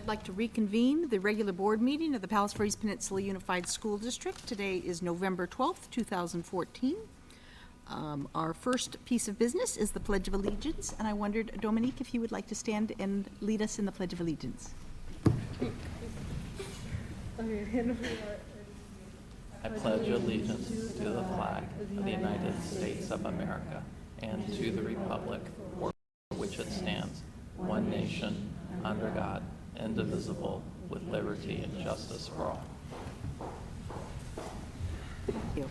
I'd like to reconvene the regular board meeting of the Palos Verdes Peninsula Unified School District. Today is November 12th, 2014. Our first piece of business is the Pledge of Allegiance, and I wondered, Dominique, if you would like to stand and lead us in the Pledge of Allegiance. I pledge allegiance to the flag of the United States of America and to the republic for which it stands, one nation, under God, indivisible, with liberty and justice for all. Thank you.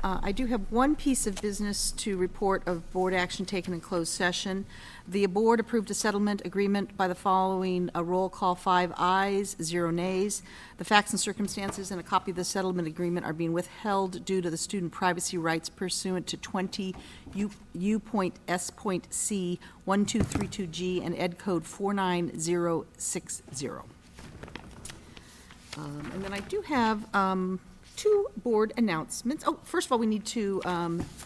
I do have one piece of business to report of board action taken in closed session. The board approved a settlement agreement by the following roll call: 5 ayes, 0 nays. The facts and circumstances and a copy of the settlement agreement are being withheld due to the student privacy rights pursuant to 20 U.S.C. 1232G and Ed Code 49060. And then I do have two board announcements. Oh, first of all, we need to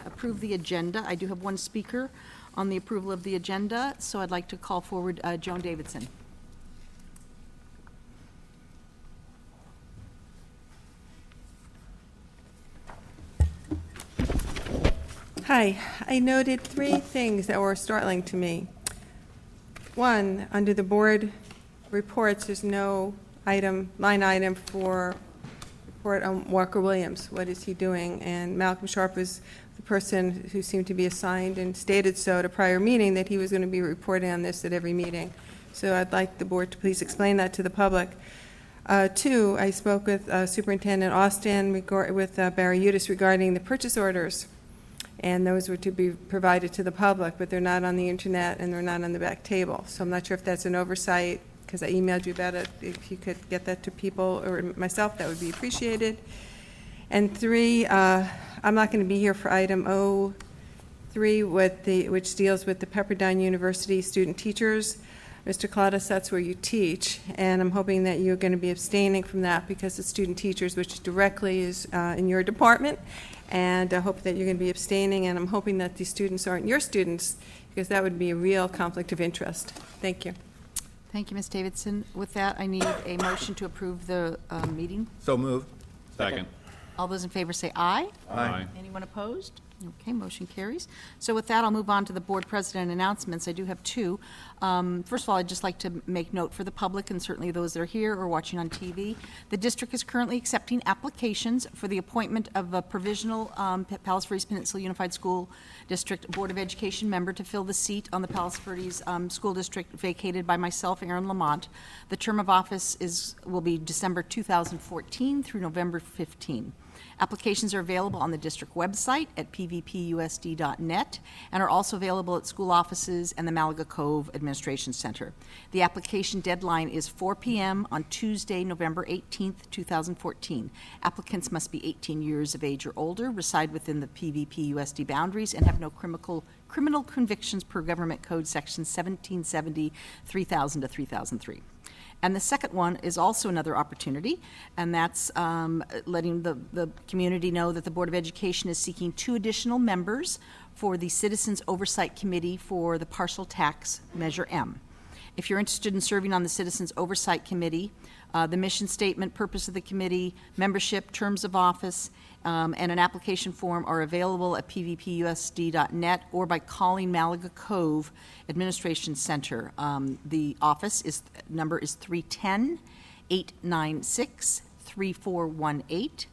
approve the agenda. I do have one speaker on the approval of the agenda, so I'd like to call forward Joan Davidson. Hi, I noted 3 things that were startling to me. One, under the board reports, there's no line item for report on Walker Williams. What is he doing? And Malcolm Sharp was the person who seemed to be assigned and stated so at a prior meeting that he was going to be reporting on this at every meeting. So I'd like the board to please explain that to the public. 2, I spoke with Superintendent Austin with Barry Udis regarding the purchase orders, and those were to be provided to the public, but they're not on the internet and they're not on the back table. So I'm not sure if that's an oversight, because I emailed you about it. If you could get that to people or myself, that would be appreciated. And 3, I'm not going to be here for item 03, which deals with the Pepperdine University student teachers. Mr. Claudius, that's where you teach, and I'm hoping that you're going to be abstaining from that because the student teachers, which directly is in your department, and I hope that you're going to be abstaining, and I'm hoping that these students aren't your students, because that would be a real conflict of interest. Thank you. Thank you, Ms. Davidson. With that, I need a motion to approve the meeting. So moved. Second. All those in favor say aye. Aye. Anyone opposed? Okay, motion carries. So with that, I'll move on to the board president announcements. I do have 2. First of all, I'd just like to make note for the public, and certainly those that are here or watching on TV. The district is currently accepting applications for the appointment of a provisional Palos Verdes Peninsula Unified School District Board of Education member to fill the seat on the Palos Verdes School District vacated by myself, Aaron Lamont. The term of office will be December 2014 through November 15. Applications are available on the district website at PVPUSD.net and are also available at school offices and the Malaga Cove Administration Center. The application deadline is 4 p.m. on Tuesday, November 18th, 2014. Applicants must be 18 years of age or older, reside within the PVPUSD boundaries, and have no criminal convictions per Government Code Section 1770, 3000 to 3003. And the second one is also another opportunity, and that's letting the community know that the Board of Education is seeking 2 additional members for the Citizens Oversight Committee for the Partial Tax Measure M. If you're interested in serving on the Citizens Oversight Committee, the mission statement, purpose of the committee, membership, terms of office, and an application form are available at pvpusd.net or by calling Malaga Cove Administration Center. The office number is 310-896-3418.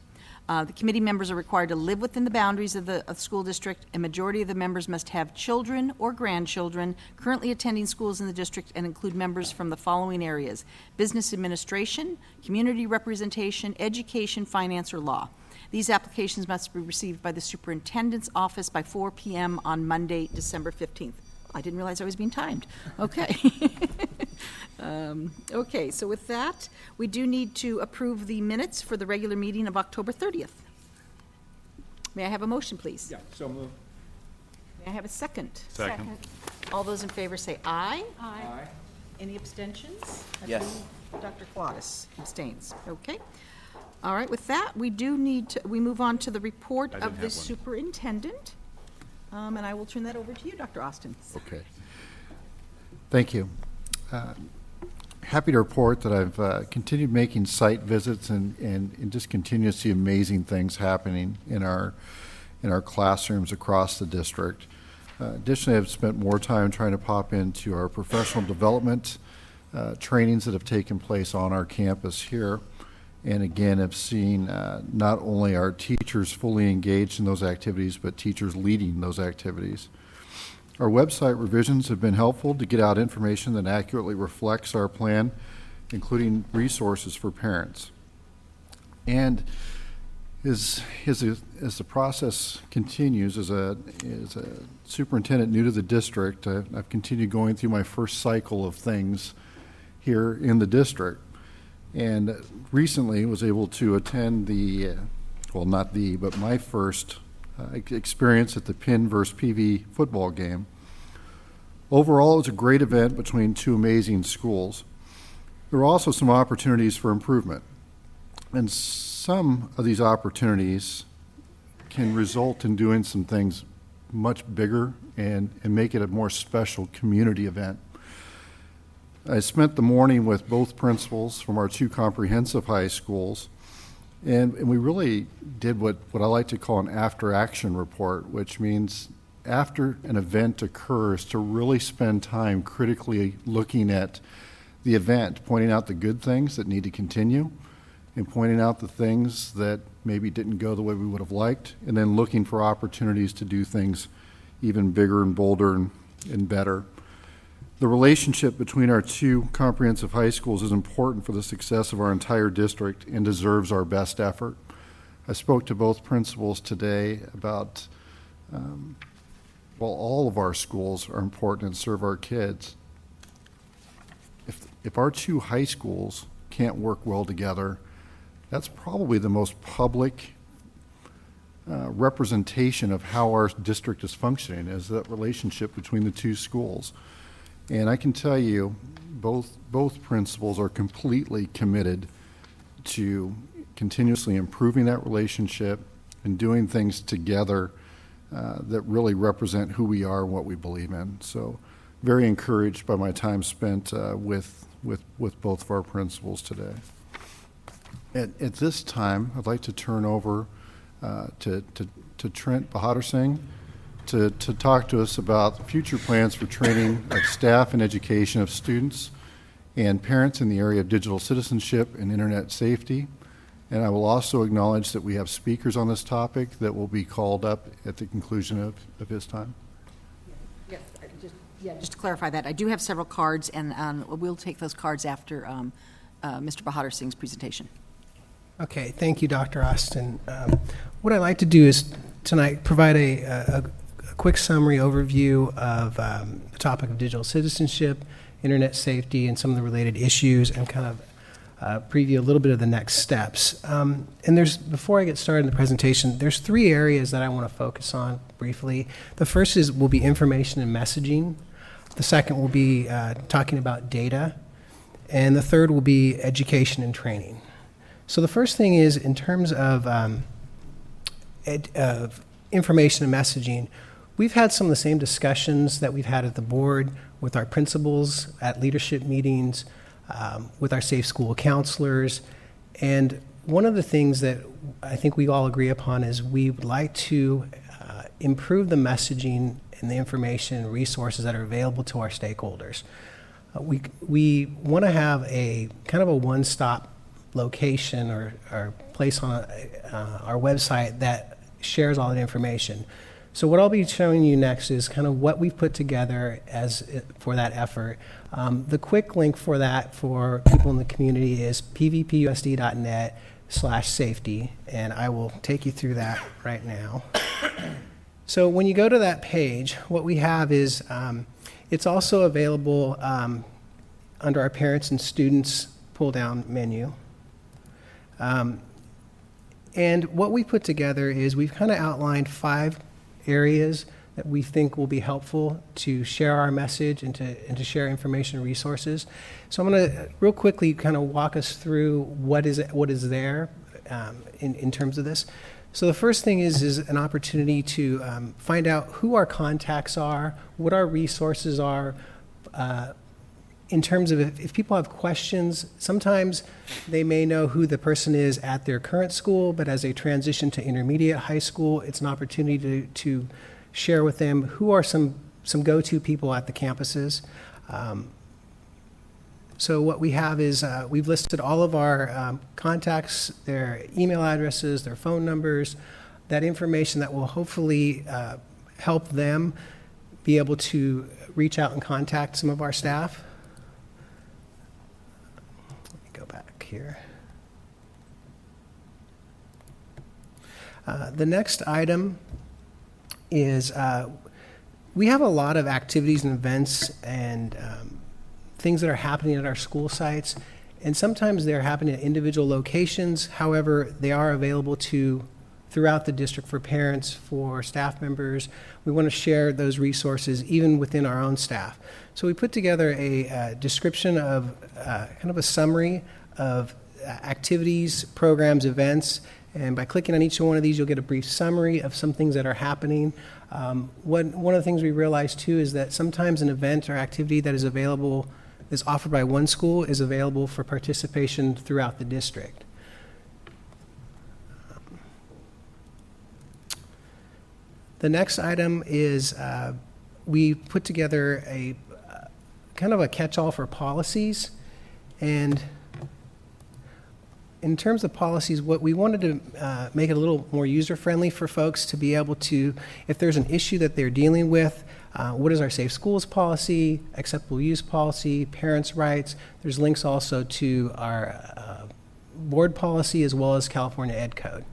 The committee members are required to live within the boundaries of the school district. A majority of the members must have children or grandchildren currently attending schools in the district and include members from the following areas: business administration, community representation, education, finance, or law. These applications must be received by the superintendent's office by 4 p.m. on Monday, December 15th. I didn't realize I was being timed. Okay. Okay, so with that, we do need to approve the minutes for the regular meeting of October 30th. May I have a motion, please? Yeah, so moved. May I have a second? Second. All those in favor say aye. Aye. Any abstentions? I Yes. believe Dr. Claudius abstains. Okay. All right, with that, we move on to the report I of didn't the have one. superintendent. And I will turn that over to you, Dr. Austin. Okay. Thank you. Happy to report that I've continued making site visits and just continue to see amazing things happening in our classrooms across the district. Additionally, I've spent more time trying to pop into our professional development trainings that have taken place on our campus here. And again, I've seen not only our teachers fully engaged in those activities, but teachers leading those activities. Our website revisions have been helpful to get out information that accurately reflects our plan, including resources for parents. And as the process continues, as a superintendent new to the district, I've continued going through my first cycle of things here in the district. And recently was able to attend but my first experience at the Penn versus PV football game. Overall, it was a great event between two amazing schools. There were also some opportunities for improvement. And some of these opportunities can result in doing some things much bigger and make it a more special community event. I spent the morning with both principals from our two comprehensive high schools, and we really did what I like to call an after-action report, which means after an event occurs to really spend time critically looking at the event, pointing out the good things that need to continue, and pointing out the things that maybe didn't go the way we would have liked, and then looking for opportunities to do things even bigger and bolder and better. The relationship between our two comprehensive high schools is important for the success of our entire district and deserves our best effort. I spoke to both principals today about, all of our schools are important and serve our kids. If our two high schools can't work well together, that's probably the most public representation of how our district is functioning, is that relationship between the two schools. And I can tell you, both principals are completely committed to continuously improving that relationship and doing things together that really represent who we are and what we believe in. So very encouraged by my time spent with both of our principals today. At this time, I'd like to turn over to Trent Bahadur Singh to talk to us about future plans for training of staff and education of students and parents in the area of digital citizenship and internet safety. And I will also acknowledge that we have speakers on this topic that will be called up at the conclusion of his time. Yes, just to clarify that, I do have several cards, and we'll take those cards after Mr. Bahadur Singh's presentation. Okay, thank you, Dr. Austin. What I'd like to do is tonight provide a quick summary overview of the topic of digital citizenship, internet safety, and some of the related issues, and kind of preview a little bit of the next steps. And before I get started in the presentation, there's three areas that I want to focus on briefly. The first will be information and messaging. The second will be talking about data. And the third will be education and training. So the first thing is, in terms of information and messaging, we've had some of the same discussions that we've had at the board with our principals at leadership meetings, with our safe school counselors. And one of the things that I think we all agree upon is we would like to improve the messaging and the information and resources that are available to our stakeholders. We want to have a kind of a one-stop location or place on our website that shares all that information. So what I'll be showing you next is kind of what we've put together for that effort. The quick link for that for people in the community is pvpusd.net/safety, and I will take you through that right now. So when you go to that page, what we have is it's also available under our parents and students pull-down menu. And what we put together is we've kind of outlined 5 areas that we think will be helpful to share our message and to share information and resources. So I'm going to real quickly kind of walk us through what is there in terms of this. So the first thing is an opportunity to find out who our contacts are, what our resources are, in terms of if people have questions, sometimes they may know who the person is at their current school, but as they transition to intermediate high school, it's an opportunity to share with them who are some go-to people at the campuses. So what we have is we've listed all of our contacts, their email addresses, their phone numbers, that information that will hopefully help them be able to reach out and contact some of our staff. Let me go back here. The next item is we have a lot of activities and events and things that are happening at our school sites, and sometimes they're happening at individual locations. However, they are available throughout the district for parents, for staff members. We want to share those resources even within our own staff. So we put together a description of kind of a summary of activities, programs, events, and by clicking on each one of these, you'll get a brief summary of some things that are happening. One of the things we realized too is that sometimes an event or activity that is offered by one school is available for participation throughout the district. The next item is we put together a kind of a catch-all for policies, and in terms of policies, what we wanted to make it a little more user-friendly for folks to be able to, if there's an issue that they're dealing with, what is our safe schools policy, acceptable use policy, parents' rights. There's links also to our board policy as well as California Ed Code.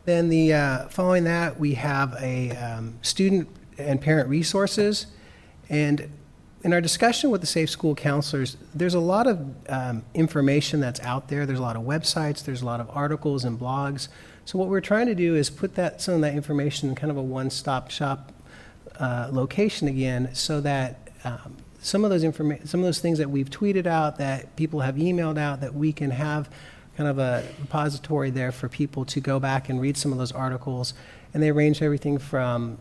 Then following that, we have a student and parent resources. And in our discussion with the Safe School counselors, there's a lot of information that's out there. There's a lot of websites, there's a lot of articles and blogs. So what we're trying to do is put some of that information in kind of a one-stop shop location again, so that some of those things that we've tweeted out, that people have emailed out, that we can have kind of a repository there for people to go back and read some of those articles. And they range everything from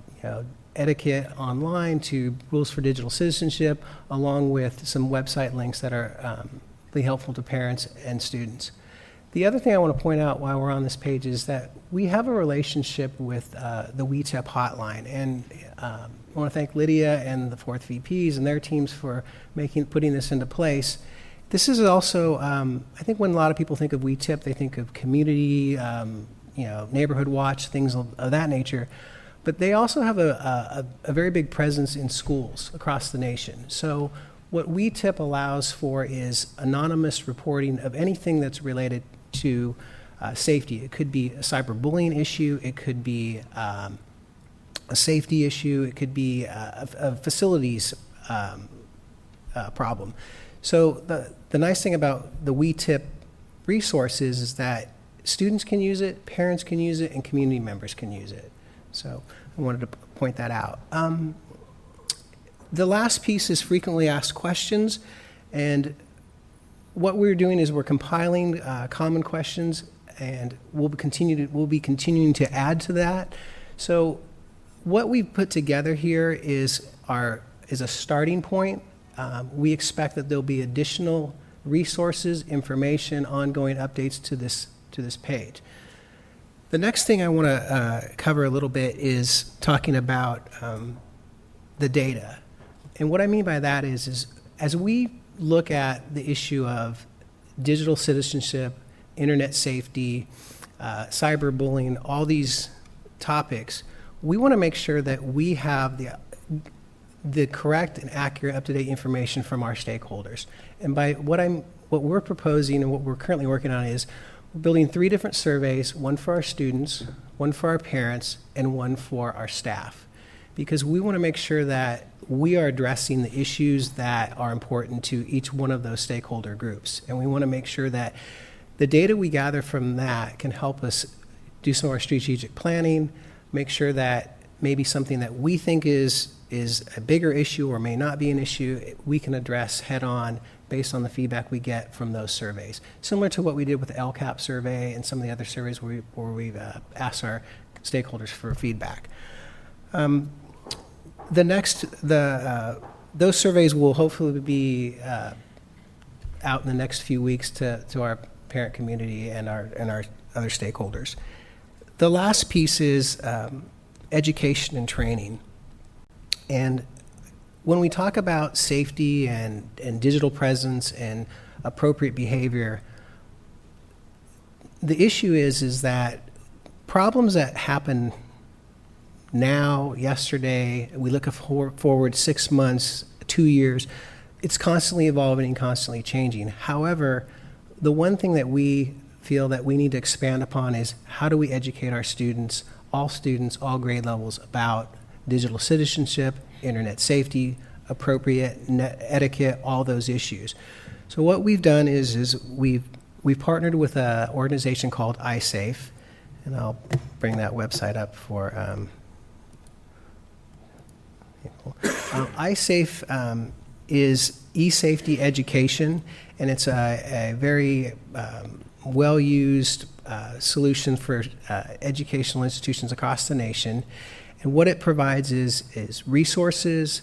etiquette online to rules for digital citizenship, along with some website links that are really helpful to parents and students. The other thing I want to point out while we're on this page is that we have a relationship with the WeTip hotline, and I want to thank Lydia and the 4th VPs and their teams for putting this into place. This is also, I think when a lot of people think of WeTip, they think of community, neighborhood watch, things of that nature. But they also have a very big presence in schools across the nation. So what WeTip allows for is anonymous reporting of anything that's related to safety. It could be a cyberbullying issue, it could be a safety issue, it could be a facilities problem. So the nice thing about the WeTip resource is that students can use it, parents can use it, and community members can use it. So I wanted to point that out. The last piece is frequently asked questions, and what we're doing is we're compiling common questions, and we'll be continuing to add to that. So what we've put together here is a starting point. We expect that there'll be additional resources, information, ongoing updates to this page. The next thing I want to cover a little bit is talking about the data. And what I mean by that is as we look at the issue of digital citizenship, internet safety, cyberbullying, all these topics, we want to make sure that we have the correct and accurate, up-to-date information from our stakeholders. And by what we're proposing and what we're currently working on is we're building 3 different surveys, one for our students, one for our parents, and one for our staff. Because we want to make sure that we are addressing the issues that are important to each one of those stakeholder groups. And we want to make sure that the data we gather from that can help us do some of our strategic planning, make sure that maybe something that we think is a bigger issue or may not be an issue, we can address head on based on the feedback we get from those surveys. Similar to what we did with the LCAP survey and some of the other surveys where we've asked our stakeholders for feedback. The those surveys will hopefully be out in the next few weeks to our parent community and our other stakeholders. The last piece is education and training. And when we talk about safety and digital presence and appropriate behavior, the issue is that problems that happen now, yesterday, we look forward 6 months, 2 years, it's constantly evolving and constantly changing. However, the one thing that we feel that we need to expand upon is how do we educate our students, all grade levels, about digital citizenship, internet safety, appropriate net etiquette, all those issues. So what we've done is we've partnered with an organization called iSafe, and I'll bring that website up for iSafe is e-safety education, and it's a very well-used solution for educational institutions across the nation. And what it provides is resources,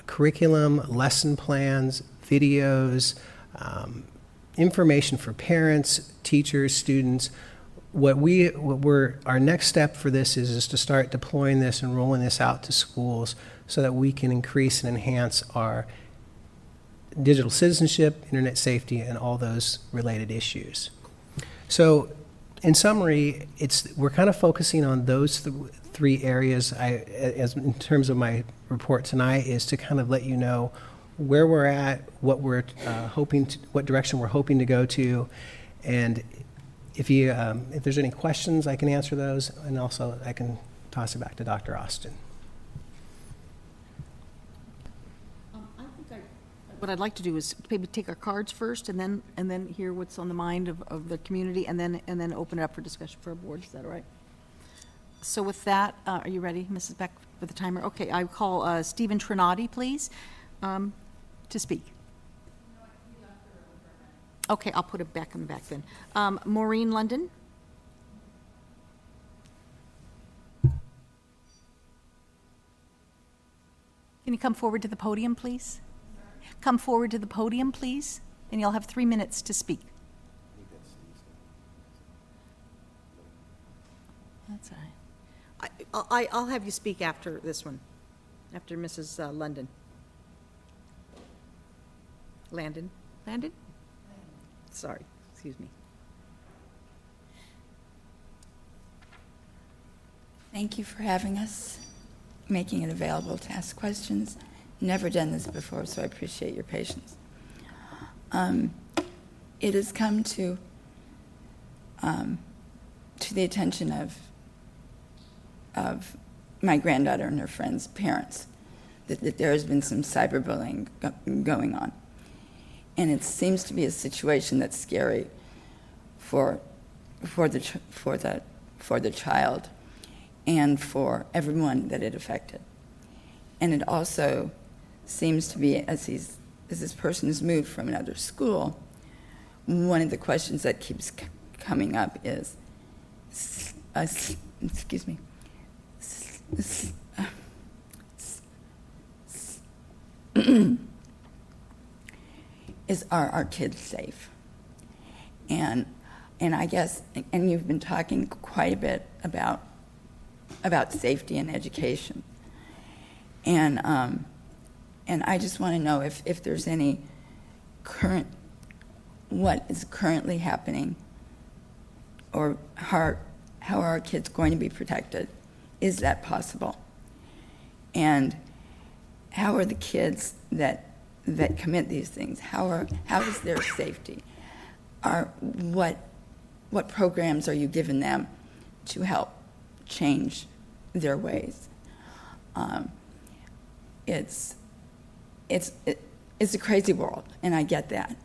curriculum, lesson plans, videos, information for parents, teachers, students. Our next step for this is to start deploying this and rolling this out to schools so that we can increase and enhance our digital citizenship, internet safety, and all those related issues. So in summary, we're kind of focusing on those three areas. In terms of my report tonight, is to kind of let you know where we're at, what direction we're hoping to go to, and if there's any questions, I can answer those, and also I can toss it back to Dr. Austin. What I'd like to do is maybe take our cards first and then hear what's on the mind of the community and then open it up for discussion for our board. Is that all right? So with that, are you ready, Mrs. Beck, for the timer? Okay, I call Stephen Trinati, please, to speak. Okay, I'll put it back in the back then. Maureen London. Can you come forward to the podium, please? Come forward to the podium, please, and you'll have 3 minutes to speak. That's all right. I'll have you speak after this one, after Mrs. London. Landon? Sorry, excuse me. Thank you for having us, making it available to ask questions. Never done this before, so I appreciate your patience. It has come to the attention of my granddaughter and her friends' parents that there has been some cyberbullying going on, and it seems to be a situation that's scary for the child and for everyone that it affected. And it also seems to be, as this person has moved from another school, one of the questions that keeps coming up is, excuse me, are our kids safe? And I guess, and you've been talking quite a bit about safety and education. And I just want to know if there's any what is currently happening, or how are our kids going to be protected? Is that possible? And how are the kids that commit these things? How is their safety? What programs are you giving them to help change their ways? It's a crazy world, and I get that.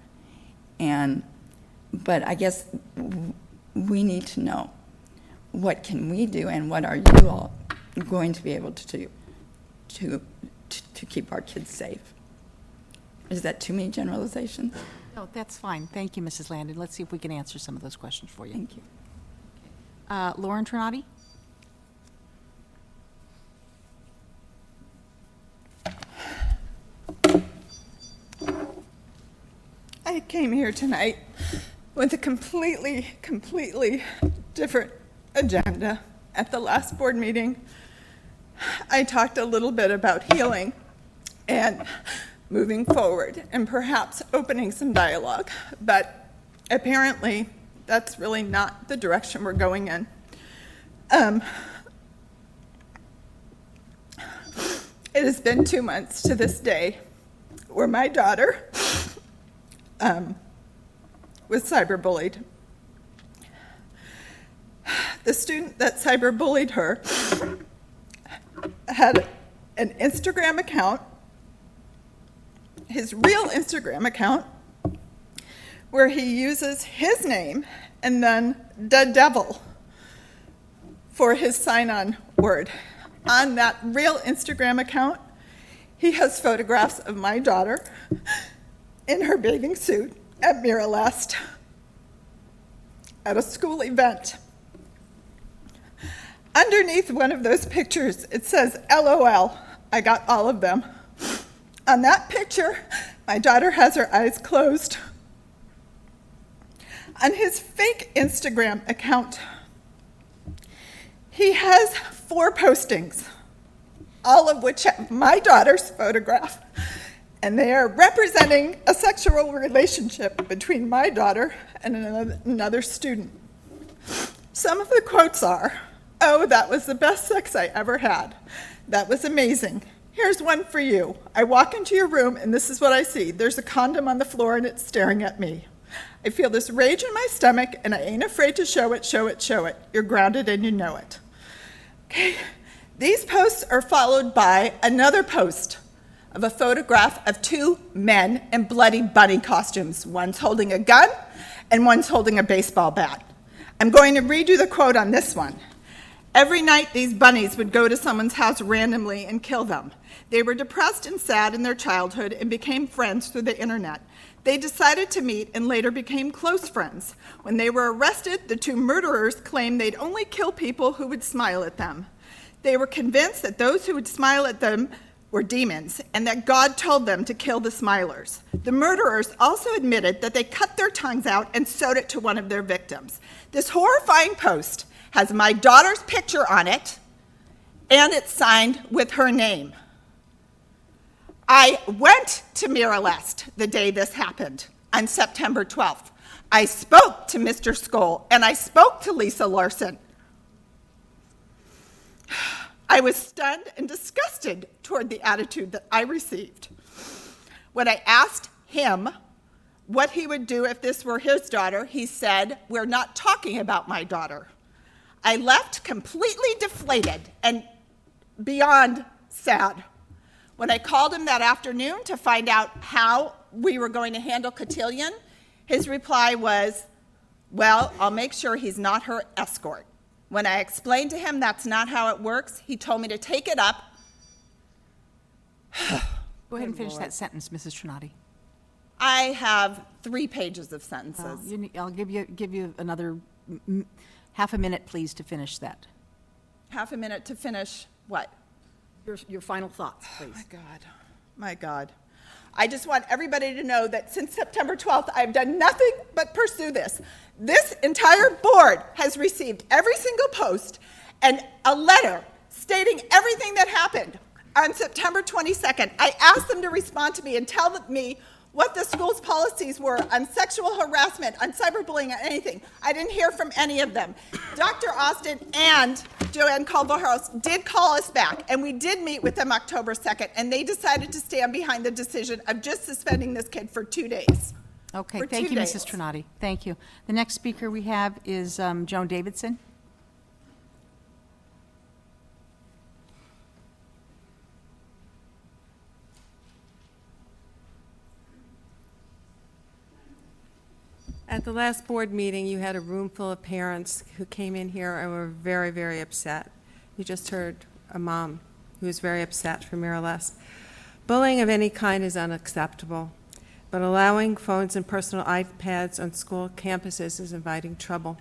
But I guess we need to know, what can we do, and what are you all going to be able to do to keep our kids safe? Is that too many generalizations? No, that's fine. Thank you, Mrs. Landon. Let's see if we can answer some of those questions for you. Thank you. Lauren Trinati? came here tonight with a completely different agenda. At the last board meeting, I talked a little bit about healing and moving forward and perhaps opening some dialogue, but apparently that's really not the direction we're going in. It has been 2 months to this day where my daughter was cyberbullied. The student that cyberbullied her had an Instagram account, his real Instagram account, where he uses his name and then the devil for his sign-on word. On that real Instagram account, he has photographs of my daughter in her bathing suit at Miralest at a school event. Underneath one of those pictures, it says, LOL, I got all of them. On that picture, my daughter has her eyes closed. On his fake Instagram account, he has 4 postings, all of which have my daughter's photograph, and they are representing a sexual relationship between my daughter and another student. Some of the quotes are, "Oh, that was the best sex I ever had. That was amazing. Here's one for you. I walk into your room and this is what I see. There's a condom on the floor and it's staring at me. I feel this rage in my stomach and I ain't afraid to show it, show it, show it. You're grounded and you know it." Okay. These posts are followed by another post of a photograph of 2 men in bloody bunny costumes. One's holding a gun and one's holding a baseball bat. I'm going to read you the quote on this one. "Every night these bunnies would go to someone's house randomly and kill them. They were depressed and sad in their childhood and became friends through the internet. They decided to meet and later became close friends. When they were arrested, the 2 murderers claimed they'd only kill people who would smile at them. They were convinced that those who would smile at them were demons and that God told them to kill the smilers. The murderers also admitted that they cut their tongues out and sewed it to one of their victims." This horrifying post has my daughter's picture on it, and it's signed with her name. I went to Miralest the day this happened, on September 12th. I spoke to Mr. Skoll, and I spoke to Lisa Larson. I was stunned and disgusted toward the attitude that I received. When I asked him what he would do if this were his daughter, he said, "We're not talking about my daughter." I left completely deflated and beyond sad. When I called him that afternoon to find out how we were going to handle Cotillion, his reply was, "Well, I'll make sure he's not her escort." When I explained to him that's not how it works, he told me to take it up. Go ahead and finish that sentence, Mrs. Trinati. I have 3 pages of sentences. I'll give you another half a minute, please, to finish that. Half a minute to finish what? Your final thoughts, please. My God. I just want everybody to know that since September 12th, I've done nothing but pursue this. This entire board has received every single post and a letter stating everything that happened on September 22nd. I asked them to respond to me and tell me what the school's policies were on sexual harassment, on cyberbullying, on anything. I didn't hear from any of them. Dr. Austin and Joanne Calvajoros did call us back, and we did meet with them October 2nd, and they decided to stand behind the decision of just suspending this kid for 2 days. Okay, For thank 2 you, days. Mrs. Trinati. Thank you. The next speaker we have is Joan Davidson. At the last board meeting, you had a room full of parents who came in here and were very, very upset. You just heard a mom who was very upset from Miralest. Bullying of any kind is unacceptable, but allowing phones and personal iPads on school campuses is inviting trouble.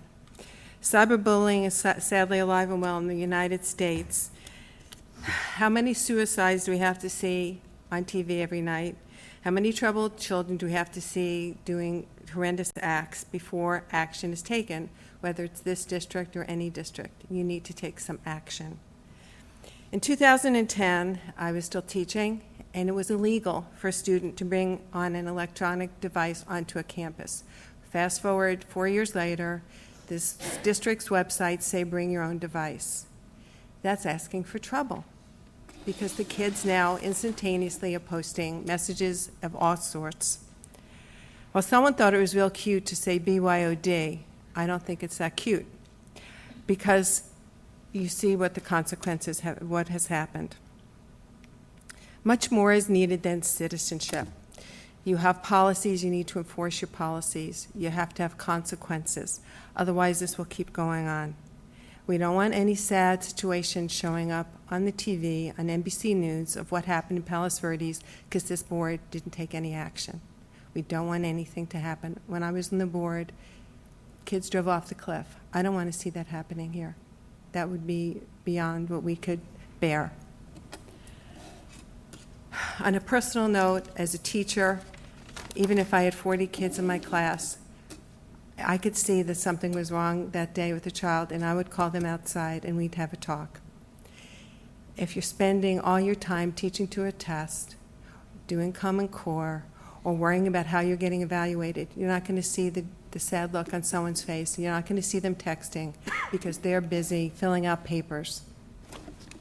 Cyberbullying is sadly alive and well in the United States. How many suicides do we have to see on TV every night? How many troubled children do we have to see doing horrendous acts before action is taken, whether it's this district or any district? You need to take some action. In 2010, I was still teaching, and it was illegal for a student to bring on an electronic device onto a campus. Fast forward 4 years later, this district's websites say bring your own device. That's asking for trouble, because the kids now instantaneously are posting messages of all sorts. Well, someone thought it was real cute to say BYOD. I don't think it's that cute, because you see what the consequences have, what has happened. Much more is needed than citizenship. You have policies, you need to enforce your policies. You have to have consequences. Otherwise, this will keep going on. We don't want any sad situations showing up on the TV, on NBC News, of what happened in Palos Verdes because this board didn't take any action. We don't want anything to happen. When I was on the board, kids drove off the cliff. I don't want to see that happening here. That would be beyond what we could bear. On a personal note, as a teacher, even if I had 40 kids in my class, I could see that something was wrong that day with a child, and I would call them outside and we'd have a talk. If you're spending all your time teaching to a test, doing Common Core, or worrying about how you're getting evaluated, you're not going to see the sad look on someone's face. You're not going to see them texting because they're busy filling out papers.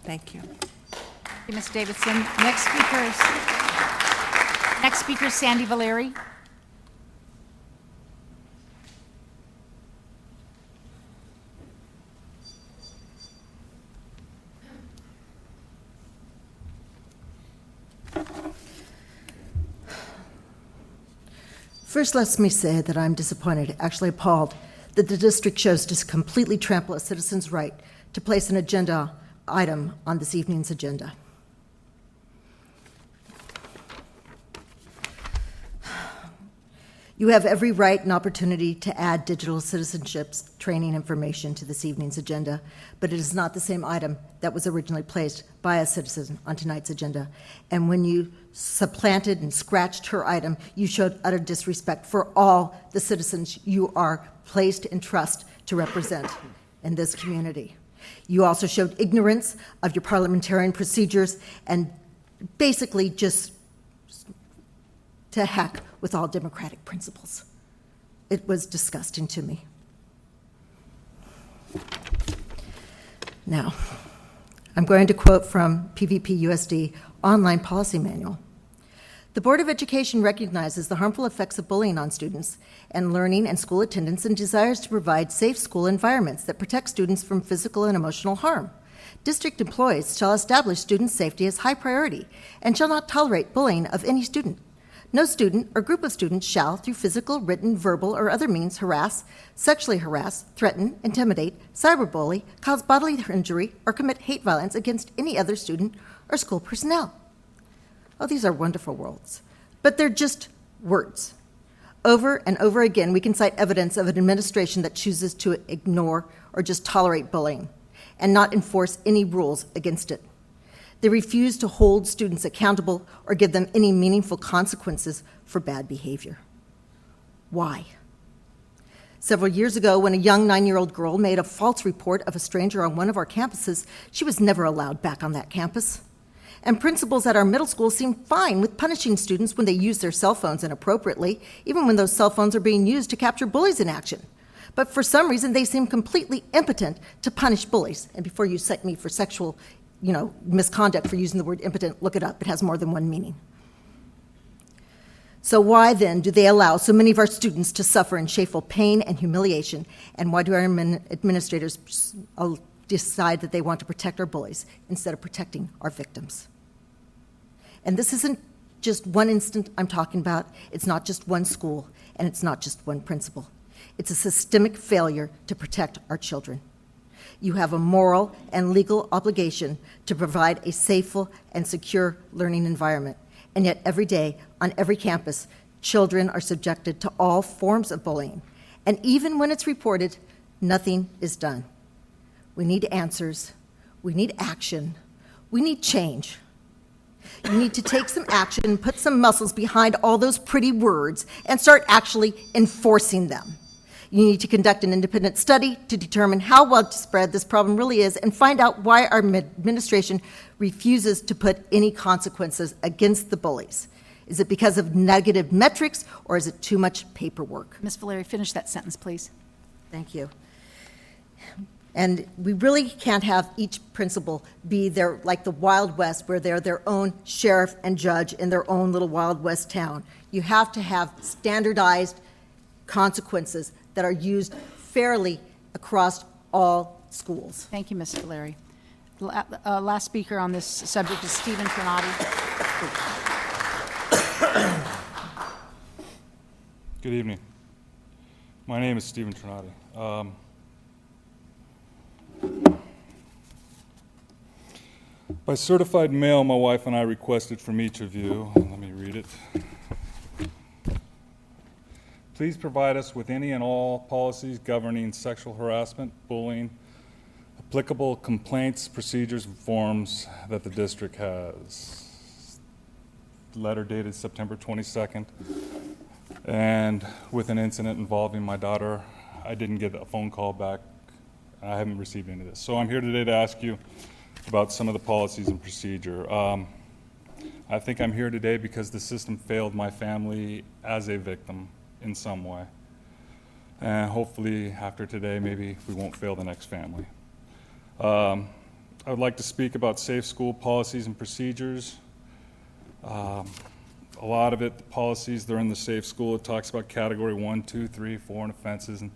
Thank you. Thank you, Ms. Davidson. Next speaker is Sandy Valeri. First, let me say that I'm disappointed, actually appalled, that the district chose to completely trample a citizen's right to place an agenda item on this evening's agenda. You have every right and opportunity to add digital citizenship's training information to this evening's agenda, but it is not the same item that was originally placed by a citizen on tonight's agenda. And when you supplanted and scratched her item, you showed utter disrespect for all the citizens you are placed in trust to represent in this community. You also showed ignorance of your parliamentarian procedures and basically just to heck with all democratic principles. It was disgusting to me. Now, I'm going to quote from PVPUSD Online Policy Manual. The Board of Education recognizes the harmful effects of bullying on students and learning and school attendance and desires to provide safe school environments that protect students from physical and emotional harm. District employees shall establish student safety as high priority and shall not tolerate bullying of any student. No student or group of students shall, through physical, written, verbal, or other means, harass, sexually harass, threaten, intimidate, cyberbully, cause bodily injury, or commit hate violence against any other student or school personnel. Oh, these are wonderful words, but they're just words. Over and over again, we can cite evidence of an administration that chooses to ignore or just tolerate bullying and not enforce any rules against it. They refuse to hold students accountable or give them any meaningful consequences for bad behavior. Why? Several years ago, when a young 9-year-old girl made a false report of a stranger on one of our campuses, she was never allowed back on that campus. And principals at our middle school seem fine with punishing students when they use their cell phones inappropriately, even when those cell phones are being used to capture bullies in action. But for some reason, they seem completely impotent to punish bullies. And before you cite me for sexual misconduct for using the word impotent, look it up. It has more than one meaning. So why then do they allow so many of our students to suffer in shameful pain and humiliation? And why do our administrators decide that they want to protect our bullies instead of protecting our victims? And this isn't just one instance I'm talking about. It's not just one school, and it's not just one principal. It's a systemic failure to protect our children. You have a moral and legal obligation to provide a safe and secure learning environment. And yet every day on every campus, children are subjected to all forms of bullying. And even when it's reported, nothing is done. We need answers. We need action. We need change. you need to take some action, put some muscles behind all those pretty words, and start actually enforcing them. You need to conduct an independent study to determine how widespread this problem really is and find out why our administration refuses to put any consequences against the bullies. Is it because of negative metrics, or is it too much paperwork? Ms. Valeri, finish that sentence, please. Thank you. And we really can't have each principal be their, like the Wild West, where they're their own sheriff and judge in their own little Wild West town. You have to have standardized consequences that are used fairly across all schools. Thank you, Ms. Valeri. Last speaker on this subject is Stephen Trinati. Good evening. My name is Stephen Trinati. By certified mail, my wife and I requested from each of you, let me read it. Please provide us with any and all policies governing sexual harassment, bullying, applicable complaints, procedures, and forms that the district has. Letter dated September 22nd. And with an incident involving my daughter, I didn't get a phone call back. I haven't received any of this. So I'm here today to ask you about some of the policies and procedure. I think I'm here today because the system failed my family as a victim in some way. And hopefully after today, maybe we won't fail the next family. I would like to speak about safe school policies and procedures. A lot of it, the policies, they're in the safe school. It talks about category 1, 2, 3, 4, and offenses, and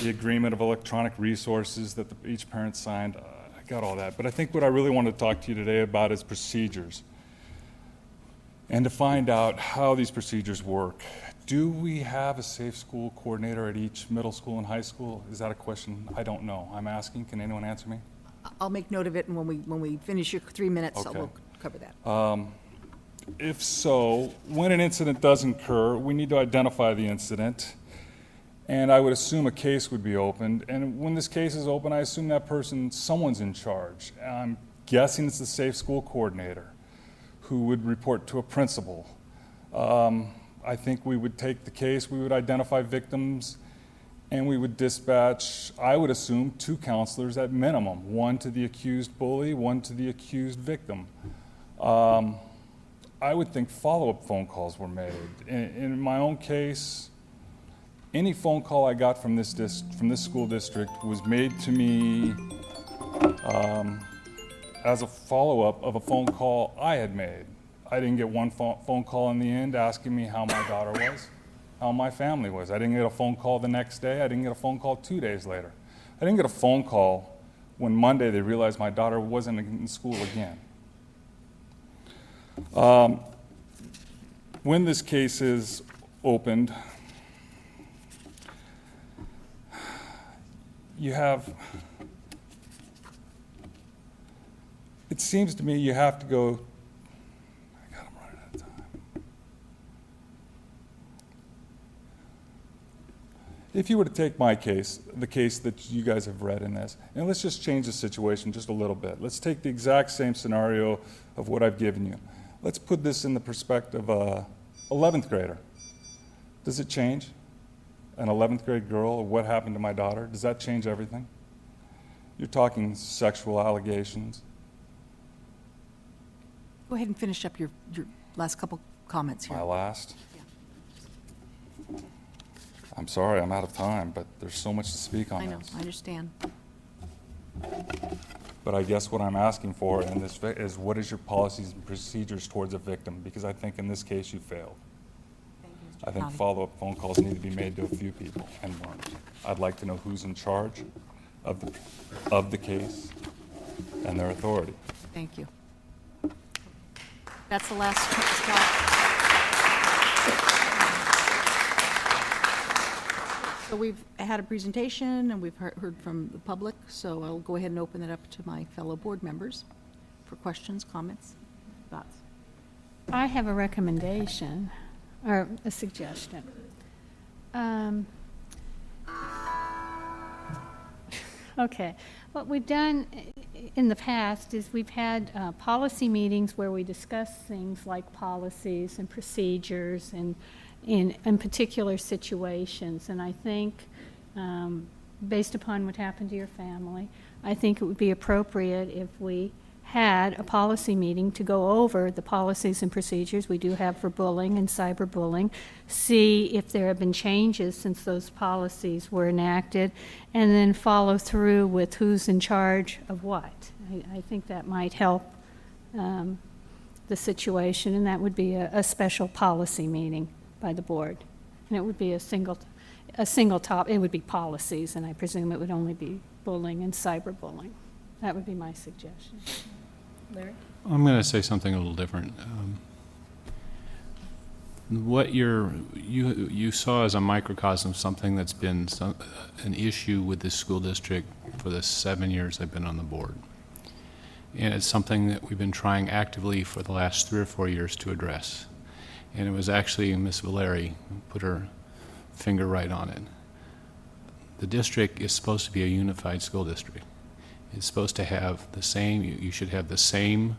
the agreement of electronic resources that each parent signed. I got all that. But I think what I really want to talk to you today about is procedures, and to find out how these procedures work. Do we have a safe school coordinator at each middle school and high school? Is that a question? I don't know. I'm asking. Can anyone answer me? I'll make note of it, and when we finish your 3 minutes, Okay. we'll cover that. If so, when an incident does occur, we need to identify the incident, and I would assume a case would be opened. And when this case is open, I assume that person, someone's in charge. I'm guessing it's the safe school coordinator who would report to a principal. I think we would take the case, we would identify victims, and we would dispatch, I would assume, 2 counselors at minimum, 1 to the accused bully, 1 to the accused victim. I would think follow-up phone calls were made. In my own case, any phone call I got from this school district was made to me as a follow-up of a phone call I had made. I didn't get one phone call in the end asking me how my daughter was, how my family was. I didn't get a phone call the next day. I didn't get a phone call 2 days later. I didn't get a phone call when Monday they realized my daughter wasn't in school again. When this case is opened, it seems to me you have to go, I'm running out of time. If you were to take my case, the case that you guys have read in this, and let's just change the situation just a little bit. Let's take the exact same scenario of what I've given you. Let's put this in the perspective of an 11th grader. Does it change? An 11th grade girl, or what happened to my daughter? Does that change everything? You're talking sexual allegations. Go ahead and finish up your last couple comments here. My last? I'm sorry, I'm out of time, but there's so much to speak on I know, this. I understand. But I guess what I'm asking for in this is what is your policies and procedures towards a victim? Because I think in this case you failed. I think follow-up phone calls need to be made to a few people and weren't. I'd like to know who's in charge of the case and their authority. Thank you. That's the last spot. So we've had a presentation and we've heard from the public, so I'll go ahead and open it up to my fellow board members for questions, comments, thoughts. I have a recommendation, or a suggestion. Okay. What we've done in the past is we've had policy meetings where we discuss things like policies and procedures and in particular situations. And I think, based upon what happened to your family, I think it would be appropriate if we had a policy meeting to go over the policies and procedures we do have for bullying and cyberbullying, see if there have been changes since those policies were enacted, and then follow through with who's in charge of what. I think that might help the situation, and that would be a special policy meeting by the board. And it would be a single top, it would be policies, and I presume it would only be bullying and cyberbullying. That would be my suggestion. Larry? I'm going to say something a little different. What you saw as a microcosm of something that's been an issue with this school district for the 7 years I've been on the board. And it's something that we've been trying actively for the last 3 or 4 years to address. And it was actually Ms. Valeri who put her finger right on it. The district is supposed to be a unified school district. It's supposed to have the same, you should have the same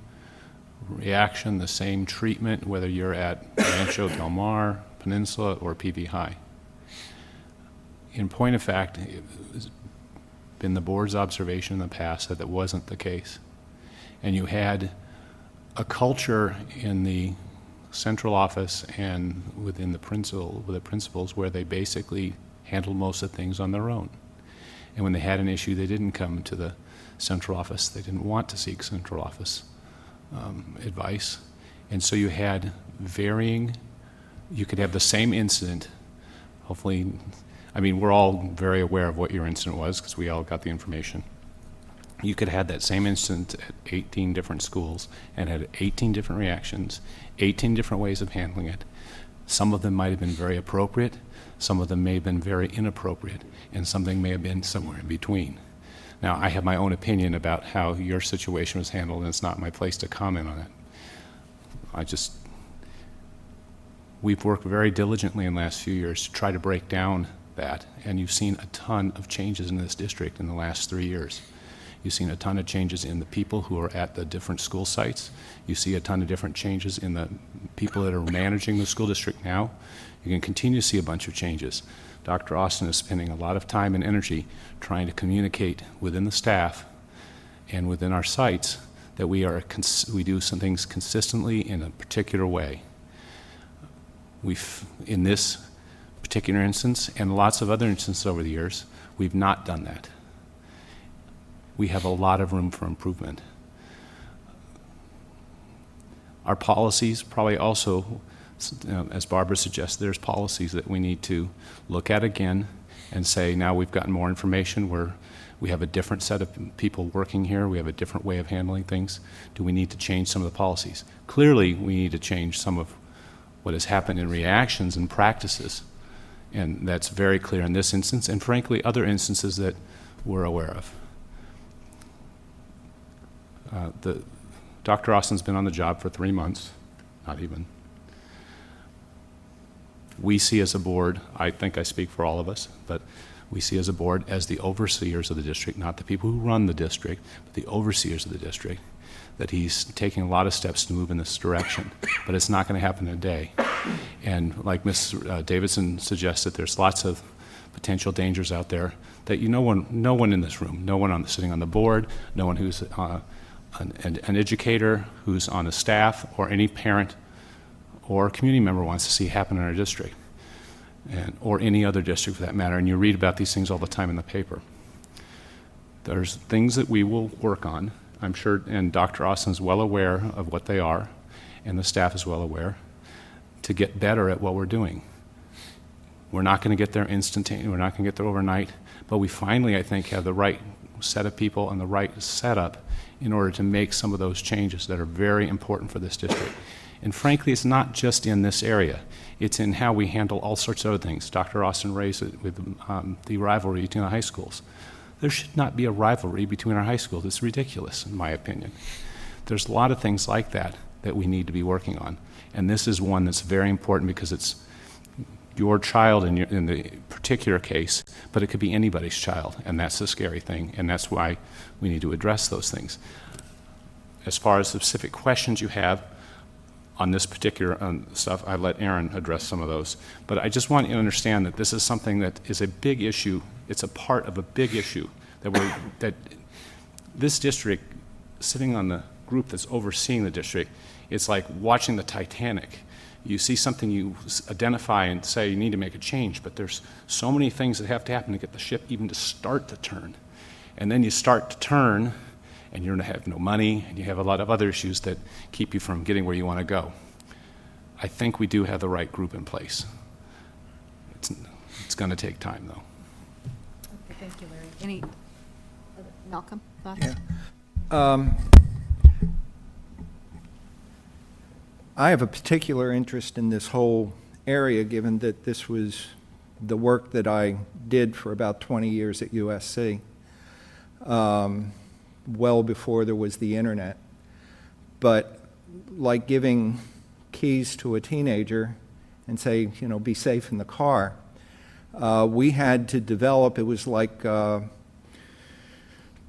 reaction, the same treatment, whether you're at Rancho Del Mar, Peninsula, or PV High. In point of fact, it's been the board's observation in the past that wasn't the case. And you had a culture in the central office and within the principals where they basically handled most of the things on their own. And when they had an issue, they didn't come to the central office. They didn't want to seek central office advice. And so you had varying, you could have the same incident, hopefully, I mean, we're all very aware of what your incident was because we all got the information. You could have that same incident at 18 different schools and had 18 different reactions, 18 different ways of handling it. Some of them might have been very appropriate, some of them may have been very inappropriate, and something may have been somewhere in between. Now, I have my own opinion about how your situation was handled, and it's not my place to comment on it. We've worked very diligently in the last few years to try to break down that, and you've seen a ton of changes in this district in the last 3 years. You've seen a ton of changes in the people who are at the different school sites. You see a ton of different changes in the people that are managing the school district now. You can continue to see a bunch of changes. Dr. Austin is spending a lot of time and energy trying to communicate within the staff and within our sites that we do some things consistently in a particular way. In this particular instance and lots of other instances over the years, we've not done that. We have a lot of room for improvement. Our policies probably also, as Barbara suggests, there's policies that we need to look at again and say, now we've gotten more information, we have a different set of people working here, we have a different way of handling things. Do we need to change some of the policies? Clearly, we need to change some of what has happened in reactions and practices. And that's very clear in this instance, and frankly, other instances that we're aware of. Dr. Austin's been on the job for 3 months, not even. We see as a board, I think I speak for all of us, but we see as a board as the overseers of the district, not the people who run the district, but the overseers of the district, that he's taking a lot of steps to move in this direction. But it's not going to happen in a day. And like Ms. Davidson suggested, there's lots of potential dangers out there that no one in this room, no one sitting on the board, no one who's an educator who's on the staff, or any parent or community member wants to see happen in our district, or any other district for that matter. And you read about these things all the time in the paper. There's things that we will work on, I'm sure, and Dr. Austin's well aware of what they are, and the staff is well aware, to get better at what we're doing. We're not going to get there instantaneously, we're not going to get there overnight, but we finally, I think, have the right set of people and the right setup in order to make some of those changes that are very important for this district. And frankly, it's not just in this area. It's in how we handle all sorts of other things. Dr. Austin raised it with the rivalry between the high schools. There should not be a rivalry between our high schools. It's ridiculous, in my opinion. There's a lot of things like that that we need to be working on. And this is one that's very important because your child in the particular case, but it could be anybody's child, and that's the scary thing, and that's why we need to address those things. As far as the specific questions you have on this particular stuff, I let Aaron address some of those. But I just want you to understand that this is something that is a big issue. It's a part of a big issue that this district, sitting on the group that's overseeing the district, it's like watching the Titanic. You see something, you identify and say you need to make a change, but there's so many things that have to happen to get the ship even to start to turn. And then you start to turn, and you're going to have no money, and you have a lot of other issues that keep you from getting where you want to go. I think we do have the right group in place. It's going to take time, though. Okay, thank you, Larry. Any, Malcolm, thoughts? Yeah. I have a particular interest in this whole area, given that this was the work that I did for about 20 years at USC, well before there was the internet. But like giving keys to a teenager and say, you know, be safe in the car, we had to develop, it was like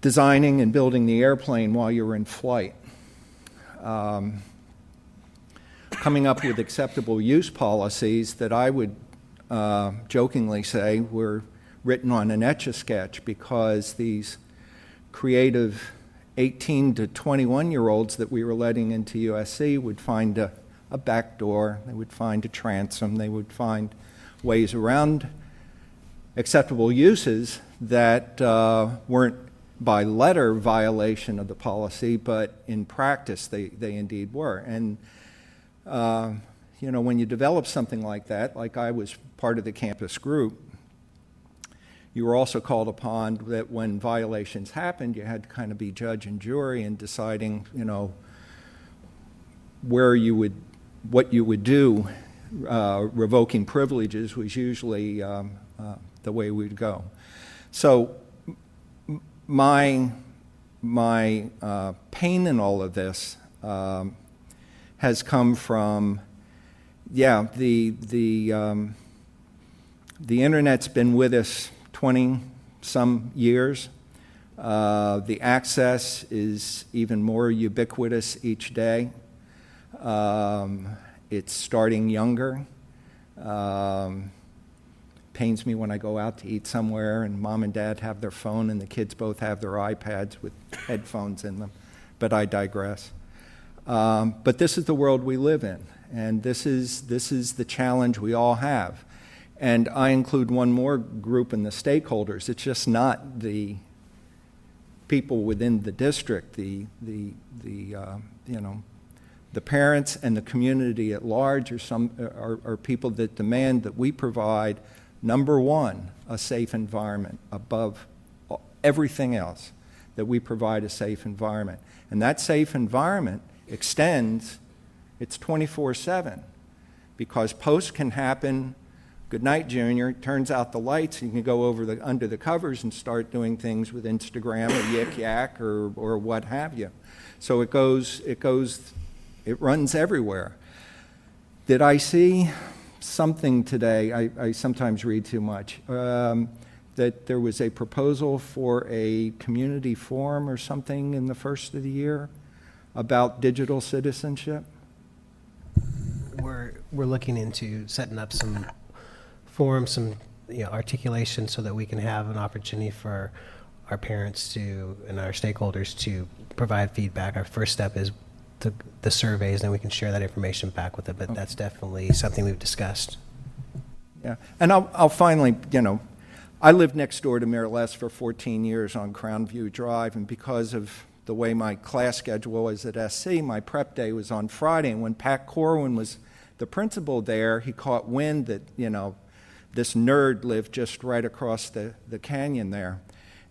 designing and building the airplane while you were in flight. Coming up with acceptable use policies that I would jokingly say were written on an Etch-a-Sketch, because these creative 18 to 21-year-olds that we were letting into USC would find a back door, they would find a transom, they would find ways around acceptable uses that weren't by letter violation of the policy, but in practice they indeed were. And you know, when you develop something like that, like I was part of the campus group, you were also called upon that when violations happened, you had to kind of be judge and jury in deciding, you know, what you would do. Revoking privileges was usually the way we'd go. So my pain in all of this has come from, the internet's been with us 20-some years. The access is even more ubiquitous each day. It's starting younger. Pains me when I go out to eat somewhere and mom and dad have their phone and the kids both have their iPads with headphones in them, but I digress. But this is the world we live in, and this is the challenge we all have. And I include one more group in the stakeholders. It's just not the people within the district, the parents and the community at large are people that demand that we provide, number one, a safe environment above everything else, that we provide a safe environment. And that safe environment extends, it's 24/7, because posts can happen. Good night, Junior. Turns out the lights, you can go under the covers and start doing things with Instagram or Yik Yak or what have you. So it runs everywhere. Did I see something today? I sometimes read too much. That there was a proposal for a community forum or something in the first of the year about digital citizenship? We're looking into setting up some forums, some articulation, so that we can have an opportunity for our parents and our stakeholders to provide feedback. Our first step is the surveys, and we can share that information back with them. But that's definitely something we've discussed. Yeah, and I'll finally, I lived next door to Mayor Les for 14 years on Crown View Drive, and because of the way my class schedule was at SC, my prep day was on Friday, and when Pat Corwin was the principal there, he caught wind that, this nerd lived just right across the canyon there.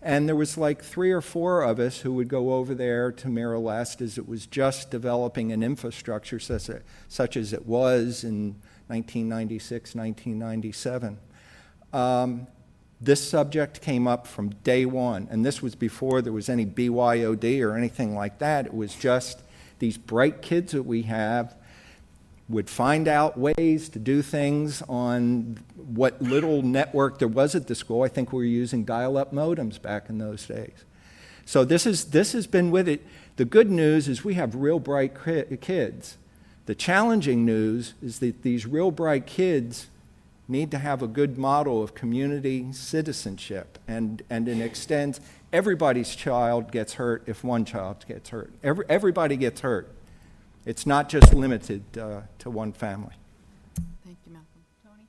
And there was like 3 or 4 of us who would go over there to Mayor Les as it was just developing an infrastructure such as it was in 1996, 1997. This subject came up from day one, and this was before there was any BYOD or anything like that. It was just these bright kids that we have. would find out ways to do things on what little network there was at the school. I think we were using dial-up modems back in those days. So this has been with it. The good news is we have real bright kids. The challenging news is that these real bright kids need to have a good model of community citizenship, and it extends. Everybody's child gets hurt if one child gets hurt. Everybody gets hurt. It's not just limited to one family. Thank you, Malcolm. Tony?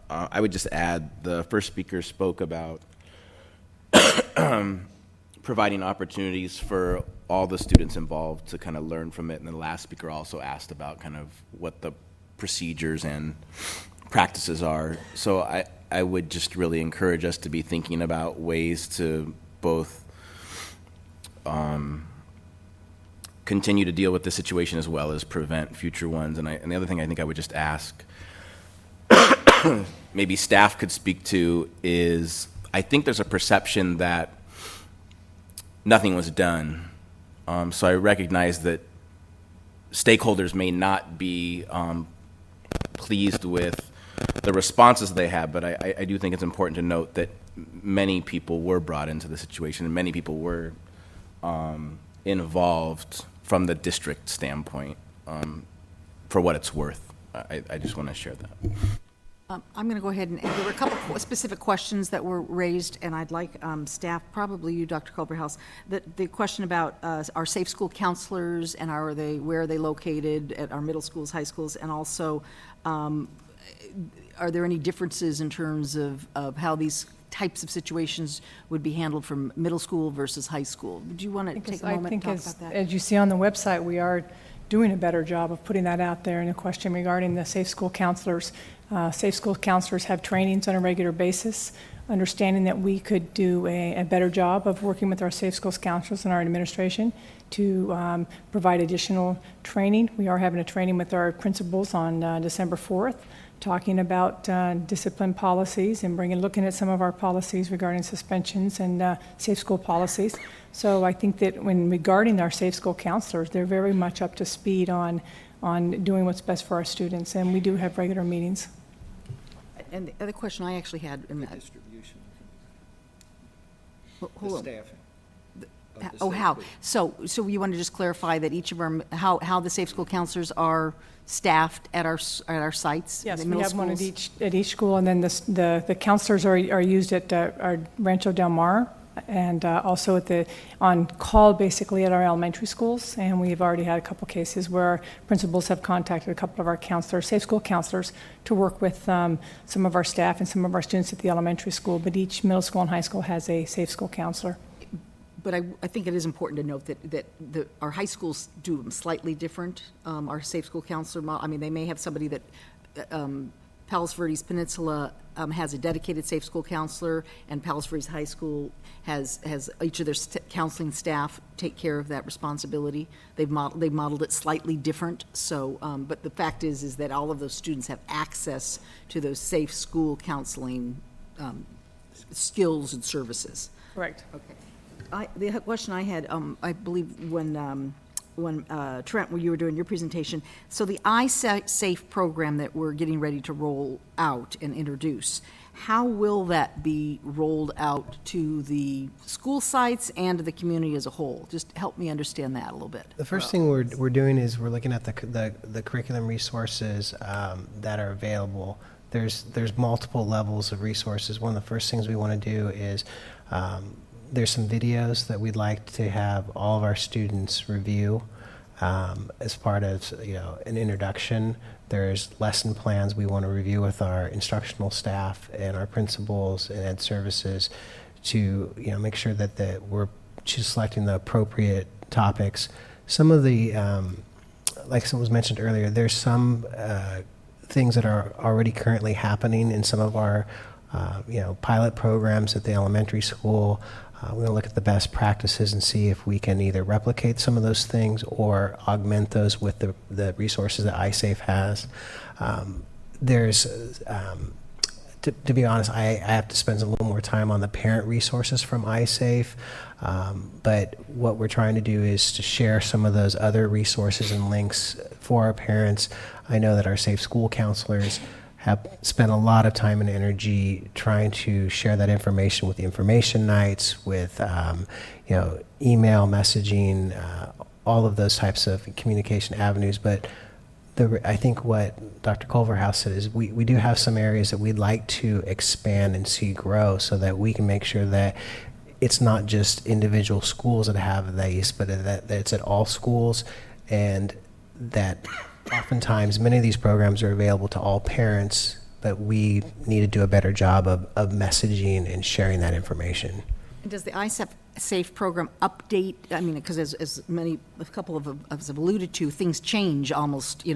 I would just add, the first speaker spoke about providing opportunities for all the students involved to kind of learn from it, and the last speaker also asked about kind of what the procedures and practices are. So I would just really encourage us to be thinking about ways to both continue to deal with the situation as well as prevent future ones. And the other thing I think I would just ask, maybe staff could speak to, is I think there's a perception that nothing was done. So I recognize that stakeholders may not be pleased with the responses they have, but I do think it's important to note that many people were brought into the situation and many people were involved from the district standpoint, for what it's worth. I just want to share that. I'm going to go ahead and there were a couple of specific questions that were raised, and I'd like staff, probably you, Dr. Culverhouse, the question about our safe school counselors and where are they located at our middle schools, high schools, and also are there any differences in terms of how these types of situations would be handled from middle school versus high school? Do you want to take a moment and talk about that? As you see on the website, we are doing a better job of putting that out there. And a question regarding the safe school counselors. Safe school counselors have trainings on a regular basis, understanding that we could do a better job of working with our safe schools counselors and our administration to provide additional training. We are having a training with our principals on December 4th, talking about discipline policies and looking at some of our policies regarding suspensions and safe school policies. So I think that when regarding our safe school counselors, they're very much up to speed on doing what's best for our students, and we do have regular meetings. And the other question I actually had in that. Distribution. Hold on. Staffing. Oh, how? So you want to just clarify that each of our, how the safe school counselors are staffed at our sites? Yes, the we middle have one schools? at each school, and then the counselors are used at our Rancho Del Mar, and also on call basically at our elementary schools. And we've already had a couple cases where our principals have contacted a couple of our counselors, safe school counselors, to work with some of our staff and some of our students at the elementary school. But each middle school and high school has a safe school counselor. But I think it is important to note that our high schools do them slightly different. Our safe school counselor, they may have somebody that Palos Verdes Peninsula has a dedicated safe school counselor, and Palos Verdes High School has each of their counseling staff take care of that responsibility. They've modeled it slightly different. So, but the fact is that all of those students have access to those safe school counseling skills and services. Correct. Okay. The question I had, I believe when Trent, when you were doing your presentation, so the iSafe program that we're getting ready to roll out and introduce, how will that be rolled out to the school sites and to the community as a whole? Just help me understand that a little bit. The first thing we're doing is we're looking at the curriculum resources that are available. There's multiple levels of resources. One of the first things we want to do is there's some videos that we'd like to have all of our students review as part of an introduction. There's lesson plans we want to review with our instructional staff and our principals and ed services to make sure that we're selecting the appropriate topics. Some of the, like someone was mentioned earlier, there's some things that are already currently happening in some of our pilot programs at the elementary school. We're going to look at the best practices and see if we can either replicate some of those things or augment those with the resources that iSafe has. There's to be honest, I have to spend a little more time on the parent resources from iSafe. But what we're trying to do is to share some of those other resources and links for our parents. I know that our Safe School counselors have spent a lot of time and energy trying to share that information with the information nights, with email messaging, all of those types of communication avenues. But I think what Dr. Culverhouse said is we do have some areas that we'd like to expand and see grow so that we can make sure that it's not just individual schools that have these, but that it's at all schools, and that oftentimes many of these programs are available to all parents, but we need to do a better job of messaging and sharing that information. And does the iSafe program update, I mean, because as a couple of us have alluded to, things change almost,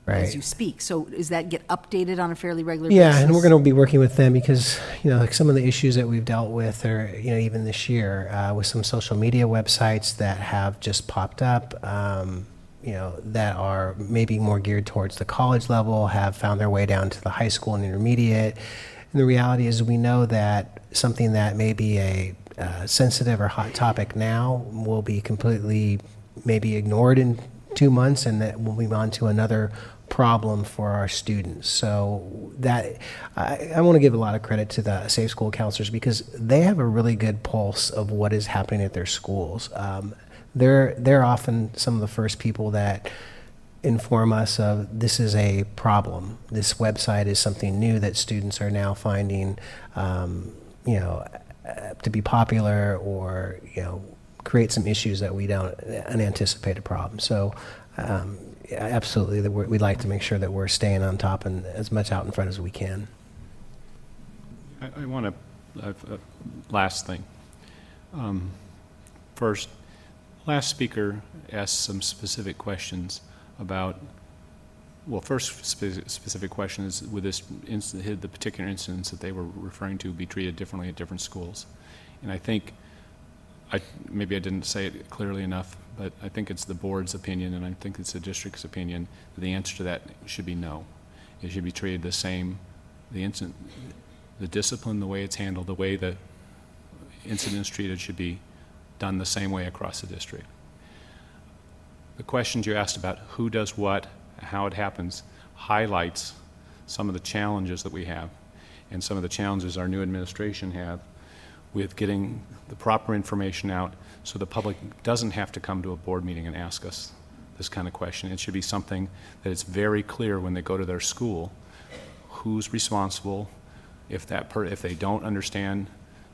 as you speak. So does that get updated on a fairly regular basis? Yeah, and we're going to be working with them because, like some of the issues that we've dealt with are, even this year with some social media websites that have just popped up, that are maybe more geared towards the college level, have found their way down to the high school and intermediate. And the reality is we know that something that may be a sensitive or hot topic now will be completely maybe ignored in 2 months, and that we'll move on to another problem for our students. So that I want to give a lot of credit to the Safe School counselors because they have a really good pulse of what is happening at their schools. They're often some of the first people that inform us of this is a problem. This website is something new that students are now finding, to be popular, or create some issues that we don't unanticipated problem. So absolutely, we'd like to make sure that we're staying on top and as much out in front as we can. I want to last thing. First, last speaker asked some specific questions about. Well, first specific question is, would the particular incidents that they were referring to be treated differently at different schools? And I think, maybe I didn't say it clearly enough, but I think it's the board's opinion, and I think it's the district's opinion, that the answer to that should be no. It should be treated the same. The discipline, the way it's handled, the way the incident is treated should be done the same way across the district. The questions you asked about who does what, how it happens, highlights some of the challenges that we have and some of the challenges our new administration have with getting the proper information out so the public doesn't have to come to a board meeting and ask us this kind of question. It should be something that it's very clear when they go to their school who's responsible. If they don't understand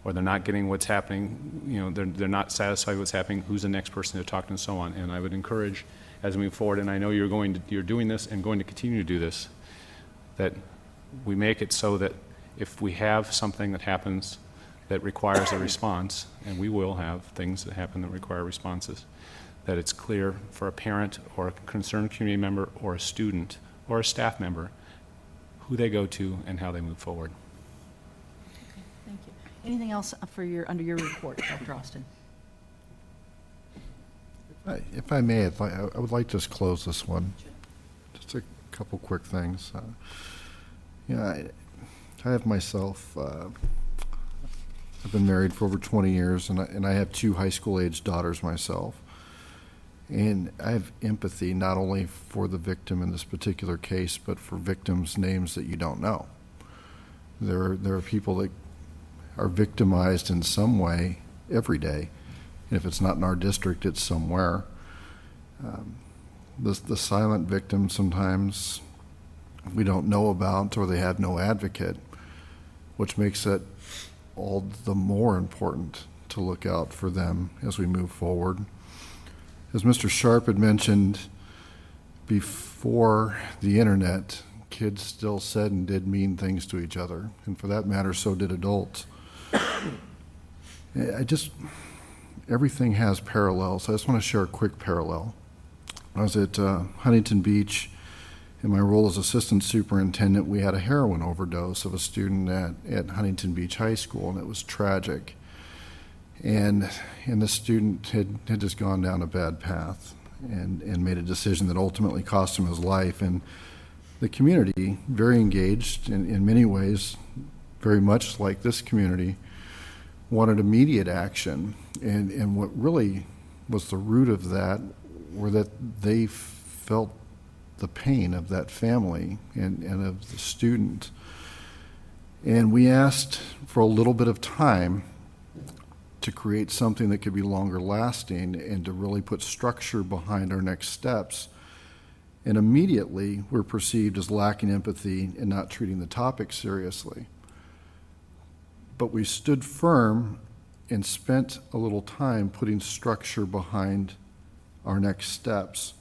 or they're not getting what's happening, they're not satisfied with what's happening, who's the next person to talk to, and so on. And I would encourage, as we move forward, and I know you're doing this and going to continue to do this, that we make it so that if we have something that happens that requires a response, and we will have things that happen that require responses, that it's clear for a parent or a concerned community member or a student or a staff member who they go to and how they move forward. Thank you. Anything else under your report, Dr. Austin? If I may, I would like to just close this one. Just a couple quick things. I have myself, I've been married for over 20 years, and I have 2 high school age daughters myself. And I have empathy not only for the victim in this particular case, but for victims' names that you don't know. There are people that are victimized in some way every day. And if it's not in our district, it's somewhere. The silent victims sometimes we don't know about, or they have no advocate, which makes it all the more important to look out for them as we move forward. As Mr. Sharp had mentioned, before the internet, kids still said and did mean things to each other, and for that matter, so did adults. Everything has parallels. I just want to share a quick parallel. I was at Huntington Beach. In my role as assistant superintendent, we had a heroin overdose of a student at Huntington Beach High School, and it was tragic. And the student had just gone down a bad path and made a decision that ultimately cost him his life. And the community, very engaged in many ways, very much like this community, wanted immediate action. And what really was the root of that were that they felt the pain of that family and of the student. And we asked for a little bit of time to create something that could be longer lasting and to really put structure behind our next steps. And immediately we're perceived as lacking empathy and not treating the topic seriously. But we stood firm and spent a little time putting structure behind our next steps.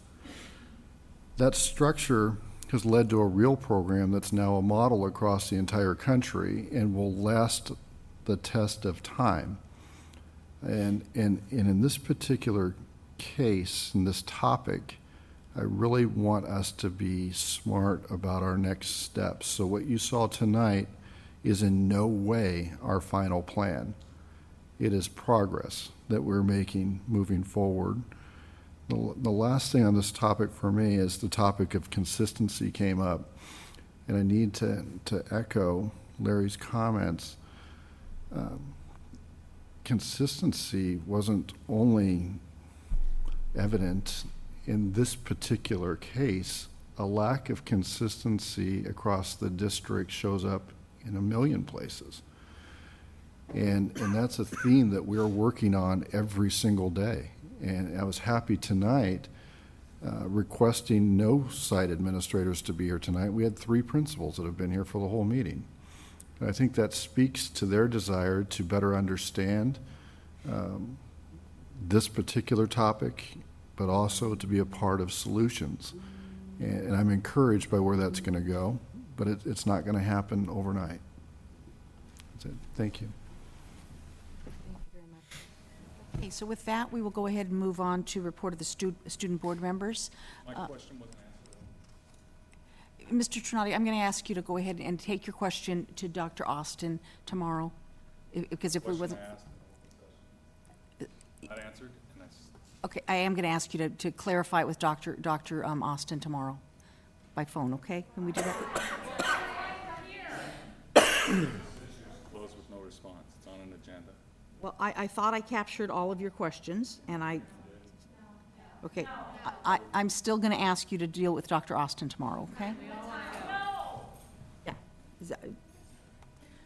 That structure has led to a real program that's now a model across the entire country and will last the test of time. And in this particular case, in this topic, I really want us to be smart about our next steps. So what you saw tonight is in no way our final plan. It is progress that we're making moving forward. The last thing on this topic for me is the topic of consistency came up. And I need to echo Larry's comments. Consistency wasn't only evident in this particular case. A lack of consistency across the district shows up in a million places. And that's a theme that we're working on every single day. And I was happy tonight requesting no site administrators to be here tonight. We had 3 principals that have been here for the whole meeting. And I think that speaks to their desire to better understand this particular topic, but also to be a part of solutions. And I'm encouraged by where that's going to go, but it's not going to happen overnight. That's it. Thank you. Okay, so with that, we will go ahead and move on to report of the student board members. My question wasn't Mr. answered. Trinati, I'm going to ask you to go ahead and take your question to Dr. Austin tomorrow, because if we wasn't... Not answered? And that's... Okay, I am going to ask you to clarify it with Dr. Austin tomorrow by phone, okay? Can we do that? Closed with no response. It's on an agenda. Well, I thought I captured all of your questions, and okay, I'm still going to ask you to deal with Dr. Austin tomorrow, okay? Yeah.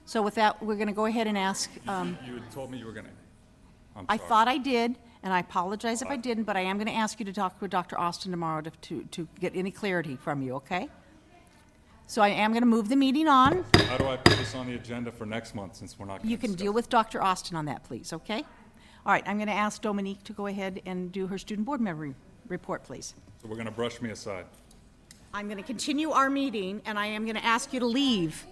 So with that, we're going to go ahead and ask... You had told me you were going to... I thought I did, and I apologize if I didn't, but I am going to ask you to talk with Dr. Austin tomorrow to get any clarity from you, okay? So I am going to move the meeting on. How do I put this on the agenda for next month since we're not going to You can deal with Dr. Austin on that, please, okay? All right, I'm going to ask Dominique to go ahead and do her student board member report, please. So we're going to brush me aside. I'm going to continue our meeting, and I am going to ask you to leave.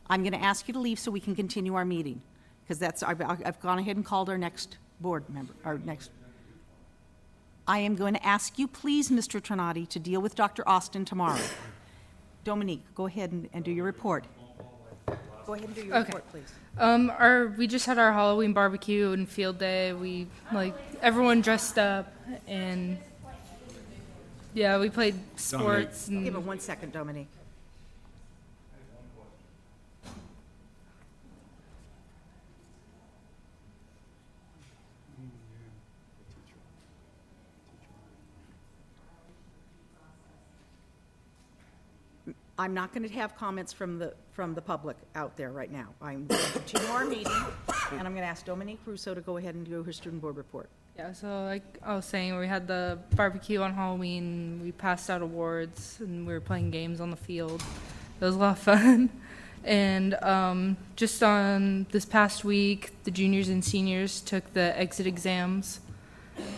I'm going to ask you to leave so we can continue our meeting, because I've gone ahead and called our next board member, I am going to ask you, please, Mr. Trinati, to deal with Dr. Austin tomorrow. Dominique, go ahead and do your report. Go ahead and do your report, please. We just had our Halloween barbecue and field day. We, everyone dressed up, and yeah, we played sports. And Give it 1 second, Dominique. I'm not going to have comments from the public out there right now. I'm going to continue our meeting, and I'm going to ask Dominique Russo to go ahead and do her student board report. yeah, so like I was saying, we had the barbecue on Halloween. We passed out awards, and we were playing games on the field. It was a lot of fun. And just on this past week, the juniors and seniors took the exit exams,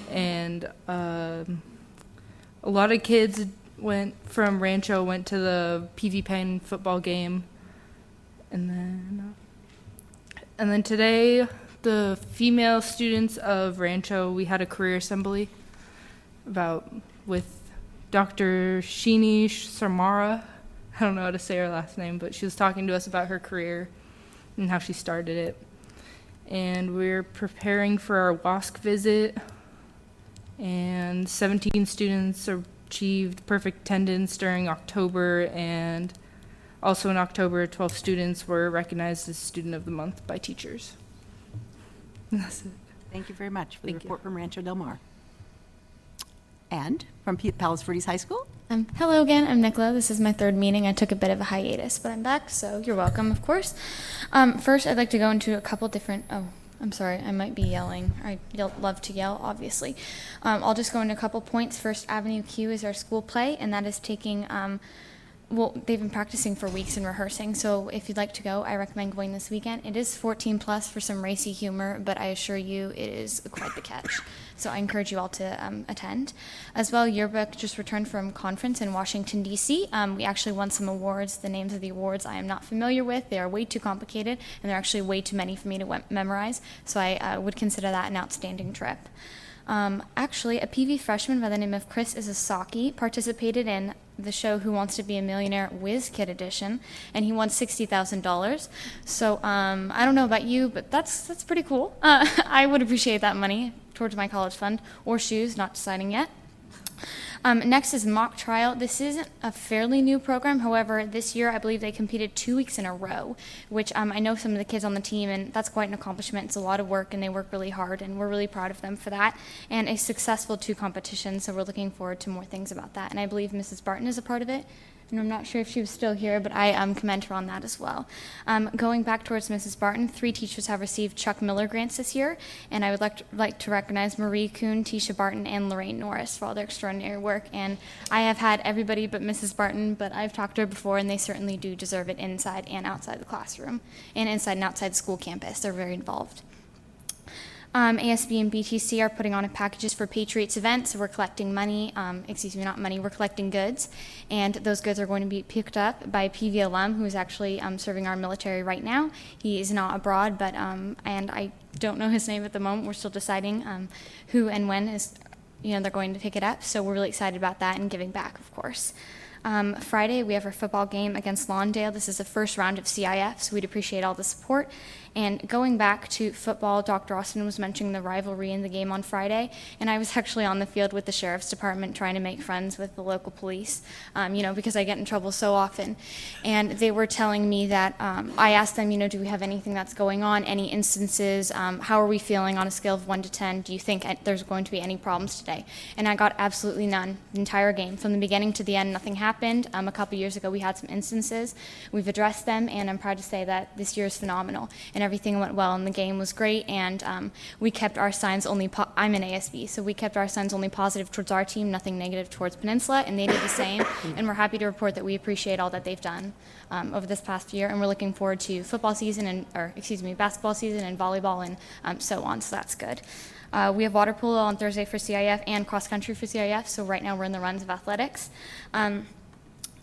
and a lot of kids went from Rancho, went to the PVPUSD football game, and then today the female students of Rancho, we had a career assembly with Dr. Sheeni Samara. I don't know how to say her last name, but she was talking to us about her career and how she started it. And we're preparing for our WASC visit, and 17 students achieved perfect attendance during October, and Also in October, 12 students were recognized as Student of the Month by teachers. That's it. Thank you very much for the Thank you. report from Rancho Del Mar. And from Palos Verdes High School? Hello again, I'm Nicola. This is my third meeting. I took a bit of a hiatus, but I'm back, so you're welcome, of course. First, I'd like to go into a couple different, I'm sorry, I might be yelling. I love to yell, obviously. I'll just go into a couple points. First, Avenue Q is our school play, and that is taking, well, they've been practicing for weeks and rehearsing, so if you'd like to go, I recommend going this weekend. It is 14 plus for some racy humor, but I assure you it is quite the catch. So I encourage you all to attend. As well, Yearbook just returned from conference in Washington, D.C. We actually won some awards. The names of the awards I am not familiar with. They are way too complicated, and they're actually way too many for me to memorize, so I would consider that an outstanding trip. Actually, a PV freshman by the name of Chris Isasaki participated in the show Who Wants to Be a Millionaire Whiz Kid Edition, and he won $60,000. So I don't know about you, but that's pretty cool. I would appreciate that money towards my college fund, or shoes, not deciding yet. Next is mock trial. This is a fairly new program. However, this year I believe they competed 2 weeks in a row, which I know some of the kids on the team, and that's quite an accomplishment. It's a lot of work, and they work really hard, and we're really proud of them for that. And a successful 2 competitions, so we're looking forward to more things about that. And I believe Mrs. Barton is a part of it. And I'm not sure if she was still here, but I commend her on that as well. Going back towards Mrs. Barton, 3 teachers have received Chuck Miller grants this year, and I would like to recognize Marie Kuhn, Tisha Barton, and Lorraine Norris for all their extraordinary work. And I have had everybody but Mrs. Barton, but I've talked to her before, and they certainly do deserve it inside and outside the classroom, and inside and outside the school campus. They're very involved. ASB and BTC are putting on a packages for Patriots event, so we're collecting money, not money, we're collecting goods, and those goods are going to be picked up by a PV alum who is actually serving our military right now. He is not abroad, but, and I don't know his name at the moment. We're still deciding who and when is, they're going to pick it up, so we're really excited about that and giving back, of course. Friday, we have our football game against Lawndale. This is the first round of CIF, so we'd appreciate all the support. And going back to football, Dr. Austin was mentioning the rivalry in the game on Friday, and I was actually on the field with the sheriff's department trying to make friends with the local police, because I get in trouble so often. And they were telling me that I asked them, do we have anything that's going on, any instances, how are we feeling on a scale of 1 to 10? Do you think there's going to be any problems today? And I got absolutely none the entire game. From the beginning to the end, nothing happened. A couple years ago, we had some instances. We've addressed them, and I'm proud to say that this year is phenomenal. And everything went well, and the game was great, and we kept our signs only, I'm an ASB, so we kept our signs only positive towards our team, nothing negative towards Peninsula, and they did the same, and we're happy to report that we appreciate all that they've done over this past year, and we're looking forward to football season, basketball season, and volleyball, and so on, so that's good. We have water polo on Thursday for CIF and cross country for CIF, so right now we're in the runs of athletics.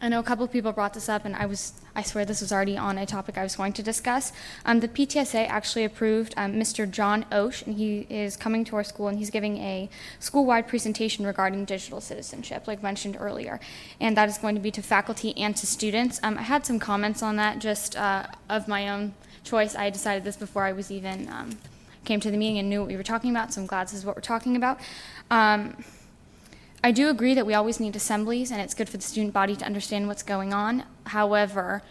I know a couple of people brought this up, and I swear this was already on a topic I was going to discuss. The PTSA actually approved Mr. John Osh, and he is coming to our school, and he's giving a school-wide presentation regarding digital citizenship, like mentioned earlier, and that is going to be to faculty and to students. I had some comments on that just of my own choice. I decided this before I was even came to the meeting and knew what we were talking about, so I'm glad this is what we're talking about. I do agree that we always need assemblies, and it's good for the student body to understand what's going on. However,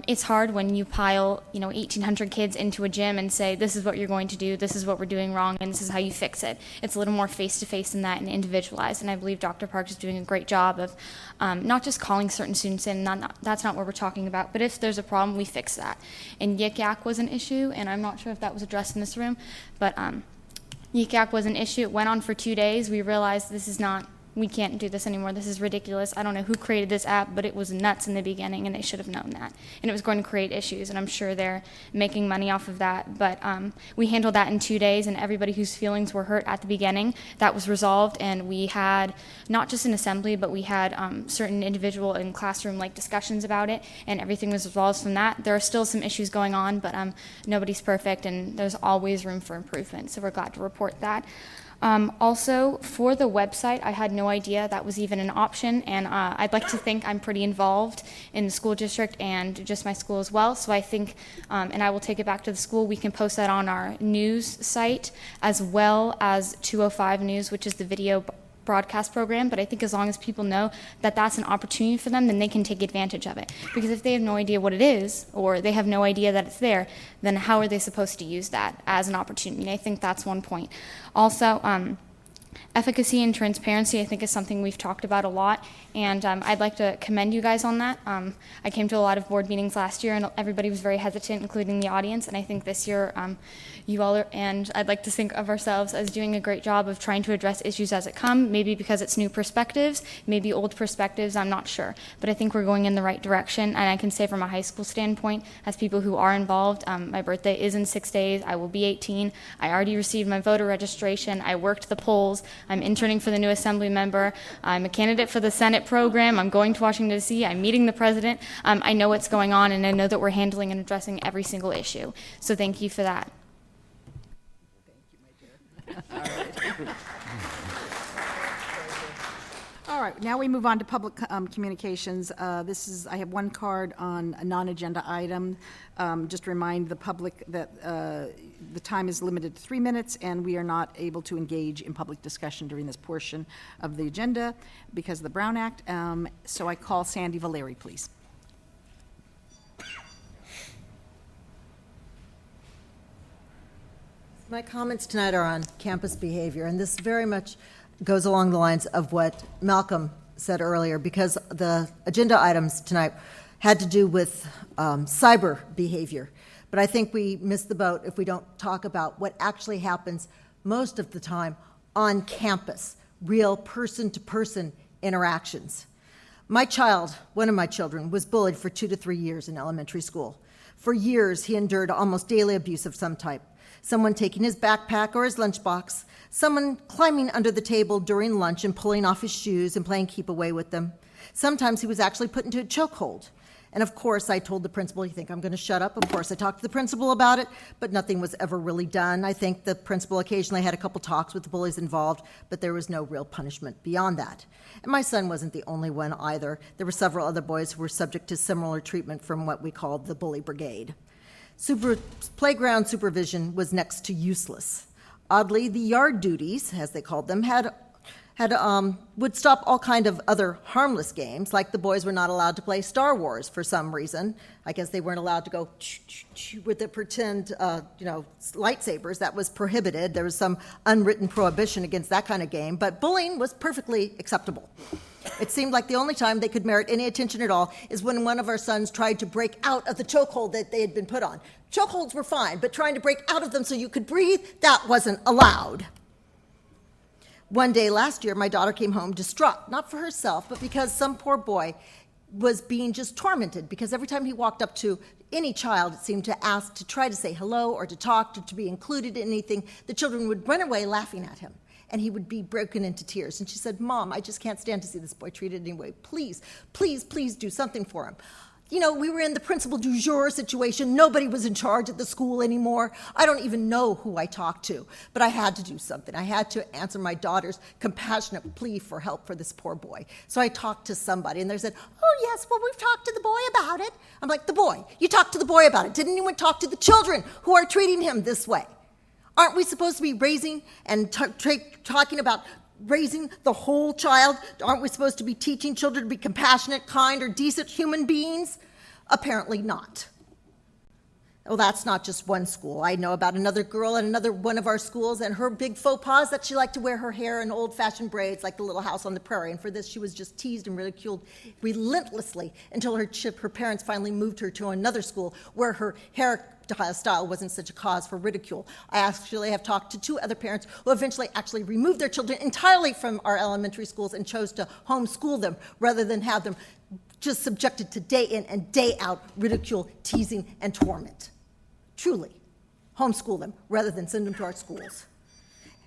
it's hard when you pile, 1,800 kids into a gym and say, this is what you're going to do, this is what we're doing wrong, and this is how you fix it. It's a little more face-to-face than that and individualized, and I believe Dr. Parks is doing a great job of not just calling certain students in, that's not what we're talking about, but if there's a problem, we fix that. And Yik Yak was an issue, and I'm not sure if that was addressed in this room, but Yik Yak was an issue. It went on for 2 days. We realized we can't do this anymore. This is ridiculous. I don't know who created this app, but it was nuts in the beginning, and they should have known that. And it was going to create issues, and I'm sure they're making money off of that. But we handled that in 2 days, and everybody whose feelings were hurt at the beginning, that was resolved, and we had not just an assembly, but we had certain individual and classroom-like discussions about it, and everything was resolved from that. There are still some issues going on, but nobody's perfect, and there's always room for improvement, so we're glad to report that. Also, for the website, I had no idea that was even an option, and I'd like to think I'm pretty involved in the school district and just my school as well, so I think, and I will take it back to the school, we can post that on our news site, as well as 205 News, which is the video broadcast program, but I think as long as people know that that's an opportunity for them, then they can take advantage of it. Because if they have no idea what it is, or they have no idea that it's there, then how are they supposed to use that as an opportunity? And I think that's one point. Also, efficacy and transparency, I think, is something we've talked about a lot, and I'd like to commend you guys on that. I came to a lot of board meetings last year, and everybody was very hesitant, including the audience, and I think this year you all are, and I'd like to think of ourselves as doing a great job of trying to address issues as it come, maybe because it's new perspectives, maybe old perspectives, I'm not sure. But I think we're going in the right direction, and I can say from a high school standpoint, as people who are involved, my birthday is in 6 days, I will be 18, I already received my voter registration, I worked the polls, I'm interning for the new assembly member, I'm a candidate for the Senate program, I'm going to Washington D.C., I'm meeting the president, I know what's going on, and I know that we're handling and addressing every single issue. So thank you for that. All right, now we move on to public communications. I have one card on a non-agenda item. Just to remind the public that the time is limited to 3 minutes, and we are not able to engage in public discussion during this portion of the agenda because of the Brown Act. So I call Sandy Valeri, please. My comments tonight are on campus behavior, and this very much goes along the lines of what Malcolm said earlier, because the agenda items tonight had to do with cyber behavior. But I think we miss the boat if we don't talk about what actually happens most of the time on campus, real person-to-person interactions. My child, one of my children, was bullied for 2 to 3 years in elementary school. For years, he endured almost daily abuse of some type. Someone taking his backpack or his lunchbox, someone climbing under the table during lunch and pulling off his shoes and playing keep away with them. Sometimes he was actually put into a chokehold. And of course, I told the principal, you think I'm going to shut up? Of course, I talked to the principal about it, but nothing was ever really done. I think the principal occasionally had a couple talks with the bullies involved, but there was no real punishment beyond that. And my son wasn't the only one either. There were several other boys who were subject to similar treatment from what we called the bully brigade. Playground supervision was next to useless. Oddly, the yard duties, as they called them, would stop all kind of other harmless games, like the boys were not allowed to play Star Wars for some reason. I guess they weren't allowed to go with the pretend, lightsabers. That was prohibited. There was some unwritten prohibition against that kind of game, but bullying was perfectly acceptable. It seemed like the only time they could merit any attention at all is when one of our sons tried to break out of the chokehold that they had been put on. Chokeholds were fine, but trying to break out of them so you could breathe, that wasn't allowed. One day last year, my daughter came home distraught, not for herself, but because some poor boy was being just tormented, because every time he walked up to any child, it seemed to ask to try to say hello or to talk, to be included in anything, the children would run away laughing at him. And he would be broken into tears. And she said, Mom, I just can't stand to see this boy treated anyway. Please, please, please do something for him. You know, we were in the principal du jour situation. Nobody was in charge at the school anymore. I don't even know who I talked to, but I had to do something. I had to answer my daughter's compassionate plea for help for this poor boy. So I talked to somebody, and they said, oh, yes, well, we've talked to the boy about it. I'm like, the boy? You talked to the boy about it. Didn't anyone talk to the children who are treating him this way? Aren't we supposed to be raising and talking about raising the whole child? Aren't we supposed to be teaching children to be compassionate, kind, or decent human beings? Apparently not. Well, that's not just one school. I know about another girl at another one of our schools, and her big faux pas that she liked to wear her hair in old-fashioned braids like the Little House on the Prairie, and for this she was just teased and ridiculed relentlessly until her parents finally moved her to another school where her hairstyle wasn't such a cause for ridicule. I actually have talked to 2 other parents who eventually actually removed their children entirely from our elementary schools and chose to homeschool them rather than have them just subjected to day in and day out ridicule, teasing, and torment. Truly, homeschool them rather than send them to our schools.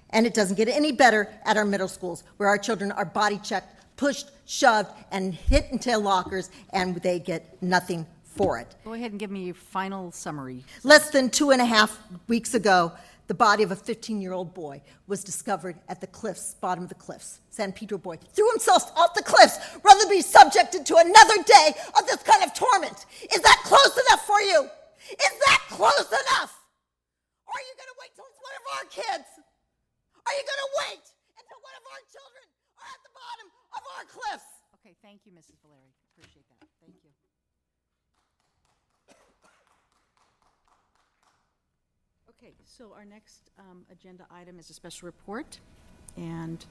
And it doesn't get any better at our middle schools, where our children are body checked, pushed, shoved, and hit into lockers, and they get nothing for it. Go ahead and give me your final summary. Less than 2.5 weeks ago, the body of a 15-year-old boy was discovered at the cliffs, bottom of the cliffs. San Pedro boy threw himself off the cliffs rather than be subjected to another day of this kind of torment. Is that close enough for you? Is that close enough? Or are you going to wait till it's one of our kids? Are you going to wait until one of our children Thank you, Mrs. Valeri. Appreciate that. Thank you. Okay, so our next agenda item is a special report. And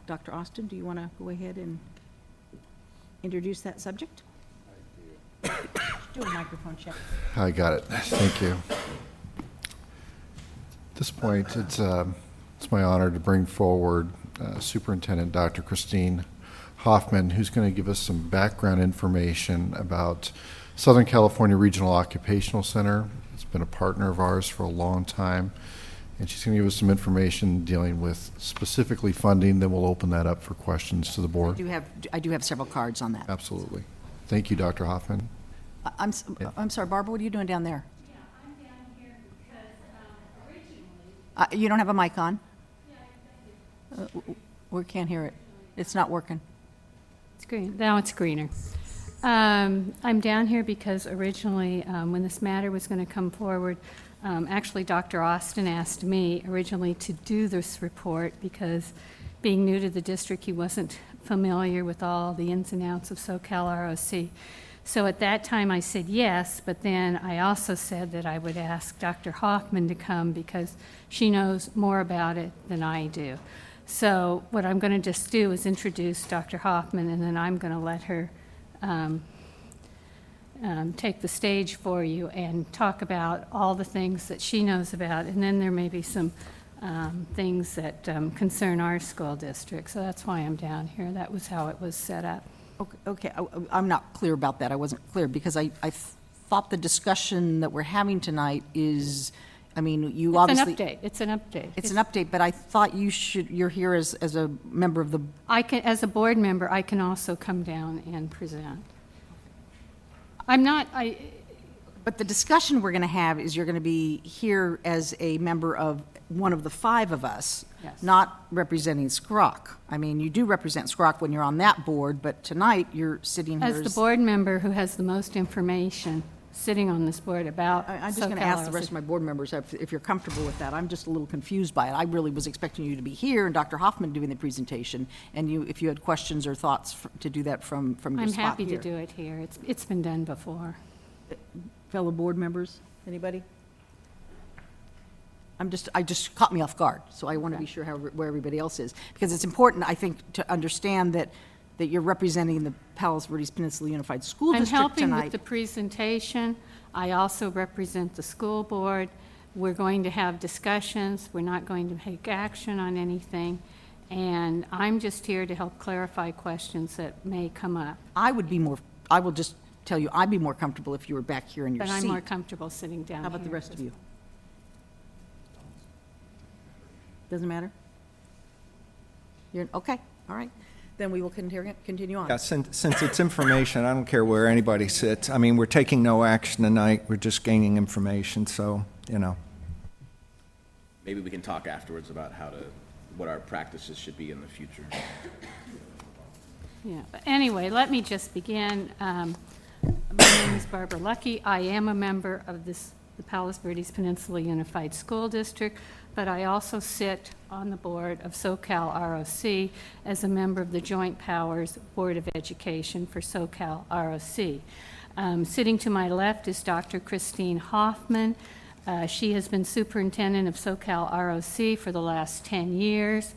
Dr. Austin, do you want to go ahead and introduce that subject? I do. Do a microphone check. I got it. Thank you. At this point, it's my honor to bring forward Superintendent Dr. Christine Hoffman, who's going to give us some background information about Southern California Regional Occupational Center. It's been a partner of ours for a long time, and she's going to give us some information dealing with specifically funding. Then we'll open that up for questions to the board. I do have several cards on that. Absolutely. Thank you, Dr. Hoffman. I'm sorry, Barbara, what are you doing down there? Yeah, I'm down here because originally. You don't have a mic on? We can't hear it. It's not working. It's green. Now it's greener. I'm down here because originally, when this matter was going to come forward, actually Dr. Austin asked me originally to do this report because being new to the district, he wasn't familiar with all the ins and outs of SoCal ROC. So at that time I said yes, but then I also said that I would ask Dr. Hoffman to come because she knows more about it than I do. So what I'm going to just do is introduce Dr. Hoffman, and then I'm going to let her take the stage for you and talk about all the things that she knows about, and then there may be some things that concern our school district. So that's why I'm down here. That was how it was set up. Okay, I'm not clear about that. I wasn't clear because I thought the discussion that we're having tonight is, I mean, you obviously. It's an update. It's an update, but I thought you're here as a member of the. As a board member, I can also come down and present. But the discussion we're going to have is you're going to be here as a member of one of the five of us, Yes. not representing SCROC. I mean, you do represent SCROC when you're on that board, but tonight you're sitting here As the board member who has the most information sitting on this board about I'm just going to ask the rest of my board members if you're comfortable with that. I'm just a little confused by it. I really was expecting you to be here and Dr. Hoffman doing the presentation, and if you had questions or thoughts to do that from your I'm spot happy here. to do it here. It's been done before. Fellow board members, anybody? I just caught me off guard, so I want to be sure where everybody else is. Because it's important, I think, to understand that you're representing the Palos Verdes Peninsula Unified School I'm District helping tonight. with the presentation. I also represent the school board. We're going to have discussions. We're not going to take action on anything. And I'm just here to help clarify questions that may come up. I will just tell you, I'd be more comfortable if you were back here in your But seat. I'm more comfortable sitting down How about the here. rest of you? Doesn't matter? Okay, all right. Then we will continue on. Yeah, since it's information, I don't care where anybody sits. I mean, we're taking no action tonight. We're just gaining information, so, you know. Maybe we can talk afterwards about what our practices should be in the future. Yeah, but anyway, let me just begin. My name is Barbara Lucky. I am a member of the Palos Verdes Peninsula Unified School District, but I also sit on the board of SoCal ROC as a member of the Joint Powers Board of Education for SoCal ROC. Sitting to my left is Dr. Christine Hoffman. She has been superintendent of SoCal ROC for the last 10 years.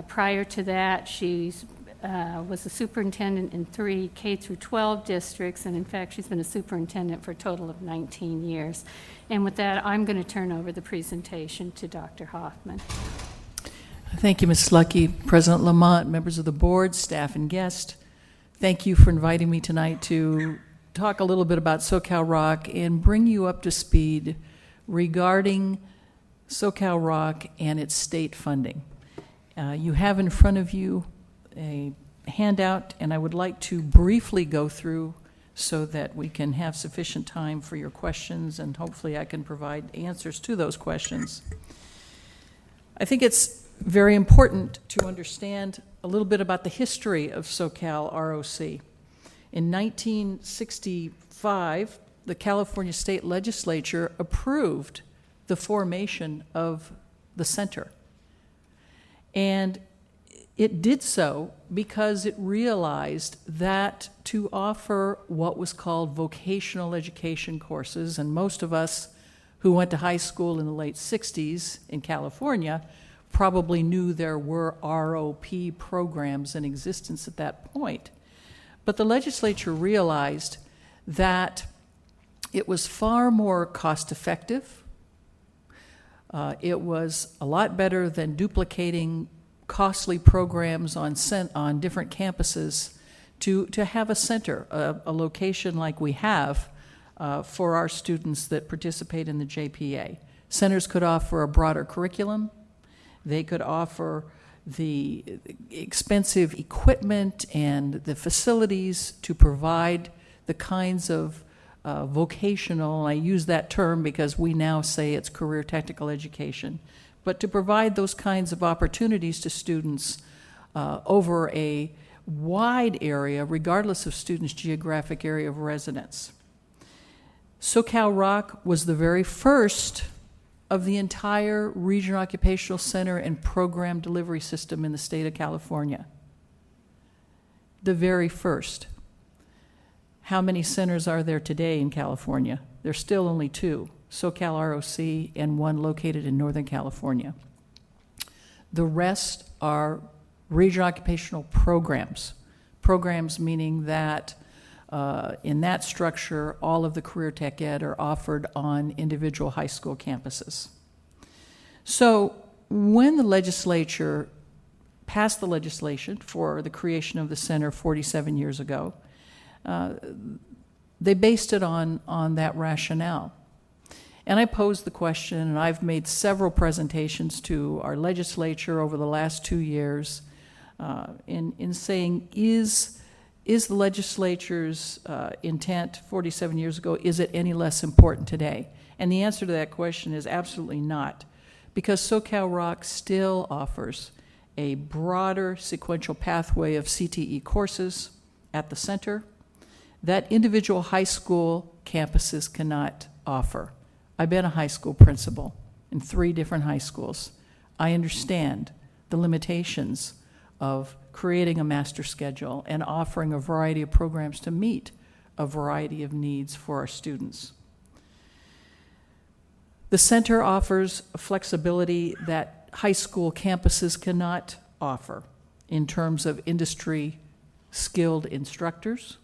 Prior to that, she's was a superintendent in 3 K-12 districts, and in fact, she's been a superintendent for a total of 19 years. And with that, I'm going to turn over the presentation to Dr. Hoffman. Thank you, Ms. Lucky, President Lamont, members of the board, staff, and guests. Thank you for inviting me tonight to talk a little bit about SoCal ROC and bring you up to speed regarding SoCal ROC and its state funding. You have in front of you a handout, and I would like to briefly go through so that we can have sufficient time for your questions, and hopefully I can provide answers to those questions. I think it's very important to understand a little bit about the history of SoCal ROC. In 1965, the California State Legislature approved the formation of the center. And It did so because it realized that to offer what was called vocational education courses, and most of us who went to high school in the late 60s in California probably knew there were ROP programs in existence at that point. But the legislature realized that it was far more cost-effective. It was a lot better than duplicating costly programs on different campuses to have a center, a location like we have for our students that participate in the JPA. Centers could offer a broader curriculum. They could offer the expensive equipment and the facilities to provide the kinds of vocational, and I use that term because we now say it's career technical education, but to provide those kinds of opportunities to students over a wide area, regardless of students' geographic area of residence. SoCal Rock was the very first of the entire regional occupational center and program delivery system in the state of California. The very first. How many centers are there today in California? There's still only 2, SoCal ROC and one located in Northern California. The rest are regional occupational programs. Programs meaning that in that structure, all of the career tech ed are offered on individual high school campuses. So when the legislature passed the legislation for the creation of the center 47 years ago, they based it on that rationale. And I posed the question, and I've made several presentations to our legislature over the last 2 years in saying, is the legislature's intent 47 years ago, is it any less important today? And the answer to that question is absolutely not, because SoCal Rock still offers a broader sequential pathway of CTE courses at the center that individual high school campuses cannot offer. I've been a high school principal in 3 different high schools. I understand the limitations of creating a master schedule and offering a variety of programs to meet a variety of needs for our students. The center offers a flexibility that high school campuses cannot offer in terms of industry skilled instructors,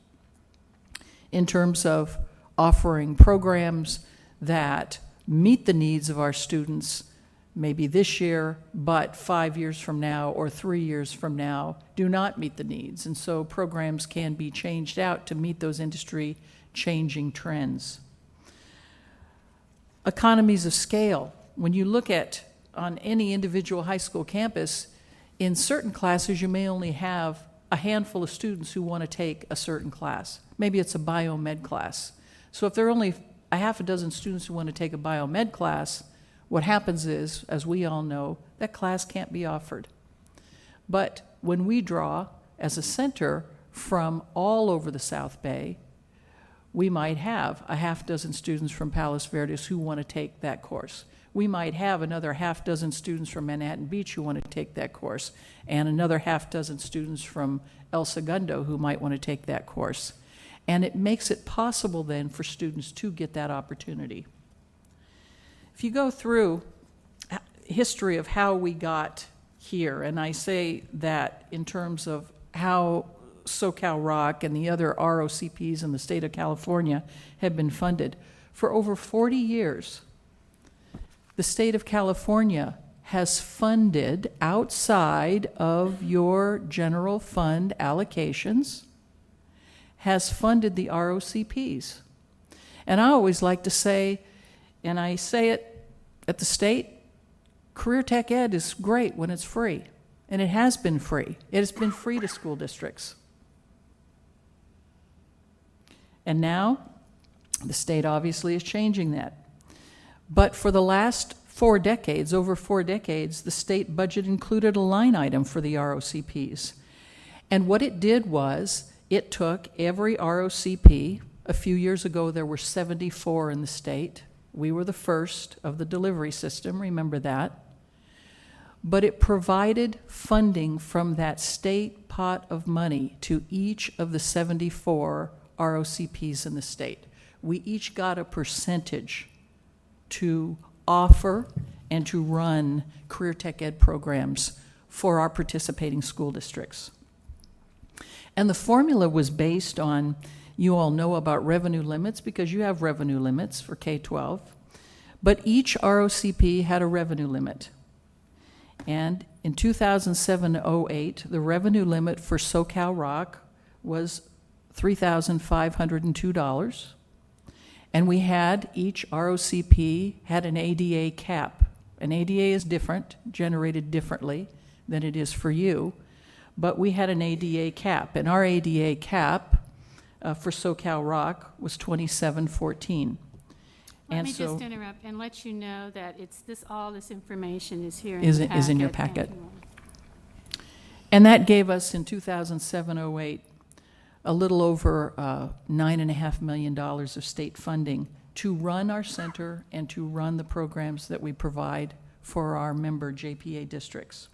in terms of offering programs that meet the needs of our students maybe this year, but 5 years from now or 3 years from now do not meet the needs. And so programs can be changed out to meet those industry changing trends. Economies of scale. When you look at on any individual high school campus, in certain classes you may only have a handful of students who want to take a certain class. Maybe it's a biomed class. So if there are only a half a dozen students who want to take a biomed class, what happens is, as we all know, that class can't be offered. But when we draw, as a center, from all over the South Bay, we might have a half dozen students from Palos Verdes who want to take that course. We might have another half dozen students from Manhattan Beach who want to take that course, and another half dozen students from El Segundo who might want to take that course. And it makes it possible then for students to get that opportunity. If you go through history of how we got here, and I say that in terms of how SoCal Rock and the other ROCPs in the state of California have been funded, for over 40 years, the state of California has funded outside of your general fund allocations, has funded the ROCPs. And I always like to say, and I say it at the state, career tech ed is great when it's free. And it has been free. It has been free to school districts. And now, the state obviously is changing that. But for the last 4 decades, over 4 decades, the state budget included a line item for the ROCPs. And what it did was, it took every ROCP. A few years ago, there were 74 in the state. We were the first of the delivery system, remember that. but it provided funding from that state pot of money to each of the 74 ROCPs in the state. We each got a percentage to offer and to run career tech ed programs for our participating school districts. And the formula was based on, you all know about revenue limits because you have revenue limits for K-12, but each ROCP had a revenue limit. And in 2007-08, the revenue limit for SoCal Rock was $3,502. And we had, each ROCP had an ADA cap. An ADA is different, generated differently than it is for you, but we had an ADA cap. And our ADA cap for SoCal Rock was $2,714. Let me just interrupt and let you know that all this information is here in is the packet. Is in your packet. And that gave us in 2007-08 a little over $9.5 million of state funding to run our center and to run the programs that we provide for our member JPA districts.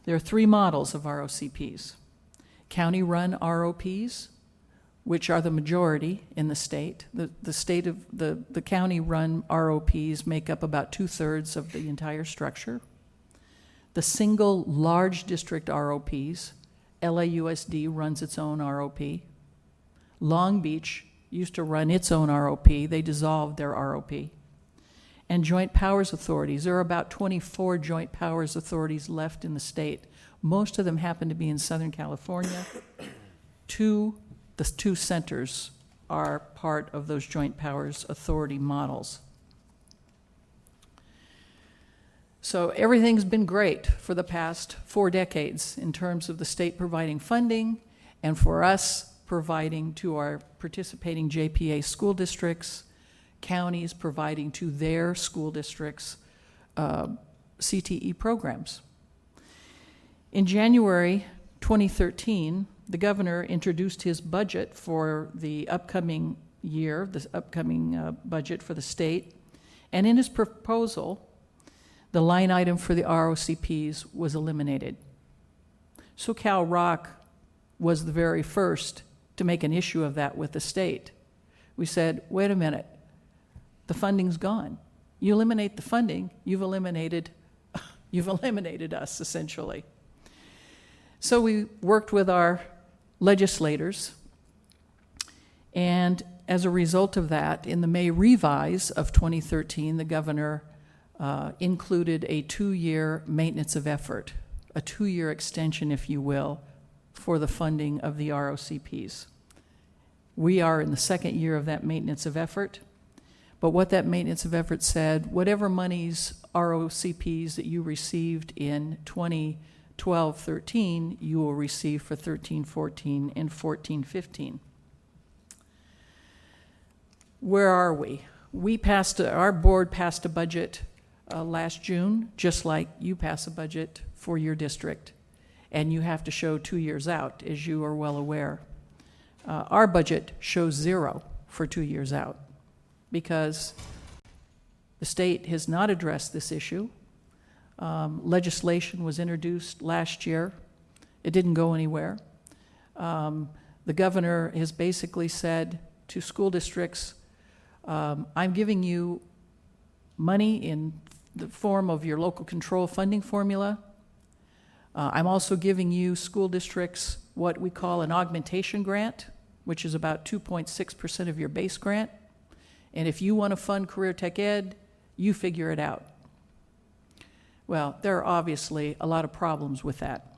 There are three models of ROCPs. County-run ROPs, which are the majority in the state. The county-run ROPs make up about 2/3 of the entire structure. The single large district ROPs, LAUSD runs its own ROP. Long Beach used to run its own ROP. They dissolved their ROP. And joint powers authorities. There are about 24 joint powers authorities left in the state. Most of them happen to be in Southern California. The two centers are part of those joint powers authority models. So everything's been great for the past 4 decades in terms of the state providing funding and for us providing to our participating JPA school districts, counties providing to their school districts CTE programs. In January 2013, the governor introduced his budget for the upcoming year, the upcoming budget for the state, and in his proposal, the line item for the ROCPs was eliminated. SoCal Rock was the very first to make an issue of that with the state. We said, wait a minute, the funding's gone. You eliminate the funding, you've eliminated us, essentially. So we worked with our legislators, and as a result of that, in the May revise of 2013, the governor included a 2-year maintenance of effort, a 2-year extension, if you will, for the funding of the ROCPs. We are in the 2nd year of that maintenance of effort, but what that maintenance of effort said, whatever monies, ROCPs that you received in 2012-13, you will receive for 13-14 and 14-15. Where are we? Our board passed a budget last June, just like you pass a budget for your district, and you have to show 2 years out, as you are well aware. Our budget shows 0 for 2 years out because the state has not addressed this issue. Legislation was introduced last year. It didn't go anywhere. The governor has basically said to school districts, I'm giving you money in the form of your local control funding formula. I'm also giving you school districts what we call an augmentation grant, which is about 2.6% of your base grant. And if you want to fund career tech ed, you figure it out. Well, there are obviously a lot of problems with that.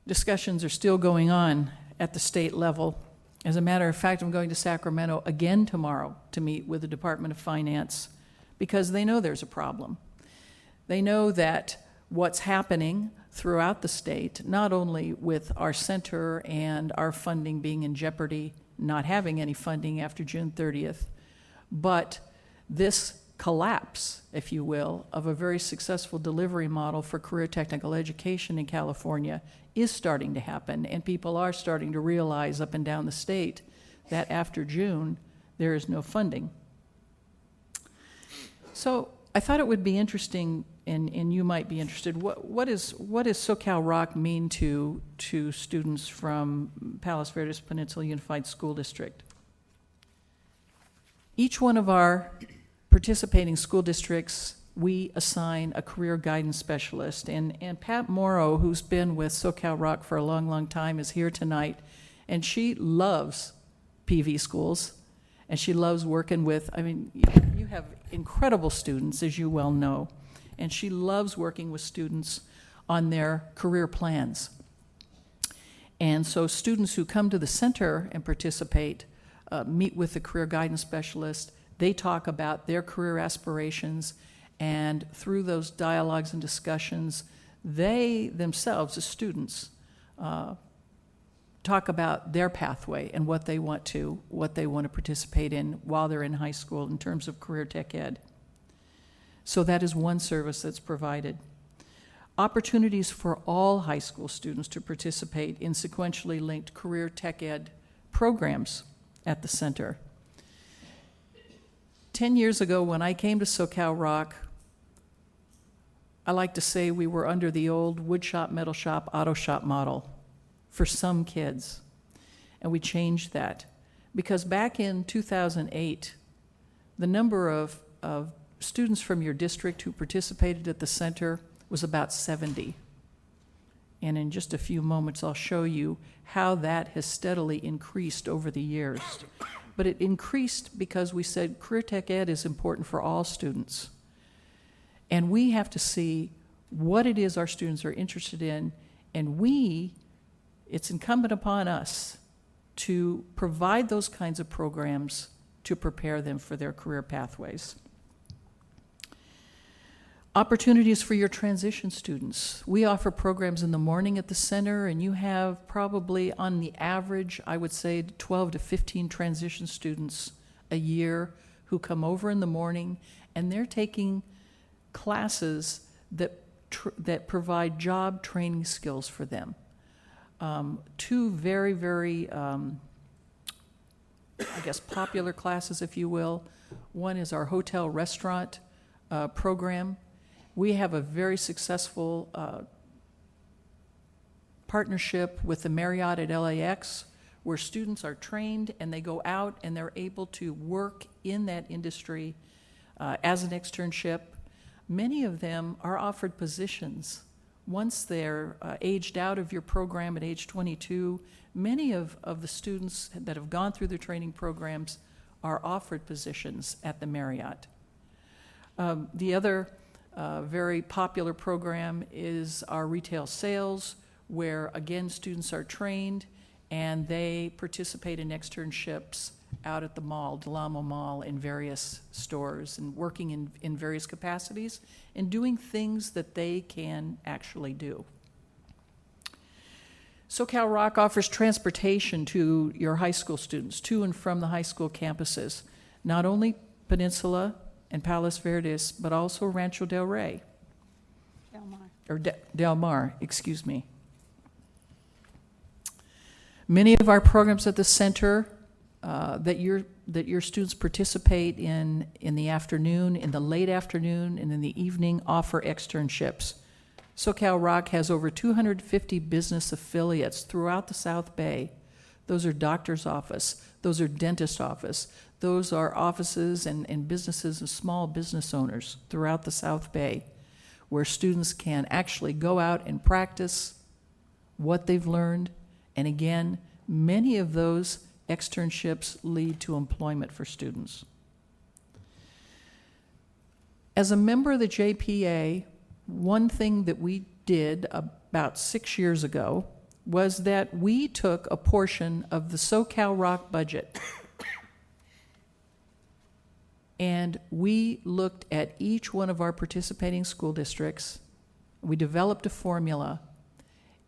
Discussions are still going on at the state level. As a matter of fact, I'm going to Sacramento again tomorrow to meet with the Department of Finance because they know there's a problem. They know that what's happening throughout the state, not only with our center and our funding being in jeopardy, not having any funding after June 30th, but this collapse, if you will, of a very successful delivery model for career technical education in California is starting to happen, and people are starting to realize up and down the state that after June, there is no funding. So I thought it would be interesting, and you might be interested, what does SoCal Rock mean to students from Palos Verdes Peninsula Unified School District? Each one of our participating school districts, we assign a career guidance specialist, and Pat Morrow, who's been with SoCal Rock for a long, long time, is here tonight, and she loves PV schools, and she loves working with, I mean, you have incredible students, as you well know, and she loves working with students on their career plans. And so students who come to the center and participate meet with the career guidance specialist. They talk about their career aspirations, and through those dialogues and discussions, they themselves, as students, talk about their pathway and what they want to participate in while they're in high school in terms of career tech ed. So that is one service that's provided. Opportunities for all high school students to participate in sequentially linked career tech ed programs at the center. 10 years ago, when I came to SoCal Rock, I like to say we were under the old wood shop, metal shop, auto shop model for some kids. And we changed that because back in 2008, the number of students from your district who participated at the center was about 70. And in just a few moments, I'll show you how that has steadily increased over the years. But it increased because we said career tech ed is important for all students. And we have to see what it is our students are interested in, and it's incumbent upon us to provide those kinds of programs to prepare them for their career pathways. Opportunities for your transition students. We offer programs in the morning at the center, and you have probably, on the average, I would say 12 to 15 transition students a year who come over in the morning, and they're taking classes that provide job training skills for them. Two very, very, I guess, popular classes, if you will. One is our hotel restaurant program. We have a very successful partnership with the Marriott at LAX, where students are trained and they go out and they're able to work in that industry as an externship. Many of them are offered positions. Once they're aged out of your program at age 22, many of the students that have gone through their training programs are offered positions at the Marriott. The other very popular program is our retail sales, where again students are trained and they participate in externships out at the mall, Del Amo Mall, in various stores, and working in various capacities and doing things that they can actually do. SoCal Rock offers transportation to your high school students to and from the high school campuses, not only Peninsula and Palos Verdes, but also Rancho Del Rey. Del Mar, excuse me. Many of our programs at the center that your students participate in the afternoon, in the late afternoon, and in the evening offer externships. SoCal Rock has over 250 business affiliates throughout the South Bay. Those are doctor's office, those are dentist office, those are offices and businesses of small business owners throughout the South Bay, where students can actually go out and practice what they've learned. And again, many of those externships lead to employment for students. As a member of the JPA, one thing that we did about 6 years ago was that we took a portion of the SoCal Rock budget and we looked at each one of our participating school districts. We developed a formula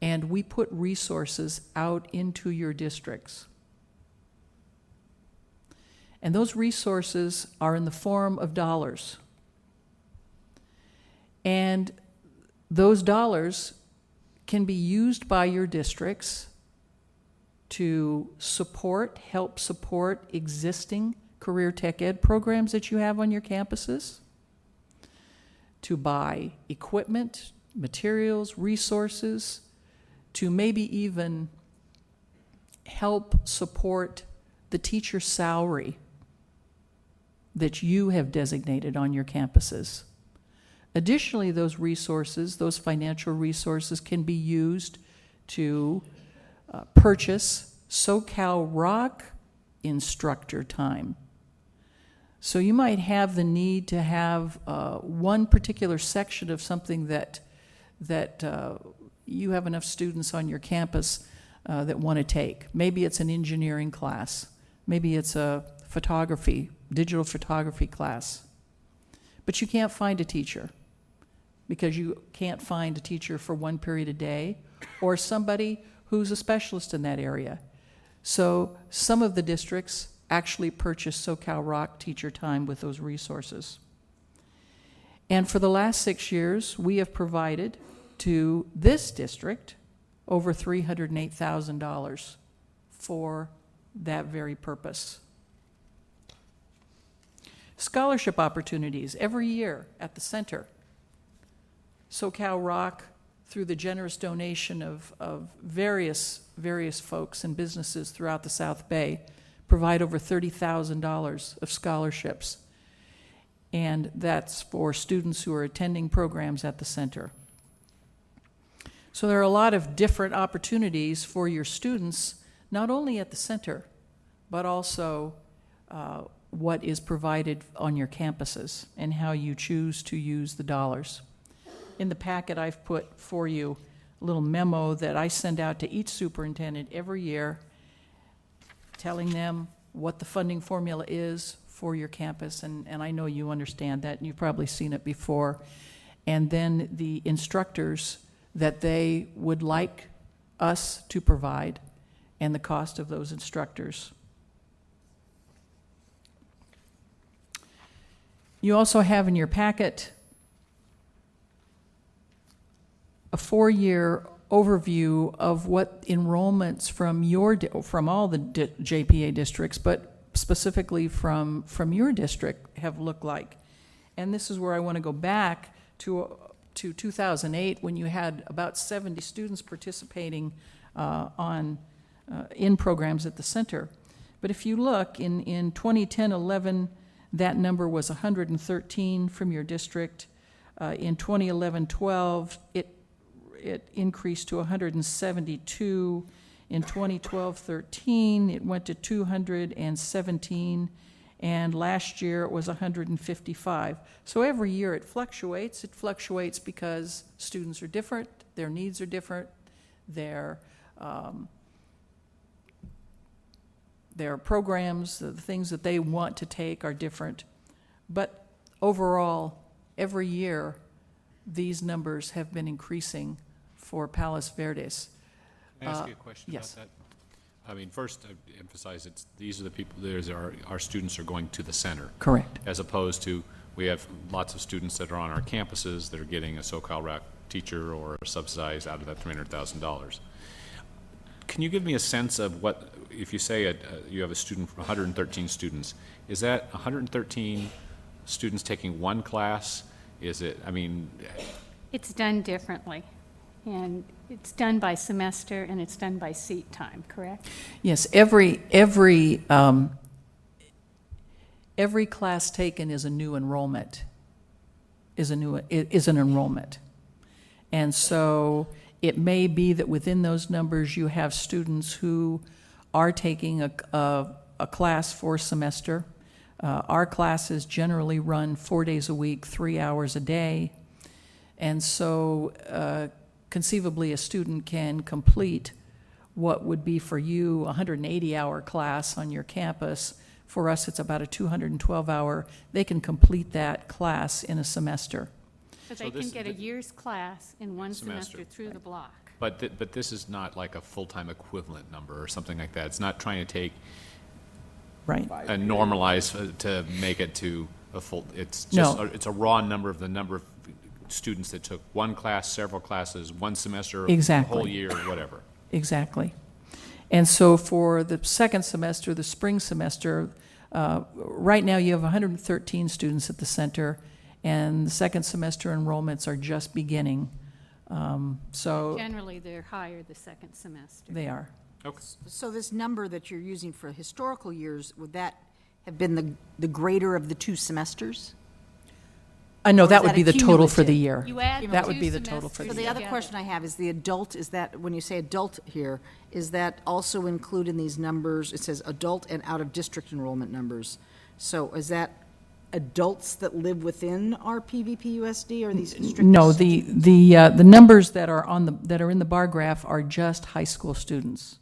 and we put resources out into your districts. And those resources are in the form of dollars. And those dollars can be used by your districts to help support existing career tech ed programs that you have on your campuses. to buy equipment, materials, resources, to maybe even help support the teacher's salary that you have designated on your campuses. Additionally, those resources, those financial resources, can be used to purchase SoCal Rock instructor time. So you might have the need to have one particular section of something that you have enough students on your campus that want to take. Maybe it's an engineering class. Maybe it's a digital photography class. But you can't find a teacher because you can't find a teacher for one period a day or somebody who's a specialist in that area. So some of the districts actually purchase SoCal Rock teacher time with those resources. And for the last 6 years, we have provided to this district over $308,000 for that very purpose. Scholarship opportunities every year at the center. SoCal Rock, through the generous donation of various folks and businesses throughout the South Bay, provide over $30,000 of scholarships. And that's for students who are attending programs at the center. So there are a lot of different opportunities for your students, not only at the center, but also what is provided on your campuses and how you choose to use the dollars. In the packet, I've put for you a little memo that I send out to each superintendent every year, telling them what the funding formula is for your campus, and I know you understand that, and you've probably seen it before, and then the instructors that they would like us to provide and the cost of those instructors. You also have in your packet a 4-year overview of what enrollments from all the JPA districts, but specifically from your district, have looked like. And this is where I want to go back to 2008, when you had about 70 students participating in programs at the center. But if you look, in 2010-11, that number was 113 from your district. In 2011-12, it increased to 172. In 2012-13, it went to 217, and last year it was 155. So every year it fluctuates. It fluctuates because students are different, their needs are different, their programs, the things that they want to take are different. But overall, every year, these numbers have been increasing for Palos Verdes. Can I ask you a question yes. about that? I mean, first, I emphasize these are the people, our students are going to the center. Correct. As opposed to, we have lots of students that are on our campuses that are getting a SoCal Rock teacher or subsidized out of that $300,000. Can you give me a sense of what, if you say you have a student from 113 students, is that 113 students taking one class? Is it, I mean... It's done differently. And it's done by semester and it's done by seat time, correct? Yes, every class taken is a new enrollment, is an enrollment. And so it may be that within those numbers you have students who are taking a class for a semester. Our classes generally run 4 days a week, 3 hours a day. And so conceivably a student can complete what would be for you a 180-hour class on your campus. For us, it's about a 212-hour. They can complete that class in a semester. So they can get a year's class in one semester through the block. But this is not like a full-time equivalent number or something like that. It's not trying to take and normalize to make it to a full. It's just it's a raw number of the number of students that took one class, several classes, one semester, exactly. a whole year, whatever. Exactly. And so for the second semester, the spring semester, right now you have 113 students at the center, and the second semester enrollments are just beginning. So Generally, they're higher the second semester. they are. So this number that you're using for historical years, would that have been the greater of the 2 semesters? No, Or that is would that be the total for the accumulative? year. You add That the would 2 be the total for semesters So the the other together. question I have is the adult, is that, when you say adult here, is that also include in these numbers? It says adult and out-of-district enrollment numbers. So is that adults that live within our PVPUSD, or these strict? No, the numbers that are in the bar graph are just high school students.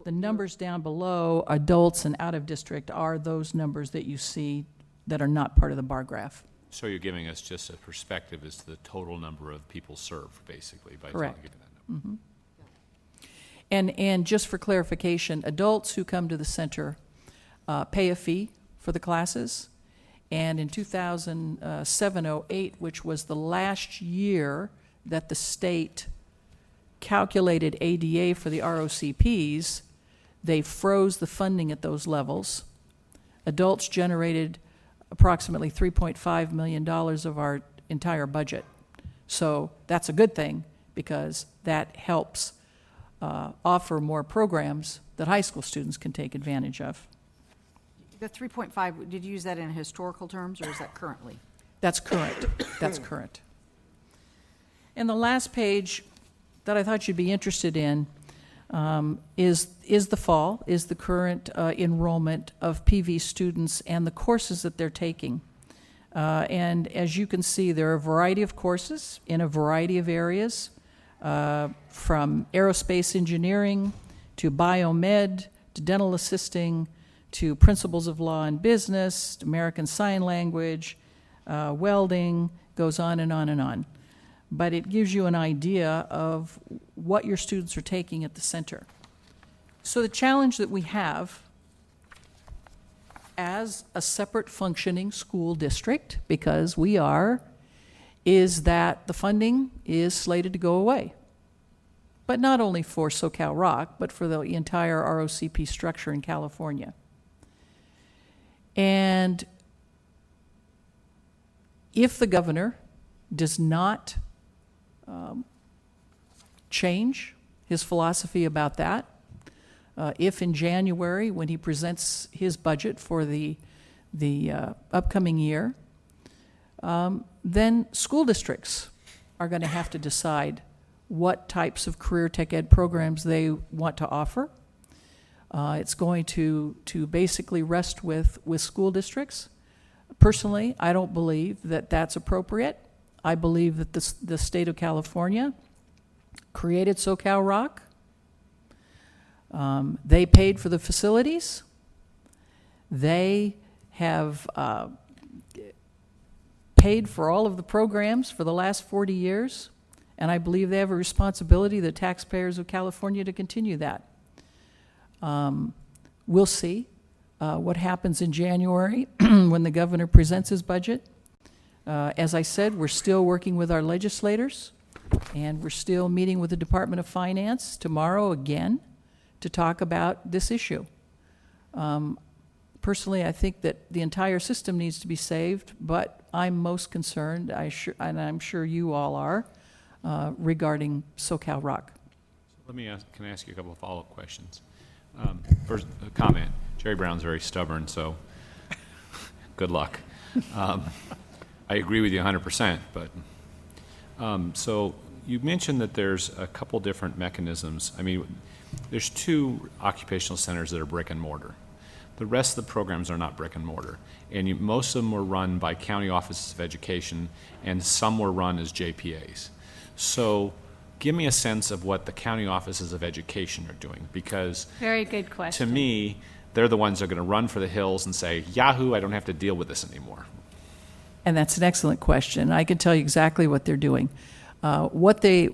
The numbers down below, adults and out-of-district, are those numbers that you see that are not part of the bar graph. So you're giving us just a perspective as to the total number of people served, basically, by Correct. giving that number. And just for clarification, adults who come to the center pay a fee for the classes. And in 2007-08, which was the last year that the state calculated ADA for the ROCPs, they froze the funding at those levels. Adults generated approximately $3.5 million of our entire budget. So that's a good thing, because that helps offer more programs that high school students can take advantage of. The 3.5, did you use that in historical terms, or is that currently? That's current. That's current. And the last page that I thought you'd be interested in is the current enrollment of PV students and the courses that they're taking. And as you can see, there are a variety of courses in a variety of areas, from aerospace engineering to biomed to dental assisting to principles of law and business, American Sign Language, welding, goes on and on and on. But it gives you an idea of what your students are taking at the center. So the challenge that we have as a separate functioning school district, because we are, is that the funding is slated to go away. But not only for SoCal Rock, but for the entire ROCP structure in California. And if the governor does not change his philosophy about that, if in January, when he presents his budget for the upcoming year, then school districts are going to have to decide what types of career tech ed programs they want to offer. It's going to basically rest with school districts. Personally, I don't believe that that's appropriate. I believe that the state of California created SoCal Rock. They paid for the facilities. They have paid for all of the programs for the last 40 years, and I believe they have a responsibility, the taxpayers of California, to continue that. We'll see what happens in January when the governor presents his budget. As I said, we're still working with our legislators, and we're still meeting with the Department of Finance tomorrow again to talk about this issue. Personally, I think that the entire system needs to be saved, but I'm most concerned, and I'm sure you all are, regarding SoCal Rock. So can I ask you a couple of follow-up questions? First, a comment. Jerry Brown's very stubborn, so good luck. I agree with you 100%, but so you mentioned that there's a couple different mechanisms. I mean, there's 2 occupational centers that are brick and mortar. The rest of the programs are not brick and mortar, and most of them were run by county offices of education, and some were run as JPAs. So give me a sense of what the county offices of education are doing, because Very good question. to me, they're the ones that are going to run for the hills and say, Yahoo, I don't have to deal with this anymore. And that's an excellent question. I can tell you exactly what they're doing. They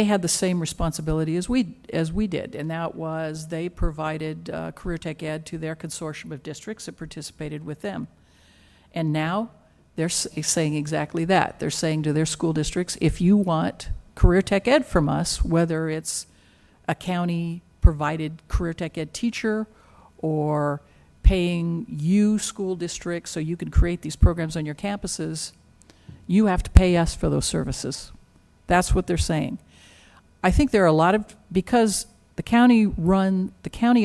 had the same responsibility as we did, and that was they provided career tech ed to their consortium of districts that participated with them. And now they're saying exactly that. They're saying to their school districts, if you want career tech ed from us, whether it's a county provided career tech ed teacher or paying you, school districts, so you can create these programs on your campuses. You have to pay us for those services. That's what they're saying. I think there are a lot of, because the county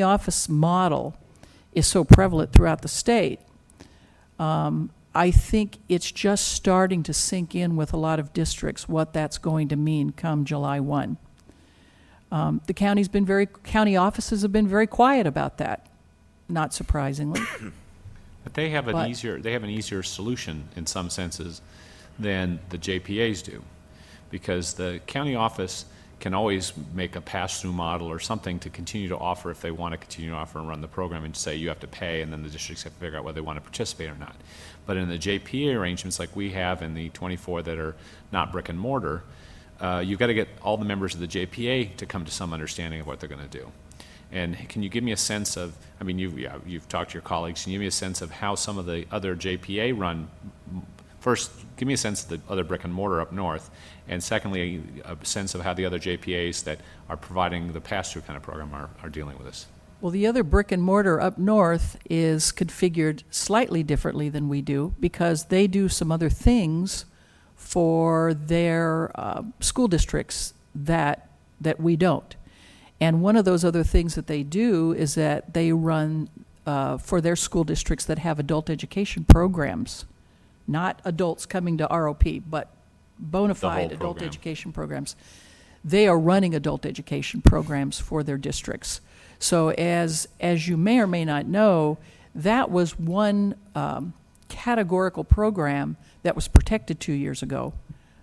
office model is so prevalent throughout the state, I think it's just starting to sink in with a lot of districts what that's going to mean come July 1. The county offices have been very quiet about that, not surprisingly. But they have an easier solution in some senses than the JPAs do, because the county office can always make a pass-through model or something to continue to offer if they want to continue to offer and run the program and say you have to pay, and then the districts have to figure out whether they want to participate or not. But in the JPA arrangements like we have in the 24 that are not brick and mortar, you've got to get all the members of the JPA to come to some understanding of what they're going to do. And can you give me a sense of, I mean, you've talked to your colleagues, can you give me a sense of how some of the other JPA run, first, give me a sense of the other brick and mortar up north, and secondly, a sense of how the other JPAs that are providing the pass-through kind of program are dealing with this. Well, the other brick and mortar up north is configured slightly differently than we do, because they do some other things for their school districts that we don't. And one of those other things that they do is that they run for their school districts that have adult education programs, not adults coming to ROP, but bona fide adult education programs. They are running adult education programs for their districts. So as you may or may not know, that was one categorical program that was protected 2 years ago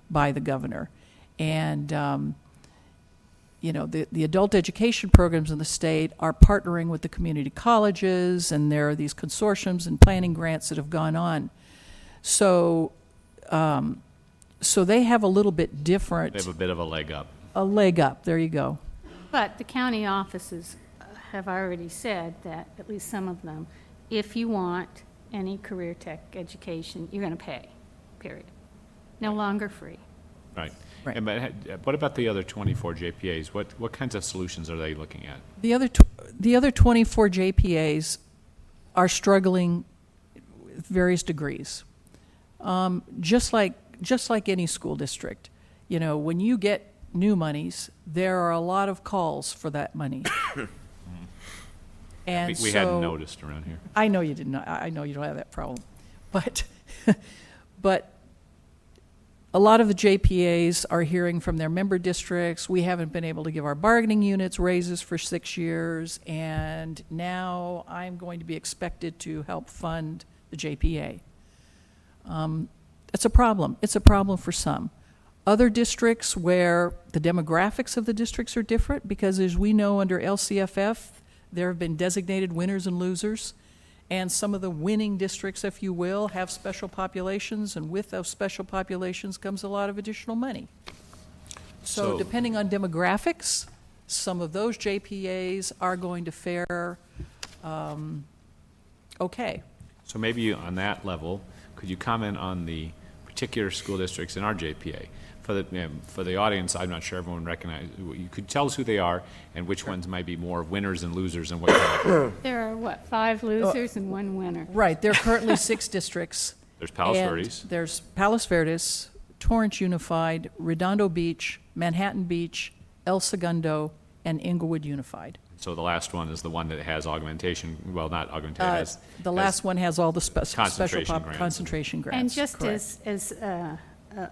by the governor. And the adult education programs in the state are partnering with the community colleges, and there are these consortiums and planning grants that have gone on. So they have a little bit different. They have a bit of a leg up. A leg up, there you go. But the county offices have already said that, at least some of them, if you want any career tech education, you're going to pay, period. No longer free. Right. And but what about the other 24 JPAs? What kinds of solutions are they looking at? The other 24 JPAs are struggling with various degrees. Just like any school district, when you get new monies, there are a lot of calls for that money. And we hadn't noticed around here. I know you didn't. I know you don't have that problem, but a lot of the JPAs are hearing from their member districts, we haven't been able to give our bargaining units raises for 6 years, and now I'm going to be expected to help fund the JPA. It's a problem. It's a problem for some. Other districts where the demographics of the districts are different, because as we know under LCFF, there have been designated winners and losers, and some of the winning districts, if you will, have special populations, and with those special populations comes a lot of additional money. So depending on demographics, some of those JPAs are going to fare okay. So maybe on that level, could you comment on the particular school districts in our JPA? For the audience, I'm not sure everyone recognizes. You could tell us who they are and which ones might be more winners and losers and what. There are 5 losers and 1 winner. Right. There are currently 6 districts. There's Palos Verdes. There's Palos Verdes, Torrance Unified, Redondo Beach, Manhattan Beach, El Segundo, and Inglewood Unified. So the last one is the one that has augmentation. Well, not augmentation. The last one has all the special grants. concentration grants. And just as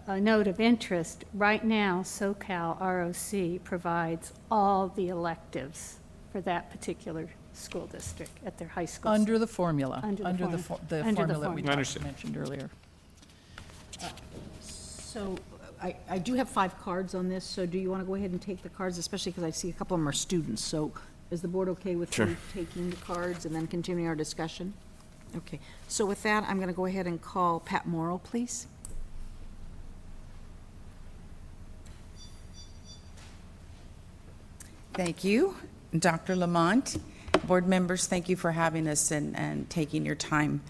a note of interest, right now SoCal ROC provides all the electives for that particular school district at their high school. Under the formula. Under the formula we mentioned earlier. So I do have 5 cards on this, so do you want to go ahead and take the cards, especially because I see a couple of them are students. So is the board okay with me taking the cards and then continuing our discussion? Okay. So with that, I'm going to go ahead and call Pat Morrow, please. Thank you, Dr. Lamont. Board members, thank you for having us and taking your time.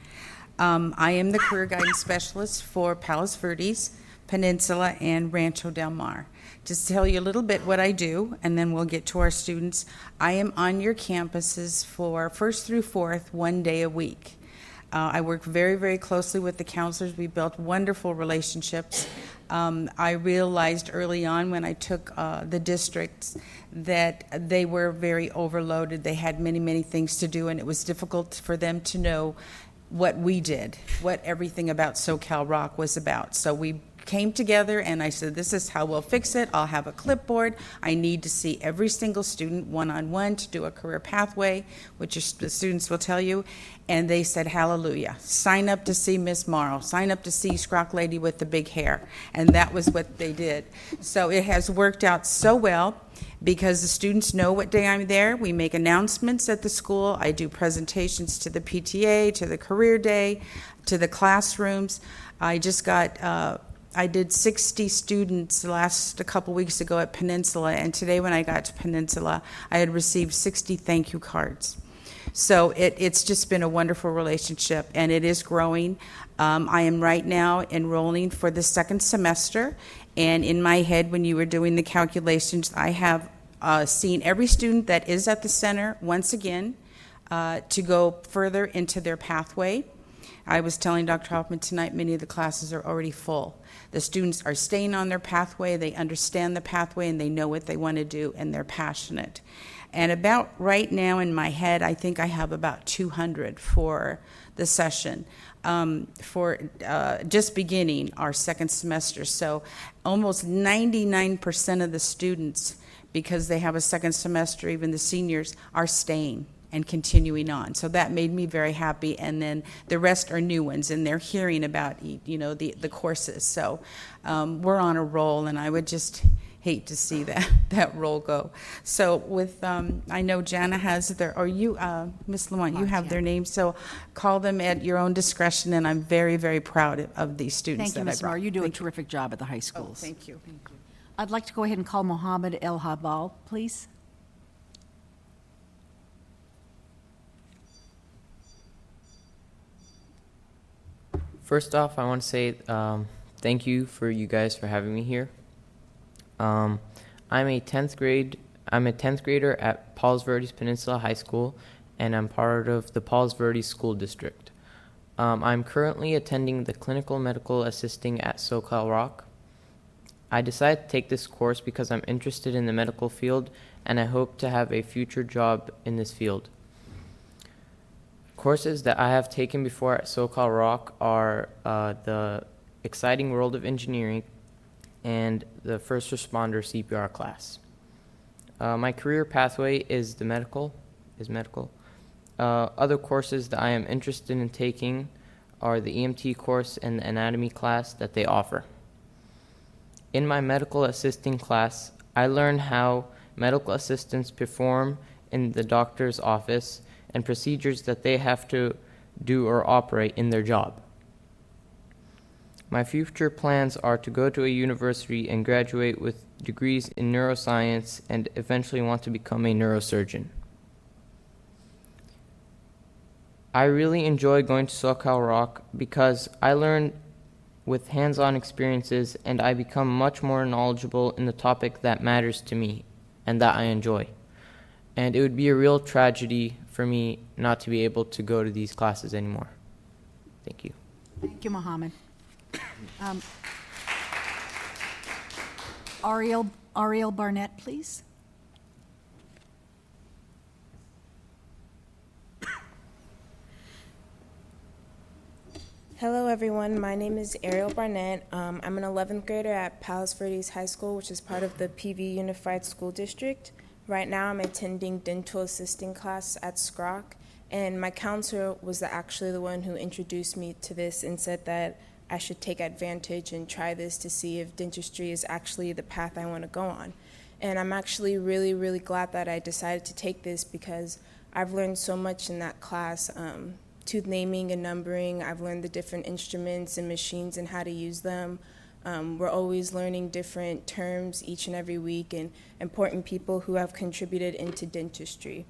I am the Career Guidance Specialist for Palos Verdes. Peninsula, and Rancho Del Mar. Just to tell you a little bit what I do, and then we'll get to our students. I am on your campuses for 1st through 4th, 1 day a week. I work very, very closely with the counselors. We built wonderful relationships. I realized early on when I took the districts that they were very overloaded. They had many, many things to do, and it was difficult for them to know what we did, what everything about SoCal Rock was about. So we came together and I said, this is how we'll fix it. I'll have a clipboard. I need to see every single student one-on-one to do a career pathway, which the students will tell you. And they said, hallelujah, sign up to see Miss Morrow, sign up to see Scrock Lady with the big hair. And that was what they did. So it has worked out so well because the students know what day I'm there. We make announcements at the school. I do presentations to the PTA, to the career day, to the classrooms. I just got, I did 60 students a couple weeks ago at Peninsula, and today when I got to Peninsula, I had received 60 thank you cards. So it's just been a wonderful relationship, and it is growing. I am right now enrolling for the 2nd semester, and in my head, when you were doing the calculations, I have seen every student that is at the center once again to go further into their pathway. I was telling Dr. Hoffman tonight, many of the classes are already full. The students are staying on their pathway, they understand the pathway, and they know what they want to do, and they're passionate. And about right now in my head, I think I have about 200 for the session for just beginning our 2nd semester. So almost 99% of the students, because they have a 2nd semester, even the seniors, are staying and continuing on. So that made me very happy. And then the rest are new ones, and they're hearing about, the courses. So we're on a roll, and I would just hate to see that roll go. So with, I know Jana has or you, Ms. Lamont, you have their names, so call them at your own discretion, and I'm very, very proud of these students. Thank you, Ms. Moore. You do a terrific job at the high schools. Thank you. I'd like to go ahead and call Mohammed El Habal, please. First off, I want to say thank you for you guys for having me here. I'm a 10th grader at Palos Verdes Peninsula High School, and I'm part of the Palos Verdes School District. I'm currently attending the Clinical Medical Assisting at SoCal Rock. I decided to take this course because I'm interested in the medical field, and I hope to have a future job in this field. Courses that I have taken before at SoCal Rock are the Exciting World of Engineering and the First Responder CPR class. My career pathway is medical. Other courses that I am interested in taking are the EMT course and the anatomy class that they offer. In my medical assisting class, I learned how medical assistants perform in the doctor's office and procedures that they have to do or operate in their job. My future plans are to go to a university and graduate with degrees in neuroscience and eventually want to become a neurosurgeon. I really enjoy going to SoCal Rock because I learn with hands-on experiences and I become much more knowledgeable in the topic that matters to me and that I enjoy. And it would be a real tragedy for me not to be able to go to these classes anymore. Thank you. Thank you, Mohammed. Ariel Barnett, please. Hello, everyone. My name is Ariel Barnett. I'm an 11th grader at Palos Verdes High School, which is part of the PV Unified School District. Right now, I'm attending dental assisting class at Scrock, and my counselor was actually the one who introduced me to this and said that I should take advantage and try this to see if dentistry is actually the path I want to go on. And I'm actually really, really glad that I decided to take this because I've learned so much in that class. Tooth naming and numbering, I've learned the different instruments and machines and how to use them. We're always learning different terms each and every week and important people who have contributed into dentistry.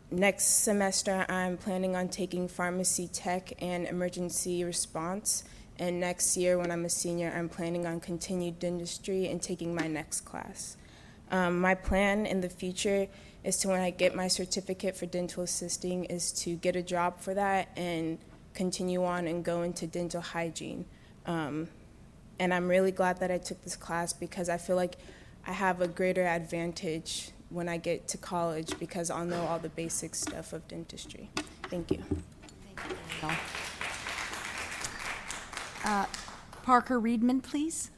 Next semester, I'm planning on taking pharmacy tech and emergency response. And next year, when I'm a senior, I'm planning on continued dentistry and taking my next class. My plan in the future is to, when I get my certificate for dental assisting, is to get a job for that and continue on and go into dental hygiene. And I'm really glad that I took this class because I feel like I have a greater advantage when I get to college because I'll know all the basic stuff of dentistry. Thank you. Parker Reedman, please.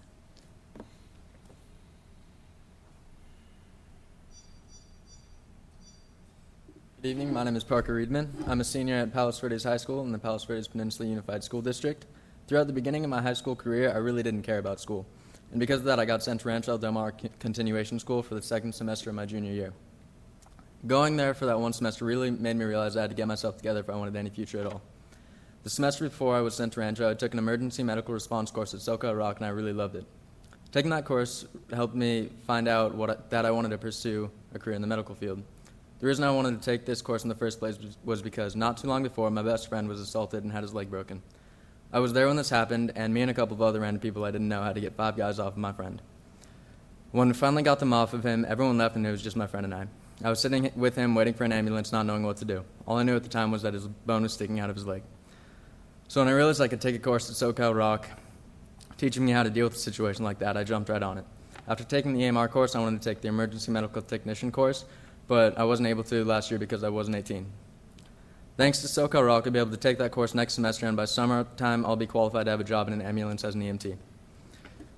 Good evening, my name is Parker Reedman. I'm a senior at Palos Verdes High School in the Palos Verdes Peninsula Unified School District. Throughout the beginning of my high school career, I really didn't care about school. And because of that, I got sent to Rancho Del Mar Continuation School for the second semester of my junior year. Going there for that one semester really made me realize I had to get myself together if I wanted any future at all. The semester before I was sent to Rancho, I took an emergency medical response course at SoCal Rock, and I really loved it. Taking that course helped me find out that I wanted to pursue a career in the medical field. The reason I wanted to take this course in the first place was because not too long before, my best friend was assaulted and had his leg broken. I was there when this happened, and me and a couple of other random people I didn't know had to get 5 guys off of my friend. When we finally got them off of him, everyone left and it was just my friend and I. I was sitting with him waiting for an ambulance, not knowing what to do. All I knew at the time was that his bone was sticking out of his leg. So when I realized I could take a course at SoCal Rock, teaching me how to deal with a situation like that, I jumped right on it. After taking the EMR course, I wanted to take the Emergency Medical Technician course, but I wasn't able to last year because I wasn't 18. Thanks to SoCal Rock, I'll be able to take that course next semester, and by summertime, I'll be qualified to have a job in an ambulance as an EMT.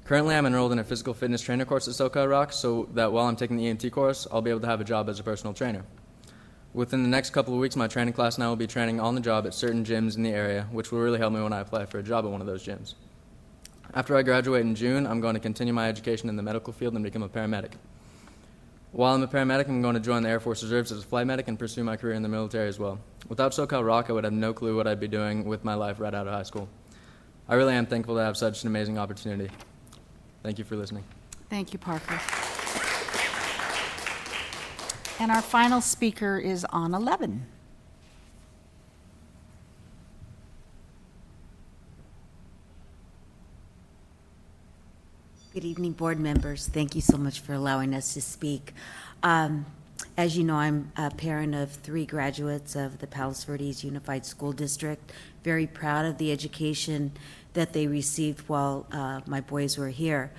Currently, I'm enrolled in a physical fitness trainer course at SoCal Rock, so that while I'm taking the EMT course, I'll be able to have a job as a personal trainer. Within the next couple of weeks, my training class and I will be training on the job at certain gyms in the area, which will really help me when I apply for a job at one of those gyms. After I graduate in June, I'm going to continue my education in the medical field and become a paramedic. While I'm a paramedic, I'm going to join the Air Force Reserves as a flight medic and pursue my career in the military as well. Without SoCal Rock, I would have no clue what I'd be doing with my life right out of high school. I really am thankful to have such an amazing opportunity. Thank you for listening. Thank you, Parker. And our final speaker is on 11. Good evening, board members. Thank you so much for allowing us to speak. As you know, I'm a parent of 3 graduates of the Palos Verdes Unified School District. Very proud of the education that they received while my boys were here.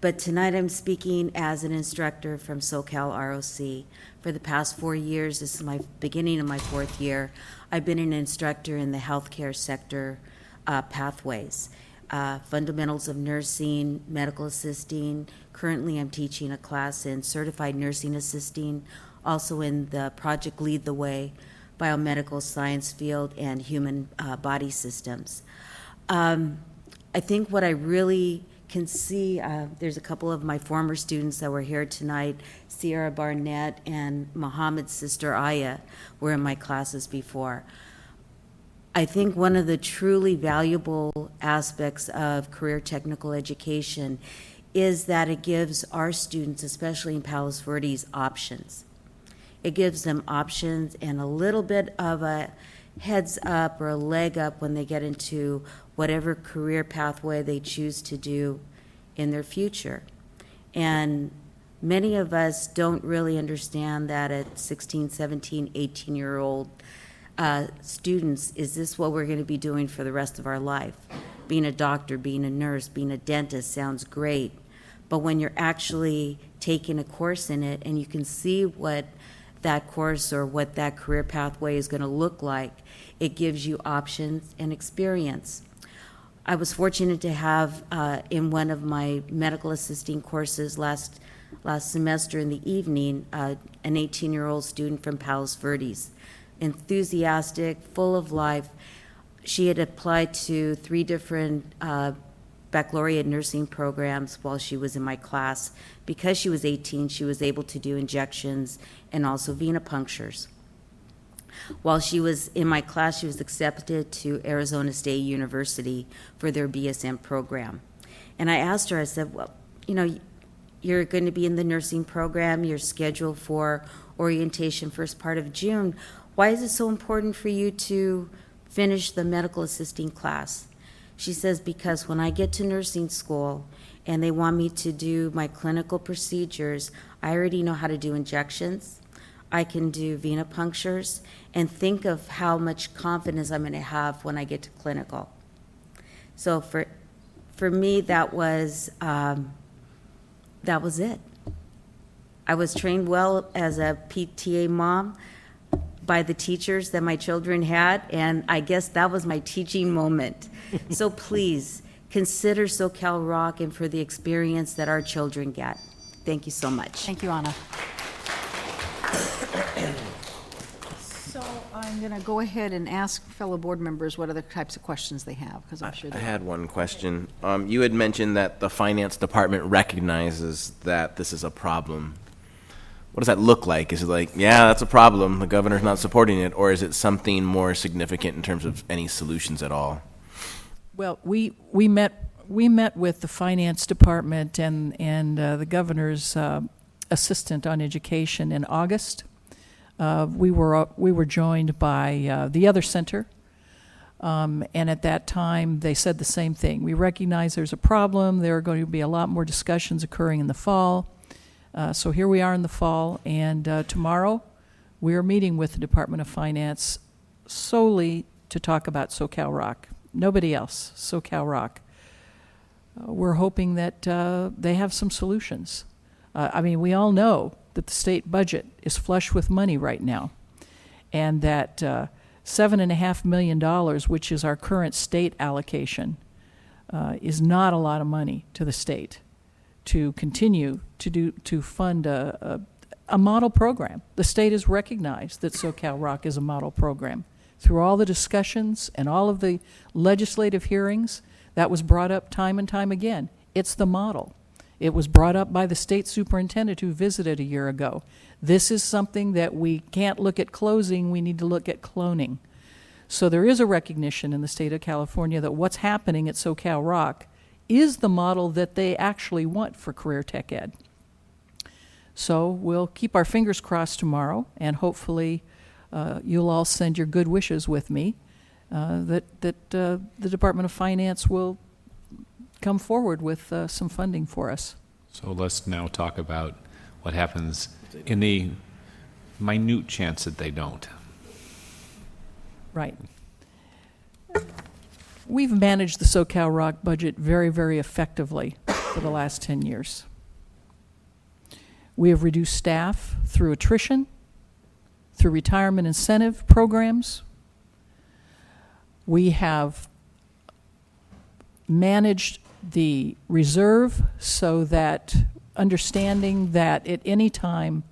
But tonight I'm speaking as an instructor from SoCal ROC. For the past 4 years, this is my beginning of my 4th year, I've been an instructor in the healthcare sector pathways. Fundamentals of nursing, medical assisting. Currently, I'm teaching a class in certified nursing assisting, also in the Project Lead the Way, biomedical science field, and human body systems. I think what I really can see, there's a couple of my former students that were here tonight, Sierra Barnett and Mohammed's sister Aya were in my classes before. I think one of the truly valuable aspects of career technical education is that it gives our students, especially in Palos Verdes, options. It gives them options and a little bit of a heads up or a leg up when they get into whatever career pathway they choose to do in their future. And many of us don't really understand that at 16, 17, 18-year-old students, is this what we're going to be doing for the rest of our life? Being a doctor, being a nurse, being a dentist sounds great, but when you're actually taking a course in it and you can see what that course or what that career pathway is going to look like, it gives you options and experience. I was fortunate to have in one of my medical assisting courses last semester in the evening, an 18-year-old student from Palos Verdes, enthusiastic, full of life. She had applied to 3 different baccalaureate nursing programs while she was in my class. Because she was 18, she was able to do injections and also venipunctures. While she was in my class, she was accepted to Arizona State University for their BSN program. And I asked her, I said, well, you know, you're going to be in the nursing program, you're scheduled for orientation first part of June. Why is it so important for you to finish the medical assisting class? She says, because when I get to nursing school and they want me to do my clinical procedures, I already know how to do injections. I can do venipunctures, and think of how much confidence I'm going to have when I get to clinical. So for me, that was it. I was trained well as a PTA mom by the teachers that my children had, and I guess that was my teaching moment. So please consider SoCal Rock and for the experience that our children get. Thank you so much. Thank you, Anna. So I'm going to go ahead and ask fellow board members what other types of questions they have, because I'm sure I they had one question. You had mentioned that the finance department recognizes that this is a problem. What does that look like? Is it like, yeah, that's a problem, the governor's not supporting it, or is it something more significant in terms of any solutions at all? Well, we met with the finance department and the governor's assistant on education in August. We were joined by the other center, and at that time they said the same thing. We recognize there's a problem. There are going to be a lot more discussions occurring in the fall. So here we are in the fall, and tomorrow we are meeting with the Department of Finance solely to talk about SoCal Rock. Nobody else, SoCal Rock. We're hoping that they have some solutions. I mean, we all know that the state budget is flush with money right now, and that $7.5 million, which is our current state allocation, is not a lot of money to the state to continue to fund a model program. The state has recognized that SoCal Rock is a model program. Through all the discussions and all of the legislative hearings, that was brought up time and time again. It's the model. It was brought up by the state superintendent who visited a year ago. This is something that we can't look at closing, we need to look at cloning. So there is a recognition in the state of California that what's happening at SoCal Rock is the model that they actually want for career tech ed. So we'll keep our fingers crossed tomorrow, and hopefully you'll all send your good wishes with me that the Department of Finance will come forward with some funding for us. So let's now talk about what happens in the minute chance that they don't. Right. We've managed the SoCal Rock budget very, very effectively for the last 10 years. We have reduced staff through attrition, through retirement incentive programs. We have managed the reserve so that, understanding that at any time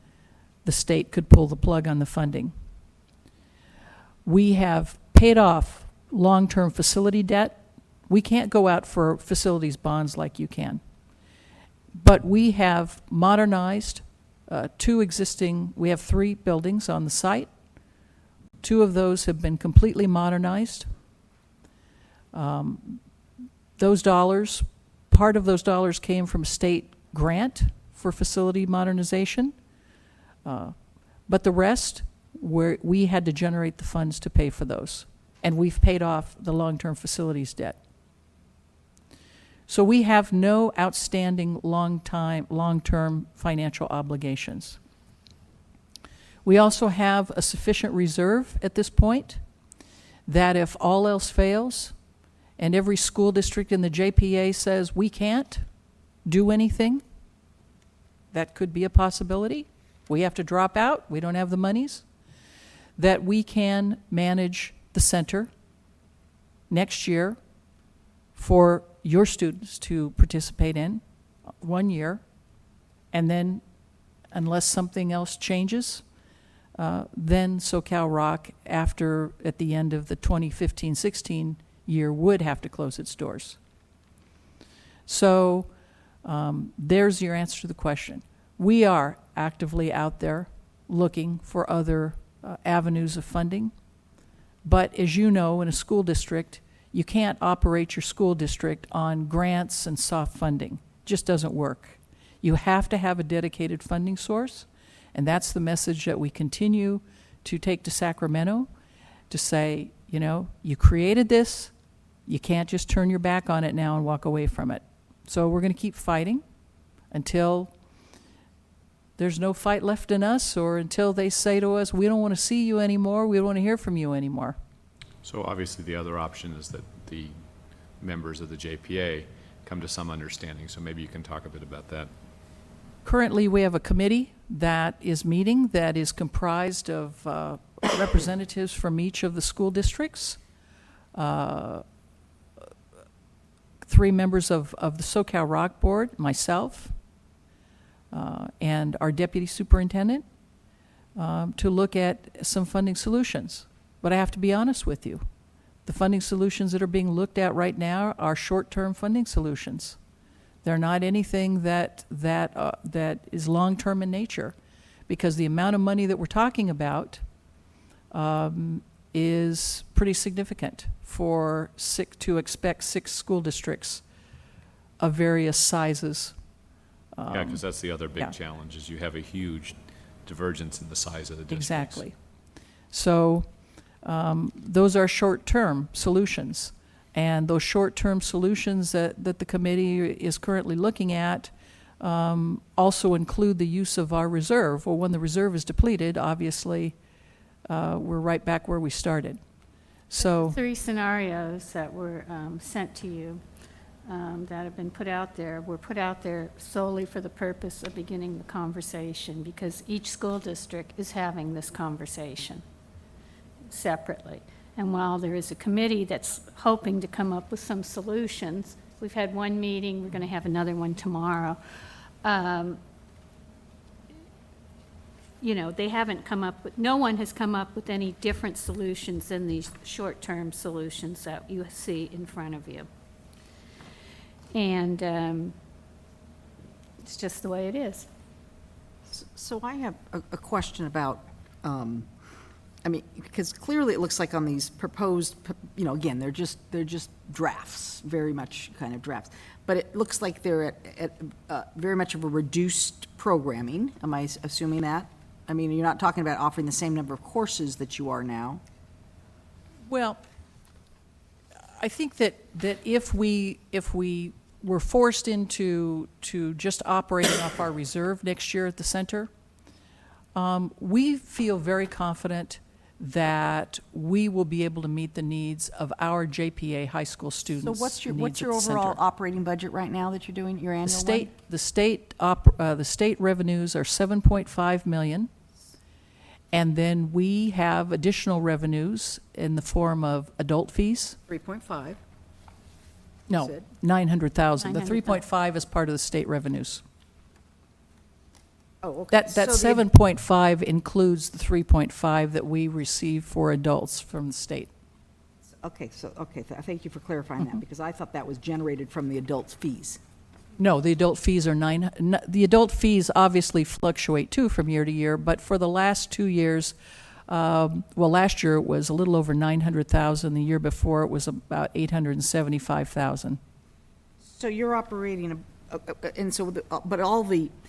the state could pull the plug on the funding. We have paid off long-term facility debt. We can't go out for facilities bonds like you can. But we have modernized we have 3 buildings on the site. 2 of those have been completely modernized. Those dollars, part of those dollars came from a state grant for facility modernization, but the rest, we had to generate the funds to pay for those. And we've paid off the long-term facilities debt. So we have no outstanding long-term financial obligations. We also have a sufficient reserve at this point that if all else fails and every school district in the JPA says we can't do anything, that could be a possibility. We have to drop out, we don't have the monies, that we can manage the center next year for your students to participate in 1 year, and then unless something else changes, then SoCal Rock, at the end of the 2015-16 year, would have to close its doors. So there's your answer to the question. We are actively out there looking for other avenues of funding. But as you know, in a school district, you can't operate your school district on grants and soft funding. It just doesn't work. You have to have a dedicated funding source, and that's the message that we continue to take to Sacramento, to say, you know, you created this, You can't just turn your back on it now and walk away from it. So we're going to keep fighting until there's no fight left in us, or until they say to us, we don't want to see you anymore, we don't want to hear from you anymore. So obviously the other option is that the members of the JPA come to some understanding. So maybe you can talk a bit about that. Currently, we have a committee that is meeting that is comprised of representatives from each of the school districts, 3 members of the SoCal Rock Board, myself, and our deputy superintendent, to look at some funding solutions. But I have to be honest with you. The funding solutions that are being looked at right now are short-term funding solutions. They're not anything that is long-term in nature, because the amount of money that we're talking about is pretty significant to expect 6 school districts of various sizes. Yeah, because that's the other big yeah. challenge, is you have a huge divergence in the size of the districts. Exactly. So those are short-term solutions. And those short-term solutions that the committee is currently looking at also include the use of our reserve. Well, when the reserve is depleted, obviously, we're right back where we started. So 3 scenarios that were sent to you that have been put out there were put out there solely for the purpose of beginning the conversation, because each school district is having this conversation separately. And while there is a committee that's hoping to come up with some solutions, we've had one meeting, we're going to have another one tomorrow. You know, they haven't come up with, no one has come up with any different solutions than these short-term solutions that you see in front of you. And it's just the way it is. So I have a question about, I mean, because clearly it looks like on these proposed, you know, again, they're just drafts, very much kind of drafts. But it looks like they're at very much of a reduced programming. Am I assuming that? I mean, you're not talking about offering the same number of courses that you are now. Well, I think that if we were forced into just operating off our reserve next year at the center, we feel very confident that we will be able to meet the needs of our JPA high school students. So what's your overall operating budget right now that you're doing, your annual one? The state revenues are $7.5 million, and then we have additional revenues in the form of adult fees. 3.5. No, said. 900,000. The 3.5 is part of the state revenues. Oh, okay. That So the- 7.5 includes the 3.5 that we receive for adults from the state. Okay, thank you for clarifying that, because I thought that was generated from the adults' fees. No, the adult fees are the adult fees obviously fluctuate too from year to year, but for the last 2 years, well, last year it was a little over 900,000. The year before it was about 875,000. So you're operating, and so,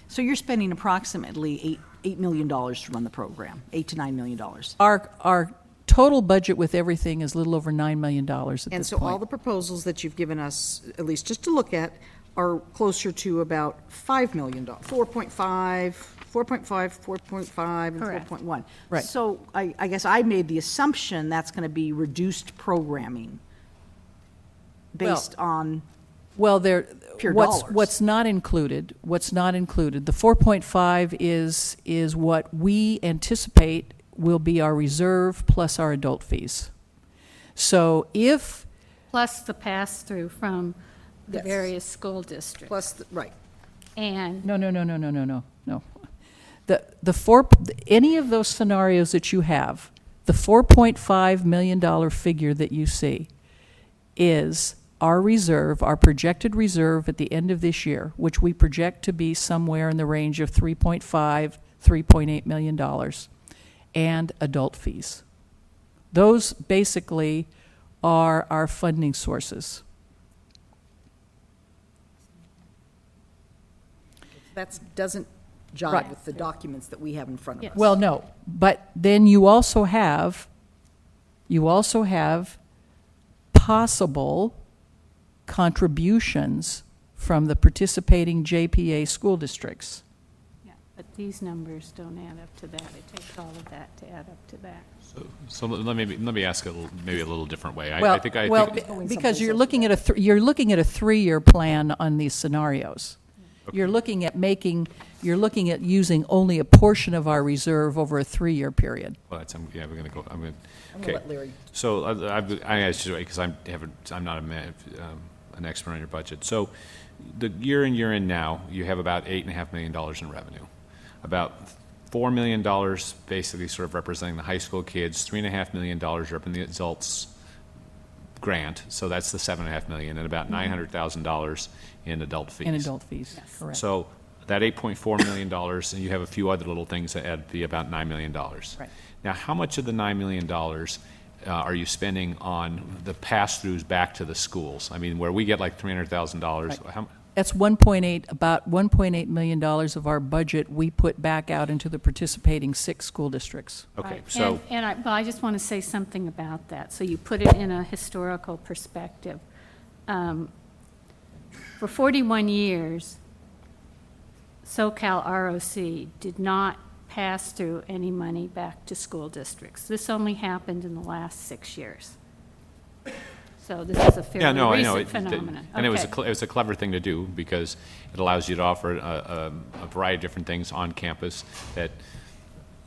so you're spending approximately $8 million to run the program, $8 to $9 million. Our total budget with everything is a little over $9 million at this point. And so all the proposals that you've given us, at least just to look at, are closer to about $5 million, 4.5, and Correct. 4.1. Right. So I guess I made the assumption that's going to be reduced programming based on Well, pure dollars. what's not included, the 4.5 is what we anticipate will be our reserve plus our adult fees. So if Plus the pass-through from the Yes. various school districts. Plus, right. And No. Any of those scenarios that you have, the $4.5 million figure that you see is our reserve, our projected reserve at the end of this year, which we project to be somewhere in the range of $3.5, $3.8 million, and adult fees. Those basically are our funding sources. That doesn't jive Right. with the documents that we have in front of us. Well, no, but then you also have possible contributions from the participating JPA school districts. Yeah, but these numbers don't add up to that. It takes all of that to add up to that. So let me ask it maybe a little different way. Well, I think because you're looking at a 3-year plan on these scenarios. Okay. You're looking at using only a portion of our reserve over a 3-year period. Well, we're going to go. I'm going to let Larry. So I asked you because I'm not an expert on your budget. So the year in now, you have about $8.5 million in revenue, about $4 million basically sort of representing the high school kids, $3.5 million representing the adults grant, so that's the $7.5 million, and about $900,000 in adult fees. In adult fees, yes. Correct. So that $8.4 million, and you have a few other little things that add to be about $9 million. Right. Now, how much of the $9 million are you spending on the pass-throughs back to the schools? I mean, where we get like $300,000. Right. That's about $1.8 million of our budget we put back out into the participating 6 school districts. Okay, Right. so. I just want to say something about that. So you put it in a historical perspective. For 41 years, SoCal ROC did not pass through any money back to school districts. This only happened in the last 6 years. So this is a fairly recent phenomenon. And Okay. it was a clever thing to do because it allows you to offer a variety of different things on campus that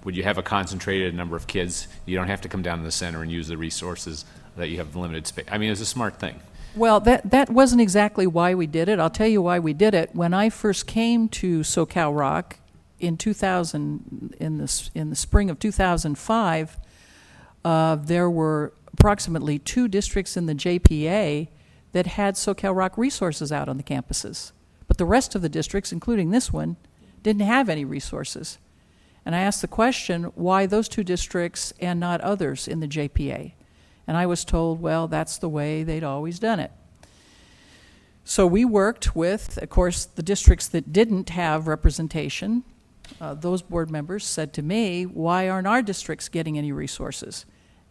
when you have a concentrated number of kids, you don't have to come down to the center and use the resources that you have limited space. I mean, it's a smart thing. Well, that wasn't exactly why we did it. I'll tell you why we did it. When I first came to SoCal Rock in 2000, in the spring of 2005, there were approximately 2 districts in the JPA that had SoCal Rock resources out on the campuses. But the rest of the districts, including this one, didn't have any resources. And I asked the question, why those 2 districts and not others in the JPA? And I was told, well, that's the way they'd always done it. So we worked with, of course, the districts that didn't have representation. Those board members said to me, why aren't our districts getting any resources?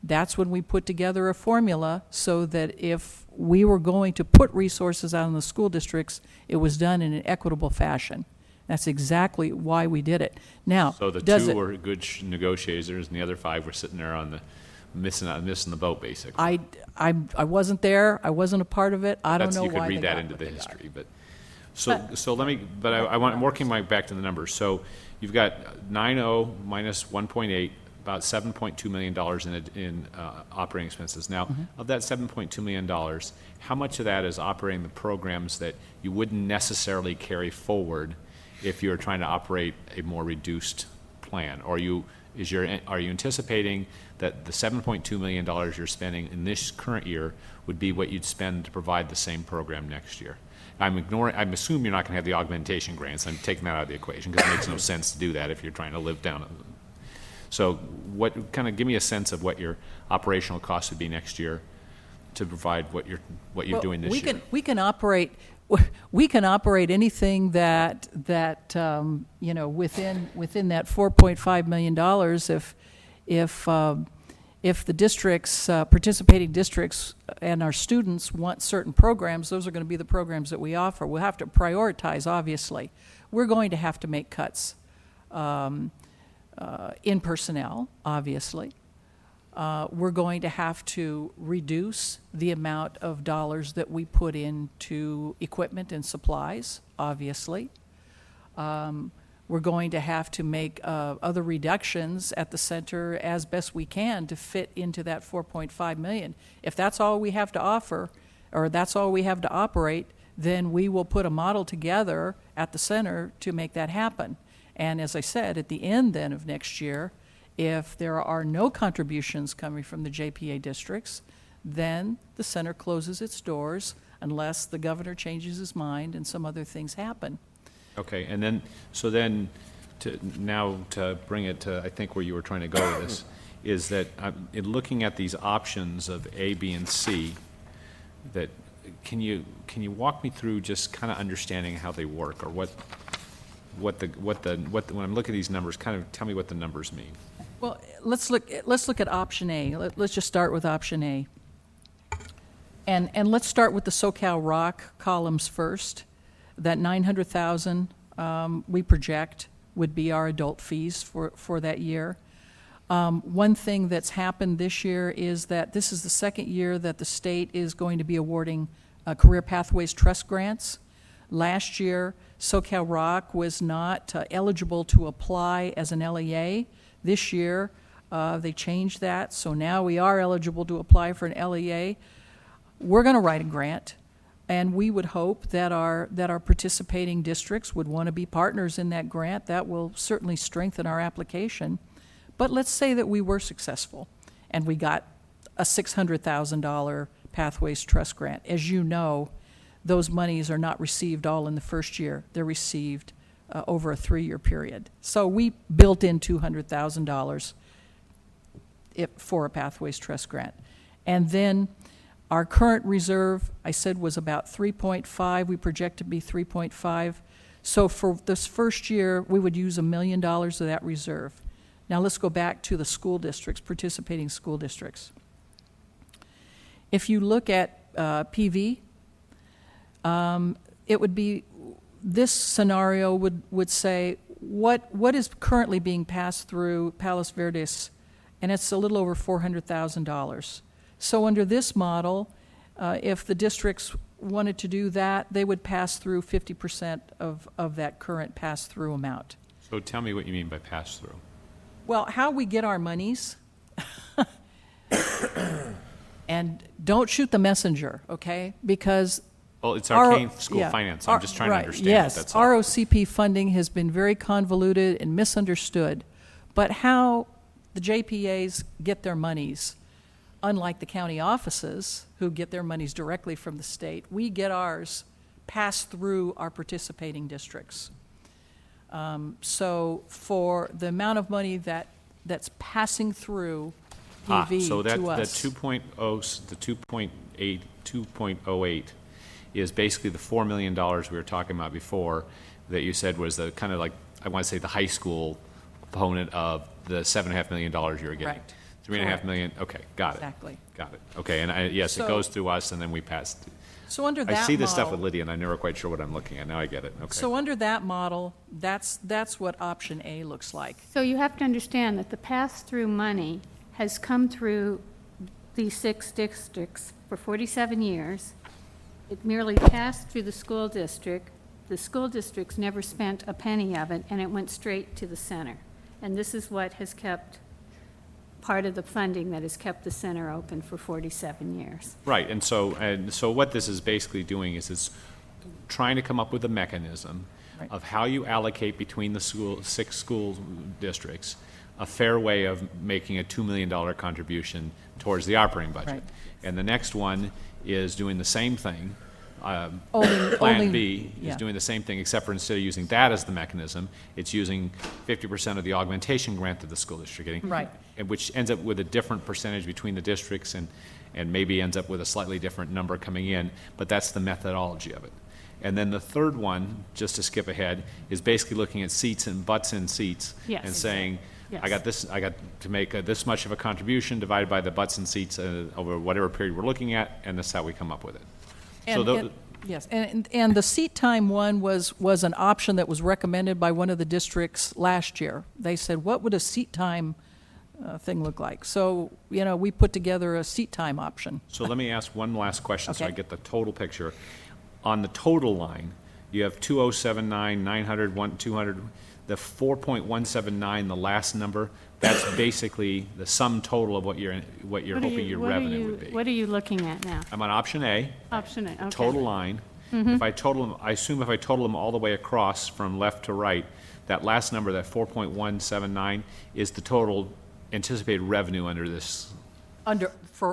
That's when we put together a formula so that if we were going to put resources out in the school districts, it was done in an equitable fashion. That's exactly why we did it. Now, So the 2 were good negotiators, and the other 5 were sitting there on the missing the boat, basically. I wasn't there. I wasn't a part of it. I don't know why. You could read they that got into what the they history, got. I'm working back to the numbers. So you've got 9.0 minus 1.8, about $7.2 million in operating expenses. Now, of that $7.2 million, how much of that is operating the programs that you wouldn't necessarily carry forward if you're trying to operate a more reduced plan? Or are you anticipating that the $7.2 million you're spending in this current year would be what you'd spend to provide the same program next year? I'm assuming you're not going to have the augmentation grants. I'm taking that out of the equation because it makes no sense to do that if you're trying to live down. So give me a sense of what your operational costs would be next year to provide what you're doing this year. We can operate anything that within that $4.5 million if the districts, participating districts and our students want certain programs, those are going to be the programs that we offer. We'll have to prioritize, obviously. We're going to have to make cuts in personnel, obviously. We're going to have to reduce the amount of dollars that we put into equipment and supplies, obviously. We're going to have to make other reductions at the center as best we can to fit into that $4.5 million. If that's all we have to offer, or that's all we have to operate, then we will put a model together at the center to make that happen. And as I said, at the end then of next year, if there are no contributions coming from the JPA districts, then the center closes its doors unless the governor changes his mind and some other things happen. Okay, and then, to bring it to, I think, where you were trying to go with this, is that in looking at these options of A, B, and C, that can you walk me through just kind of understanding how they work, or when I'm looking at these numbers, kind of tell me what the numbers mean. Well, let's look at option A. Let's just start with option A. And let's start with the SoCal Rock columns first. That $900,000 we project would be our adult fees for that year. One thing that's happened this year is that this is the second year that the state is going to be awarding Career Pathways Trust Grants. Last year, SoCal Rock was not eligible to apply as an LEA. This year, they changed that, so now we are eligible to apply for an LEA. We're going to write a grant, and we would hope that our participating districts would want to be partners in that grant. That will certainly strengthen our application. But let's say that we were successful, and we got a $600,000 Pathways Trust Grant. As you know, those monies are not received all in the first year. They're received over a 3-year period. So we built in $200,000 for a Pathways Trust Grant. And then our current reserve, I said, was about 3.5. We project to be 3.5. So for this first year, we would use $1 million of that reserve. Now let's go back to the school districts, participating school districts. If you look at PV, it would be, this scenario would say, what is currently being passed through Palos Verdes, and it's a little over $400,000. So under this model, if the districts wanted to do that, they would pass through 50% of that current pass-through amount. So tell me what you mean by pass-through. Well, how we get our monies, and don't shoot the messenger, okay? Because well, it's arcane school finance. I'm just trying to understand it, that's all. ROCP funding has been very convoluted and misunderstood. But how the JPAs get their monies, unlike the county offices who get their monies directly from the state, we get ours passed through our participating districts. So for the amount of money that's passing through PV so that, to us. the 2.08 is basically the $4 million we were talking about before that you said was the kind of like, I want to say the high school component of the $7.5 million you were getting. Right. $3.5 million, okay, got it. Exactly. Got it. Okay, and yes, So- it goes through us and then we pass. So under that I see this stuff model- with Lydia and I'm never quite sure what I'm looking at. Now I get it. Okay. So under that model, that's what option A looks like. So you have to understand that the pass-through money has come through these 6 districts for 47 years. It merely passed through the school district. The school districts never spent a penny of it, and it went straight to the center. And this is what has kept part of the funding that has kept the center open for 47 years. Right, and so what this is basically doing is it's trying to come up with a mechanism Right. of how you allocate between the 6 school districts a fair way of making a $2 million contribution towards the operating budget. Right. And the next one is doing the same thing. Only- Plan B yeah. is doing the same thing, except for instead of using that as the mechanism, it's using 50% of the augmentation grant that the school district getting. Right. And which ends up with a different percentage between the districts and maybe ends up with a slightly different number coming in, but that's the methodology of it. And then the third one, just to skip ahead, is basically looking at seats and butts in seats Yes. and saying, Yes. I got to make this much of a contribution divided by the butts and seats over whatever period we're looking at, and that's how we come up with it. Yes, and the seat time one was an option that was recommended by one of the districts last year. They said, what would a seat time thing look like? So, we put together a seat time option. So let me ask one last question so I Okay. get the total picture. On the total line, you have 2079, 900, 200, the 4.179, the last number, that's basically the sum total of what you're hoping your revenue would be. What are you looking at now? I'm on option A, Option A, okay. total line. Mhm. If I total them, I assume if I total them all the way across from left to right, that last number, that 4.179, is the total anticipated revenue under this.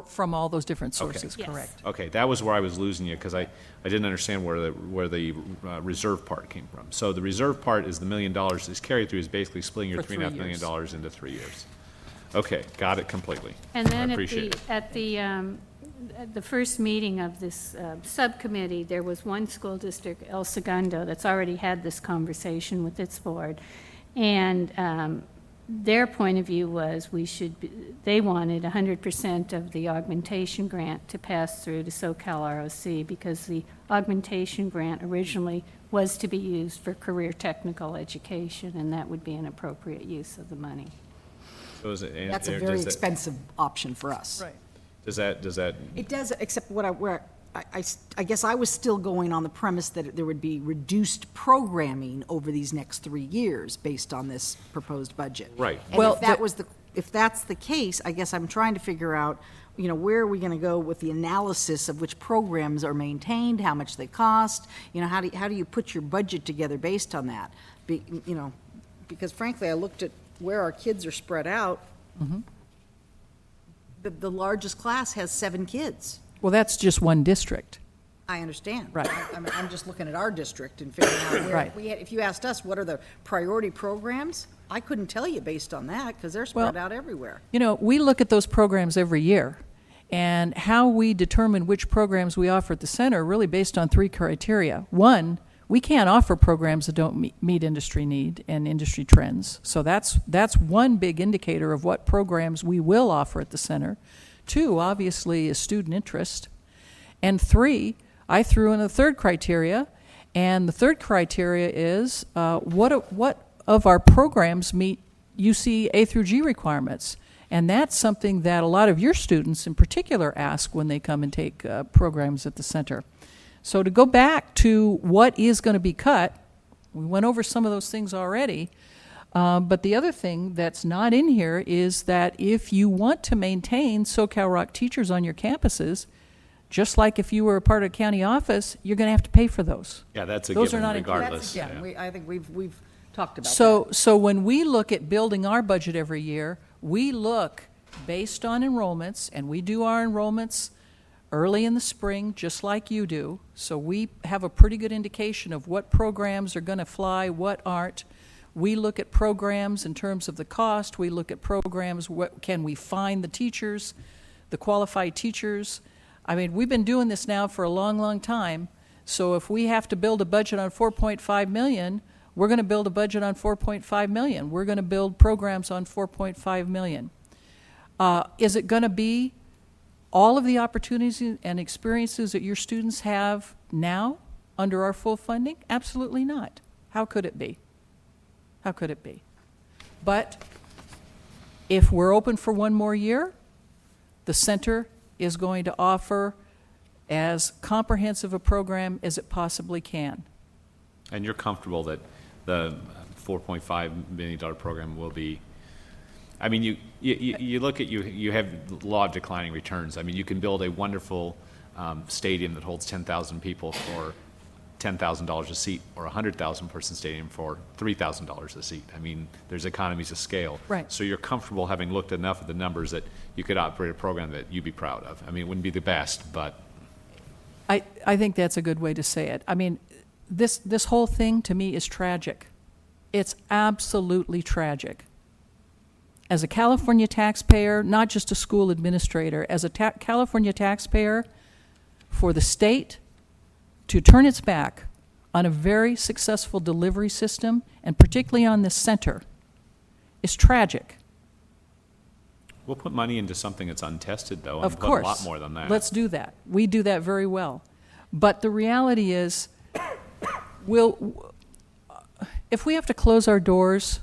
From all those different sources, Yes. correct. Okay, that was where I was losing you, because I didn't understand where the reserve part came from. So the reserve part is the $1 million is carried through, is basically splitting your For 3 $3.5 million years. into 3 years. Okay, got it completely. And I then appreciate it. at the first meeting of this subcommittee, there was one school district, El Segundo, that's already had this conversation with its board. And their point of view was they wanted 100% of the augmentation grant to pass through to SoCal ROC because the augmentation grant originally was to be used for career technical education, and that would be an appropriate use of the money. So is it, That's a very expensive option for us. Right. Does that? It does, except I guess I was still going on the premise that there would be reduced programming over these next 3 years based on this proposed budget. Right. And Well, if that's the case, I guess I'm trying to figure out, where are we going to go with the analysis of which programs are maintained, how much they cost, how do you put your budget together based on that? Because frankly, I looked at where our kids are spread out. Mm-hmm. The largest class has 7 kids. Well, that's just one district. I understand. Right. I'm just looking at our district and figuring out where, Right. if you asked us, what are the priority programs? I couldn't tell you based on that, because they're spread out everywhere. We look at those programs every year, and how we determine which programs we offer at the center are really based on 3 criteria. One, we can't offer programs that don't meet industry need and industry trends. So that's one big indicator of what programs we will offer at the center. 2, obviously, is student interest. And 3, I threw in a third criteria, and the third criteria is what of our programs meet UC A through G requirements. And that's something that a lot of your students in particular ask when they come and take programs at the center. So to go back to what is going to be cut, we went over some of those things already, but the other thing that's not in here is that if you want to maintain SoCal Rock teachers on your campuses, just like if you were a part of a county office, you're going to have to pay for those. Yeah, that's a Those given are not regardless. I think we've talked about that. So when we look at building our budget every year, we look based on enrollments, and we do our enrollments early in the spring, just like you do. So we have a pretty good indication of what programs are going to fly, what aren't. We look at programs in terms of the cost. We look at programs, what can we find the teachers, the qualified teachers. I mean, we've been doing this now for a long, long time. So if we have to build a budget on $4.5 million, we're going to build a budget on $4.5 million. We're going to build programs on $4.5 million. Is it going to be all of the opportunities and experiences that your students have now under our full funding? Absolutely not. How could it be? How could it be? But if we're open for one more year, the center is going to offer as comprehensive a program as it possibly can. And you're comfortable that the $4.5 million program will be, I mean, you look at, you have the law of declining returns. I mean, you can build a wonderful stadium that holds 10,000 people for $10,000 a seat, or a 100,000 person stadium for $3,000 a seat. I mean, there's economies of scale. Right. So you're comfortable, having looked at enough of the numbers, that you could operate a program that you'd be proud of. I mean, it wouldn't be the best, but. I think that's a good way to say it. I mean, this whole thing to me is tragic. It's absolutely tragic. As a California taxpayer, not just a school administrator, as a California taxpayer, for the state to turn its back on a very successful delivery system, and particularly on this center, is tragic. We'll put money into something that's untested, though, and Of put course. a lot more than that. Let's do that. We do that very well. But the reality is, if we have to close our doors,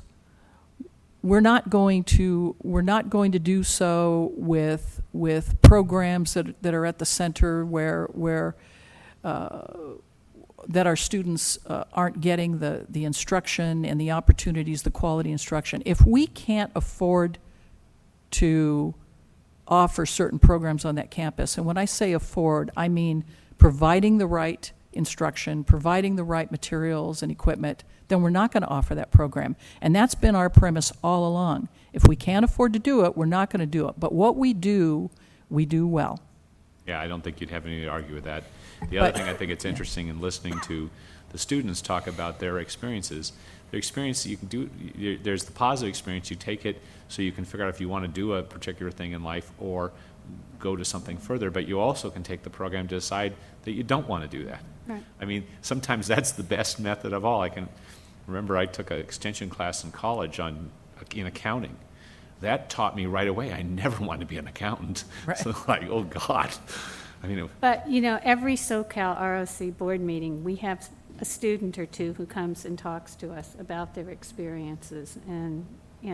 we're not going to do so with programs that are at the center where that our students aren't getting the instruction and the opportunities, the quality instruction. If we can't afford to offer certain programs on that campus, and when I say afford, I mean providing the right instruction, providing the right materials and equipment, then we're not going to offer that program. And that's been our premise all along. If we can't afford to do it, we're not going to do it. But what we do well. Yeah, I don't think you'd have anything to argue with that. The other thing I think it's interesting in listening to the students talk about their experiences. Their experience, you can do, there's the positive experience, you take it so you can figure out if you want to do a particular thing in life or go to something further, but you also can take the program to decide that you don't want to do that. Right. I mean, sometimes that's the best method of all. I can remember I took an extension class in college on in accounting. That taught me right away, I never wanted to be an accountant. Right. So like, oh God. I mean, But, you know, every SoCal ROC board meeting, we have a student or two who comes and talks to us about their experiences, and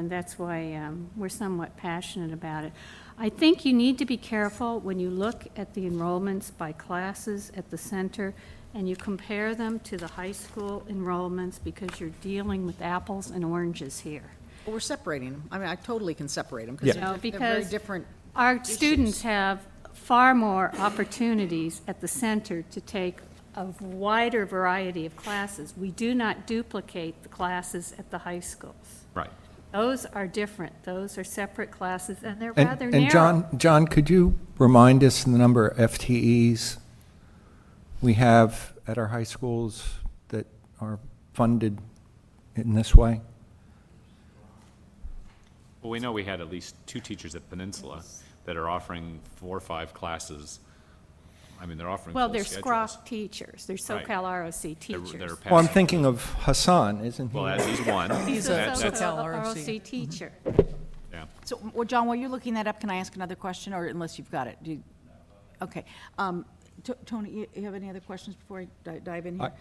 that's why we're somewhat passionate about it. I think you need to be careful when you look at the enrollments by classes at the center, and you compare them to the high school enrollments, because you're dealing with apples and oranges here. Well, we're separating them. I mean, I totally can separate them You because know, they're very because different. our students have far more opportunities at the center to take a wider variety of classes. We do not duplicate the classes at the high schools. right. Those are different. Those are separate classes, and they're rather And narrow. John, could you remind us the number of FTEs we have at our high schools that are funded in this way? Well, we know we had at least 2 teachers at Peninsula that are offering 4 or 5 classes. I mean, they're offering Well, full they're schedules. SCROC teachers. They're Right. SoCal ROC They're teachers. Well, I'm passing. thinking of Hassan, isn't he? Well, he's one. He's a That's- SoCal ROC. ROC teacher. Yeah. So, well, John, while you're looking that up, can I ask another question, or unless you've got it? Okay. Tony, you have any other questions before I dive in here?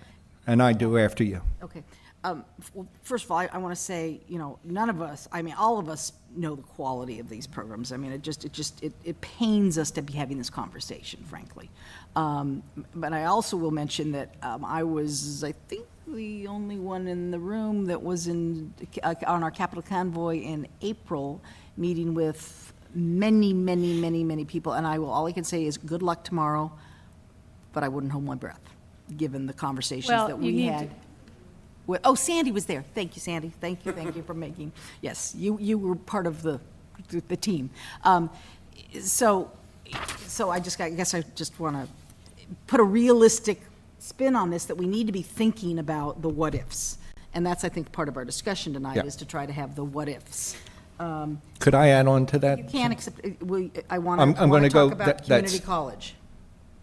And I do after you. Okay. Well, first of all, I want to say, you know, none of us, I mean, all of us know the quality of these programs. I mean, it pains us to be having this conversation, frankly. But I also will mention that I was, I think, the only one in the room that was on our Capital Convoy in April, meeting with many people. And all I can say is good luck tomorrow, but I wouldn't hold my breath, given the conversations Well, that you we need had. to- Sandy was there. Thank you, Sandy. Thank you for making, yes, you were part of the team. So I guess I just want to put a realistic spin on this, that we need to be thinking about the what-ifs. And that's, I think, part of our discussion tonight, Yeah. is to try to have the what-ifs. Could I add on to that? You can't accept, I want I'm to gonna go- talk about that's- community college.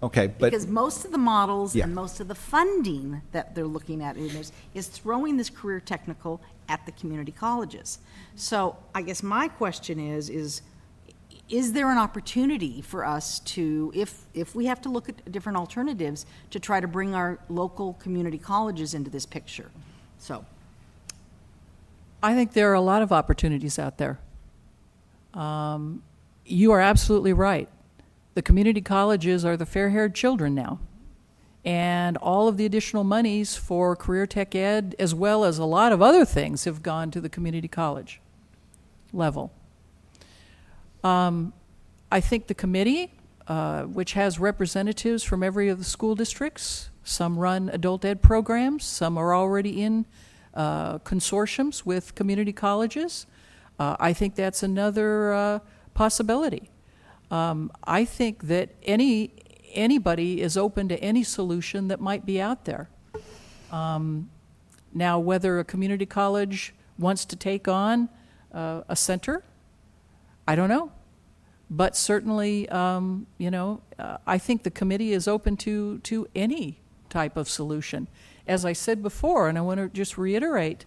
Okay, but Because most of the models Yeah. and most of the funding that they're looking at is throwing this career technical at the community colleges. So I guess my question is there an opportunity for us to, if we have to look at different alternatives, to try to bring our local community colleges into this picture? So, I think there are a lot of opportunities out there. You are absolutely right. The community colleges are the fair-haired children now. And all of the additional monies for career tech ed, as well as a lot of other things, have gone to the community college level. I think the committee, which has representatives from every of the school districts, some run adult ed programs, some are already in consortiums with community colleges. I think that's another possibility. I think that anybody is open to any solution that might be out there. Now, whether a community college wants to take on a center, I don't know. But certainly, I think the committee is open to any type of solution. As I said before, and I want to just reiterate,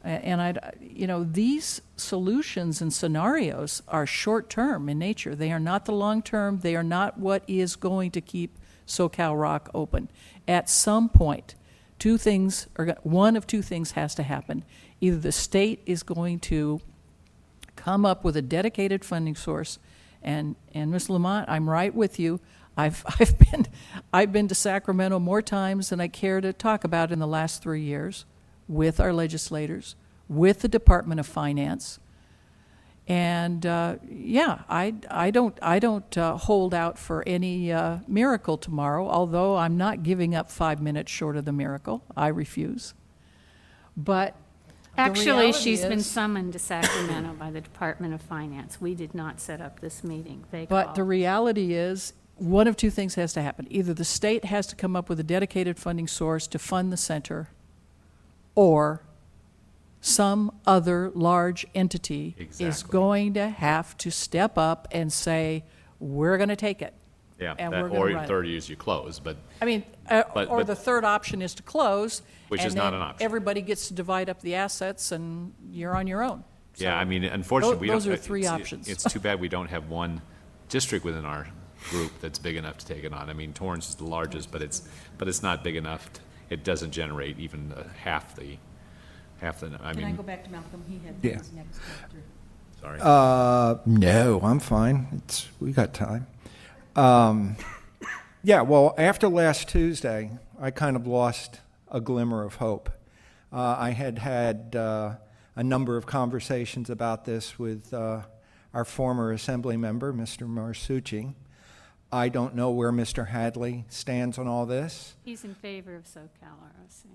these solutions and scenarios are short-term in nature. They are not the long-term. They are not what is going to keep SoCal Rock open. At some point, one of two things has to happen. Either the state is going to come up with a dedicated funding source, and Ms. Lamont, I'm right with you. I've been to Sacramento more times than I care to talk about in the last 3 years, with our legislators, with the Department of Finance, and I don't hold out for any miracle tomorrow. Although I'm not giving up 5 minutes short of the miracle, I refuse. But Actually, she's been summoned to Sacramento by the Department of Finance. We did not set up this meeting. They But called. the reality is, one of two things has to happen. Either the state has to come up with a dedicated funding source to fund the center, or some other large entity is going to have to step up and say, we're going to take it. Yeah, and that, we're gonna or run it. third years you close, but I mean, or the third option is to close. Which and is not then an option. Everybody gets to divide up the assets and you're on your own. Yeah, I mean, unfortunately, we don't. Those are three it's- options. It's too bad we don't have one district within our group that's big enough to take it on. I mean, Torrance is the largest, but it's not big enough. It doesn't generate even half the. I Can I mean, go back to Malcolm? He had Yeah. his next chapter. sorry. No, I'm fine. We got time. Yeah, well, after last Tuesday, I kind of lost a glimmer of hope. I had a number of conversations about this with our former assembly member, Mr. Marsucci. I don't know where Mr. Hadley stands on all this. He's in favor of SoCal ROC.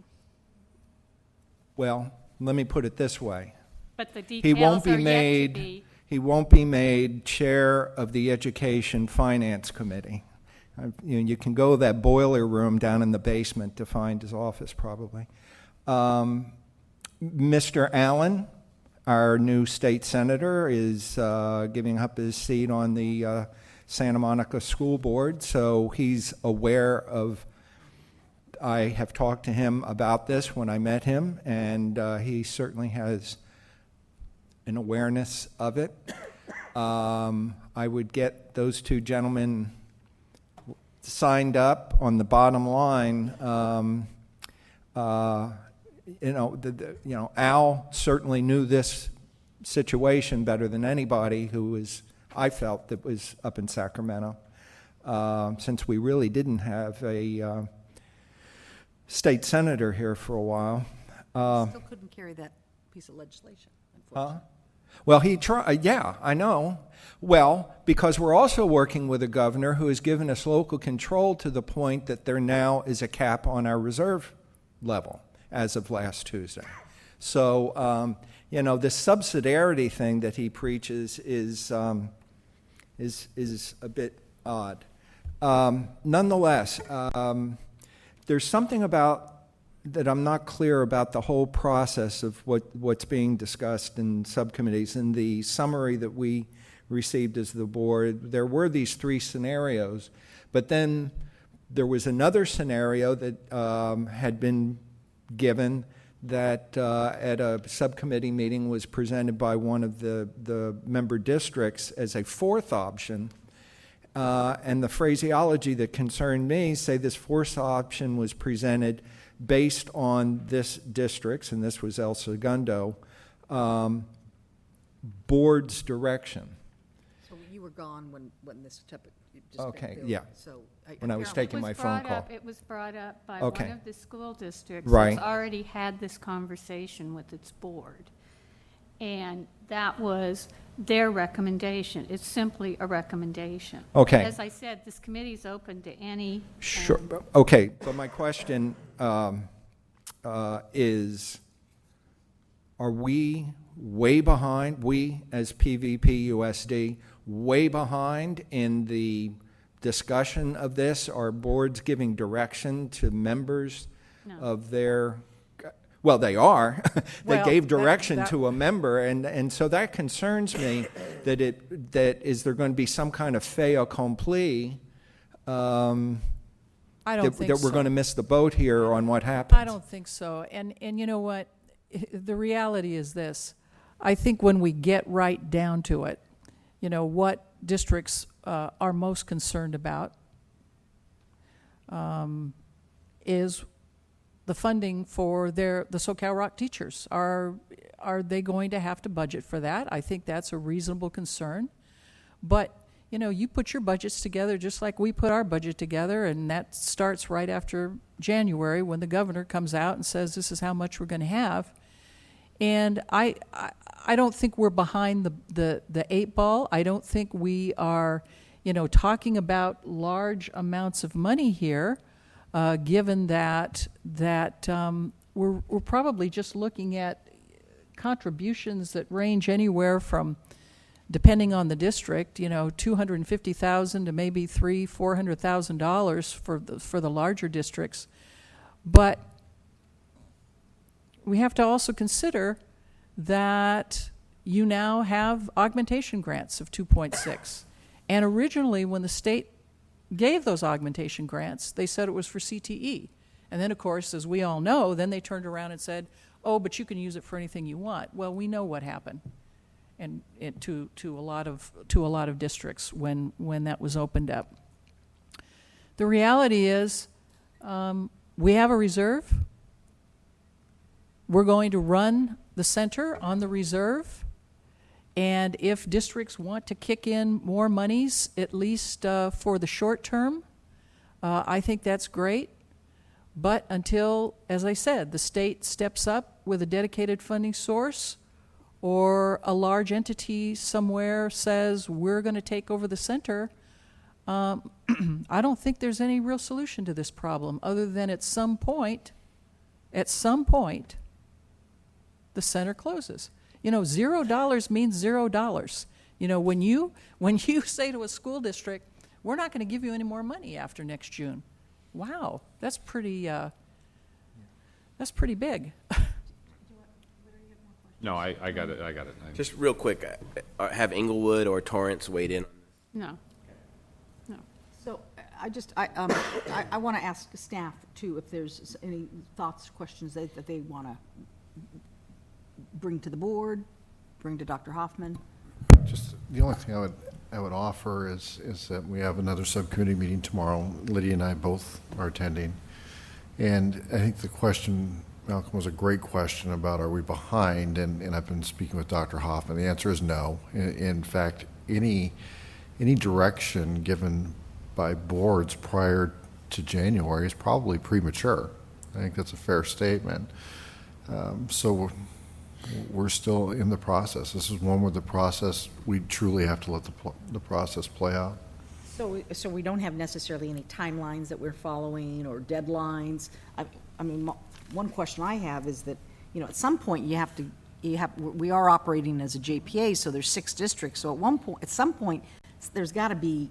Well, let me put it this way. But the details He won't be are yet to made. be. He won't be made chair of the Education Finance Committee. You can go to that boiler room down in the basement to find his office, probably. Mr. Allen, our new state senator, is giving up his seat on the Santa Monica School Board, so he's aware of. I have talked to him about this when I met him, and he certainly has an awareness of it. I would get those two gentlemen signed up on the bottom line. Al certainly knew this situation better than anybody I felt that was up in Sacramento, since we really didn't have a state senator here for a while. Still couldn't carry that piece of legislation, unfortunately. Well, he tried. Yeah, I know. Well, because we're also working with a governor who has given us local control to the point that there now is a cap on our reserve level as of last Tuesday. So, this subsidiarity thing that he preaches is a bit odd. Nonetheless, there's something about that I'm not clear about the whole process of what's being discussed in subcommittees. In the summary that we received as the board, there were these three scenarios, but then there was another scenario that had been given that at a subcommittee meeting was presented by one of the member districts as a fourth option. And the phraseology that concerned me say this fourth option was presented based on this district's, and this was El Segundo, board's direction. So you were gone when this topic just Okay, got filled, yeah. So when I was taking my phone call. It was brought up by Okay. one of the school districts Right. that's already had this conversation with its board. And that was their recommendation. It's simply a recommendation. Okay. As I said, this committee is open to any. Sure. Okay, but my question is, are we way behind, we as PVPUSD, way behind in the discussion of this? Are boards giving direction to members of their... Well, they are. They Well, gave direction that- to a member, and so that concerns me, that is there going to be some kind of fait accompli I don't think that we're so. going to miss the boat here on what happens? I don't think so. And you know what? The reality is this. I think when we get right down to it, what districts are most concerned about is the funding for the SoCal Rock teachers. Are they going to have to budget for that? I think that's a reasonable concern. But, you put your budgets together just like we put our budget together, and that starts right after January when the governor comes out and says this is how much we're going to have. And I don't think we're behind the eight ball. I don't think we are, talking about large amounts of money here. Given that we're probably just looking at contributions that range anywhere from, depending on the district, $250,000 to maybe $400,000 for the larger districts. But we have to also consider that you now have augmentation grants of 2.6, and originally when the state gave those augmentation grants, they said it was for CTE. And then, of course, as we all know, then they turned around and said, oh, but you can use it for anything you want. Well, we know what happened. and to a lot of districts when that was opened up. The reality is, we have a reserve. We're going to run the center on the reserve, and if districts want to kick in more monies, at least for the short term, I think that's great. But until, as I said, the state steps up with a dedicated funding source, or a large entity somewhere says we're going to take over the center, I don't think there's any real solution to this problem other than at some point, the center closes. You know, $0 means $0. You know, when you say to a school district, we're not going to give you any more money after next June. Wow, that's pretty big. No, I got it. Just real quick, have Inglewood or Torrance weighed in? No. So I want to ask staff, too, if there's any thoughts, questions that they want to bring to the board, bring to Dr. Hoffman. Just the only thing I would offer is that we have another subcommittee meeting tomorrow. Lydia and I both are attending. And I think the question, Malcolm, was a great question about are we behind? And I've been speaking with Dr. Hoffman. The answer is no. In fact, any direction given by boards prior to January is probably premature. I think that's a fair statement. So we're still in the process. This is one where the process, we truly have to let the process play out. So we don't have necessarily any timelines that we're following or deadlines. I mean, one question I have is that, you know, at some point we are operating as a JPA, so there's 6 districts. So at some point, there's got to be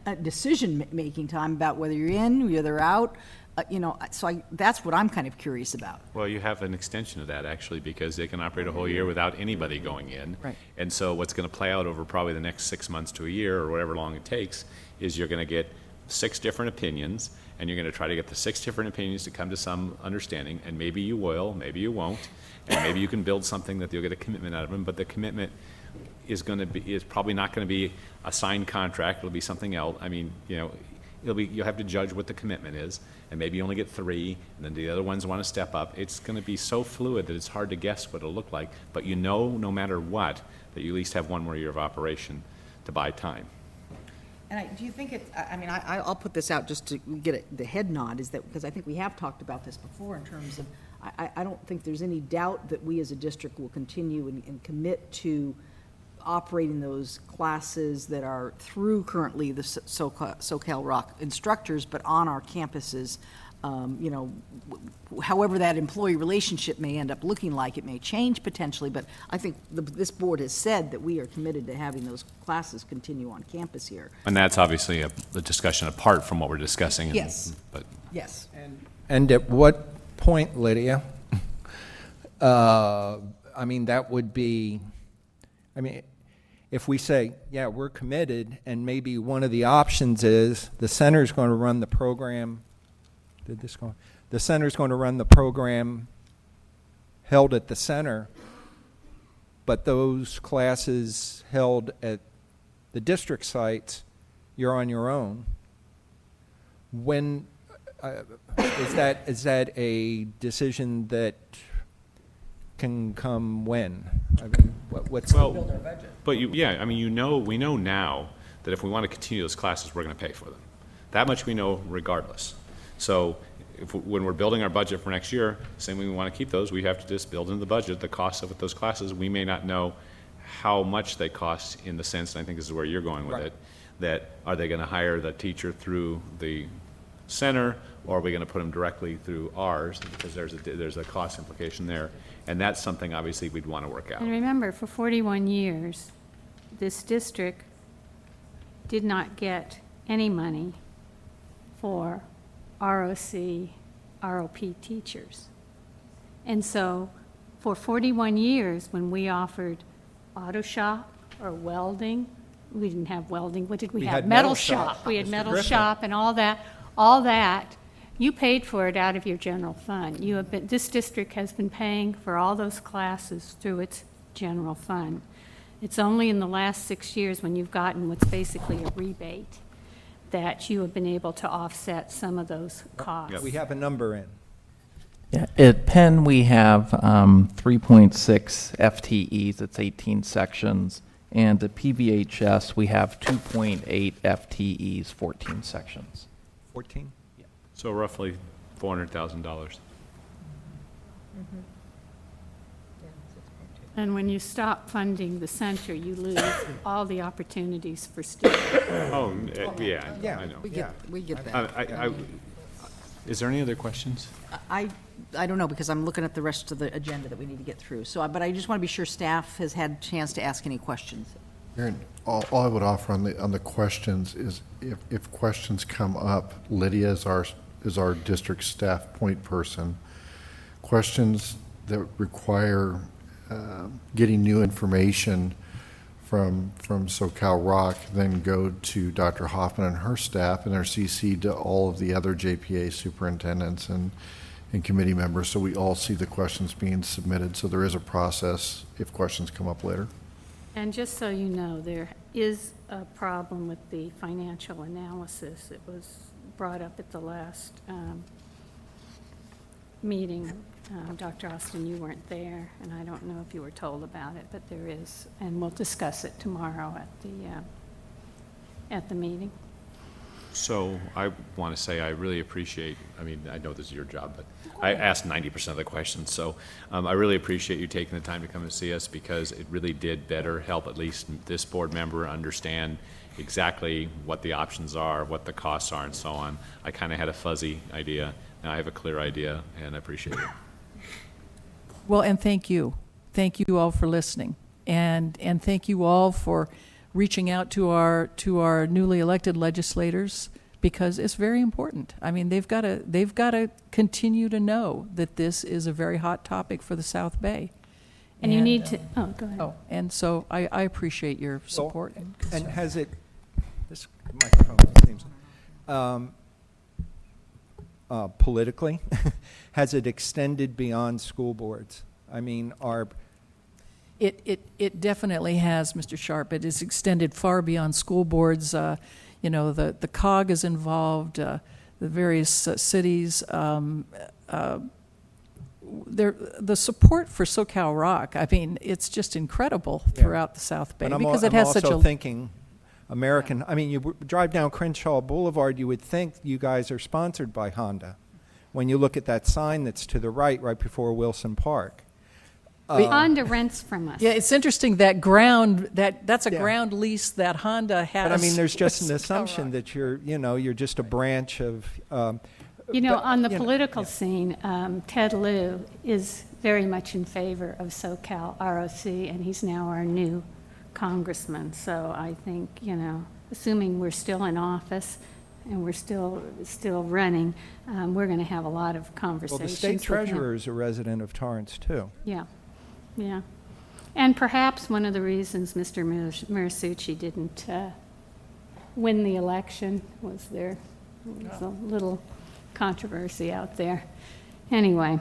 a decision-making time about whether you're in, whether out. That's what I'm kind of curious about. Well, you have an extension of that, actually, because they can operate a whole year without anybody going in. Right. And so what's going to play out over probably the next 6 months to a year, or whatever long it takes, is you're going to get 6 different opinions, and you're going to try to get the 6 different opinions to come to some understanding, and maybe you will, maybe you won't, and maybe you can build something that you'll get a commitment out of them, but the commitment is probably not going to be a signed contract. It'll be something else. I mean, you know, you'll have to judge what the commitment is, and maybe you only get 3, and then the other ones want to step up. It's going to be so fluid that it's hard to guess what it'll look like, but you know, no matter what, that you at least have one more year of operation to buy time. And do you think I'll put this out just to get the head nod, is that because I think we have talked about this before in terms of, I don't think there's any doubt that we as a district will continue and commit to operating those classes that are through currently the SoCal Rock instructors, but on our campuses, you know, however that employee relationship may end up looking like, it may change potentially, but I think this board has said that we are committed to having those classes continue on campus here. And that's obviously a discussion apart from what we're discussing. Yes. But Yes. And at what point, Lydia, I mean, that would be, I mean, if we say, yeah, we're committed, and maybe one of the options is the center's going to run the program, the center's going to run the program held at the center, but those classes held at the district sites, you're on your own. When is that a decision that can come when? I mean, what's well, build our budget? But I mean, we know now that if we want to continue those classes, we're going to pay for them. That much we know regardless. So when we're building our budget for next year, saying we want to keep those, we have to just build into the budget the cost of those classes. We may not know how much they cost in the sense, and I think this is where you're going with right. it, that are they going to hire the teacher through the center, or are we going to put them directly through ours, because there's a cost implication there. And that's something, obviously, we'd want to work out. And remember, for 41 years, this district did not get any money for ROC, ROP teachers. And so for 41 years, when we offered auto shop or welding, we didn't have welding. What did we have? had Metal metal shop. shop. We had Mr. metal Griffin. shop and all that. You paid for it out of your general fund. This district has been paying for all those classes through its general fund. It's only in the last 6 years when you've gotten what's basically a rebate that you have been able to offset some of those costs. We have a number in. Yeah, at Penn, we have 3.6 FTEs, it's 18 sections, and at PVHS, we have 2.8 FTEs, 14 sections. 14? Yeah. So roughly $400,000. And when you stop funding the center, you lose all the opportunities for students. Oh, yeah, I know. We get that. Is there any other questions? I don't know, because I'm looking at the rest of the agenda that we need to get through. So, but I just want to be sure staff has had a chance to ask any questions. Aaron, all I would offer on the questions is if questions come up, Lydia is our district staff point person. Questions that require getting new information from SoCal Rock, then go to Dr. Hoffman and her staff, and are CC'd to all of the other JPA superintendents and committee members, so we all see the questions being submitted. So there is a process if questions come up later. And just so you know, there is a problem with the financial analysis. It was brought up at the last meeting. Dr. Austin, you weren't there, and I don't know if you were told about it, but there is, and we'll discuss it tomorrow at the meeting. So I want to say I really appreciate, I mean, I know this is your job, but I asked 90% of the questions. So I really appreciate you taking the time to come and see us, because it really did better help at least this board member understand exactly what the options are, what the costs are, and so on. I kind of had a fuzzy idea. Now I have a clear idea, and I appreciate it. Well, and thank you. Thank you all for listening. And thank you all for reaching out to our newly elected legislators, because it's very important. I mean, they've got to continue to know that this is a very hot topic for the South Bay. And you need to, go ahead. Oh, and so I appreciate your support. And has it, this microphone seems, politically, has it extended beyond school boards? I mean, It definitely has, Mr. Sharp. It is extended far beyond school boards. You know, the COG is involved, the various cities. The support for SoCal Rock, I mean, it's just incredible throughout the South Bay, because it has such a... I'm also thinking American, I mean, you drive down Crenshaw Boulevard, you would think you guys are sponsored by Honda. When you look at that sign that's to the right before Wilson Park. Honda rents from us. Yeah, it's interesting, that ground, that's a ground lease that Honda has. But I mean, there's just an assumption that you're just a branch of... on the political scene, Ted Lieu is very much in favor of SoCal ROC, and he's now our new congressman. So I think, assuming we're still in office and we're still running, we're going to have a lot of conversations. Well, the state with treasurer him. is a resident of Torrance, too. Yeah. Yeah. And perhaps one of the reasons Mr. Marisucci didn't win the election was there was a little controversy out there. Anyway.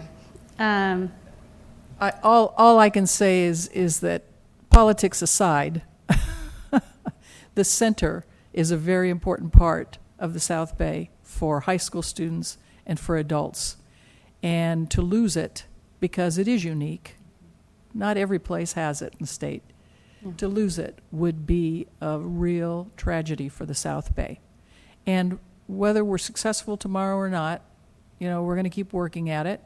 All I can say is that, politics aside, the center is a very important part of the South Bay for high school students and for adults. And to lose it, because it is unique, not every place has it in the state, to lose it would be a real tragedy for the South Bay. And whether we're successful tomorrow or not, we're going to keep working at it.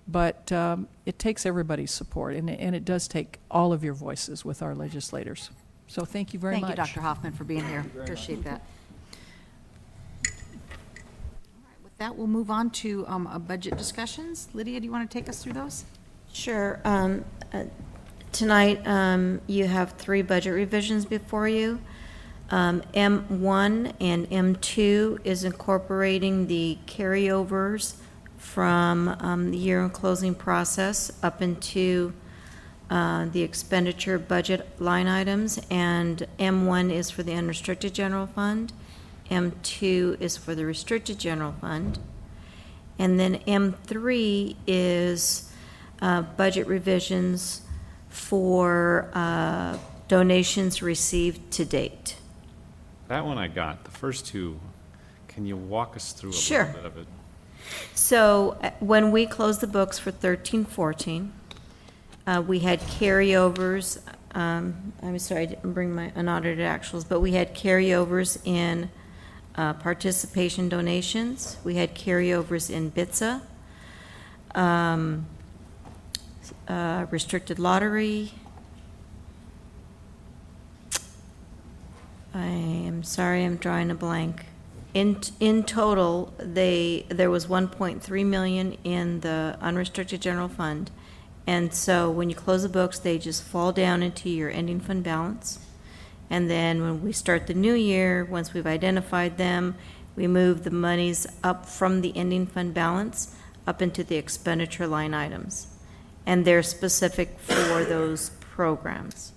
But it takes everybody's support, and it does take all of your voices with our legislators. So thank you very much. Thank you, Dr. Hoffman, for being here. Appreciate that. All right, with that, we'll move on to budget discussions. Lydia, do you want to take us through those? Sure. Tonight, you have 3 budget revisions before you. M1 and M2 is incorporating the carryovers from the year-end closing process up into the expenditure budget line items, and M1 is for the unrestricted general fund, M2 is for the restricted general fund, and then M3 is budget revisions for donations received to date. That one I got. The first two, can you walk us through a Sure. little bit of it? So when we closed the books for 13-14, we had carryovers. I'm sorry, I didn't bring my unaudited actuals, but we had carryovers in participation donations. We had carryovers in BITSA, restricted lottery. I am sorry, I'm drawing a blank. In total, there was 1.3 million in the unrestricted general fund. And so when you close the books, they just fall down into your ending fund balance. And then when we start the new year, once we've identified them, we move the monies up from the ending fund balance up into the expenditure line items. And they're specific for those programs.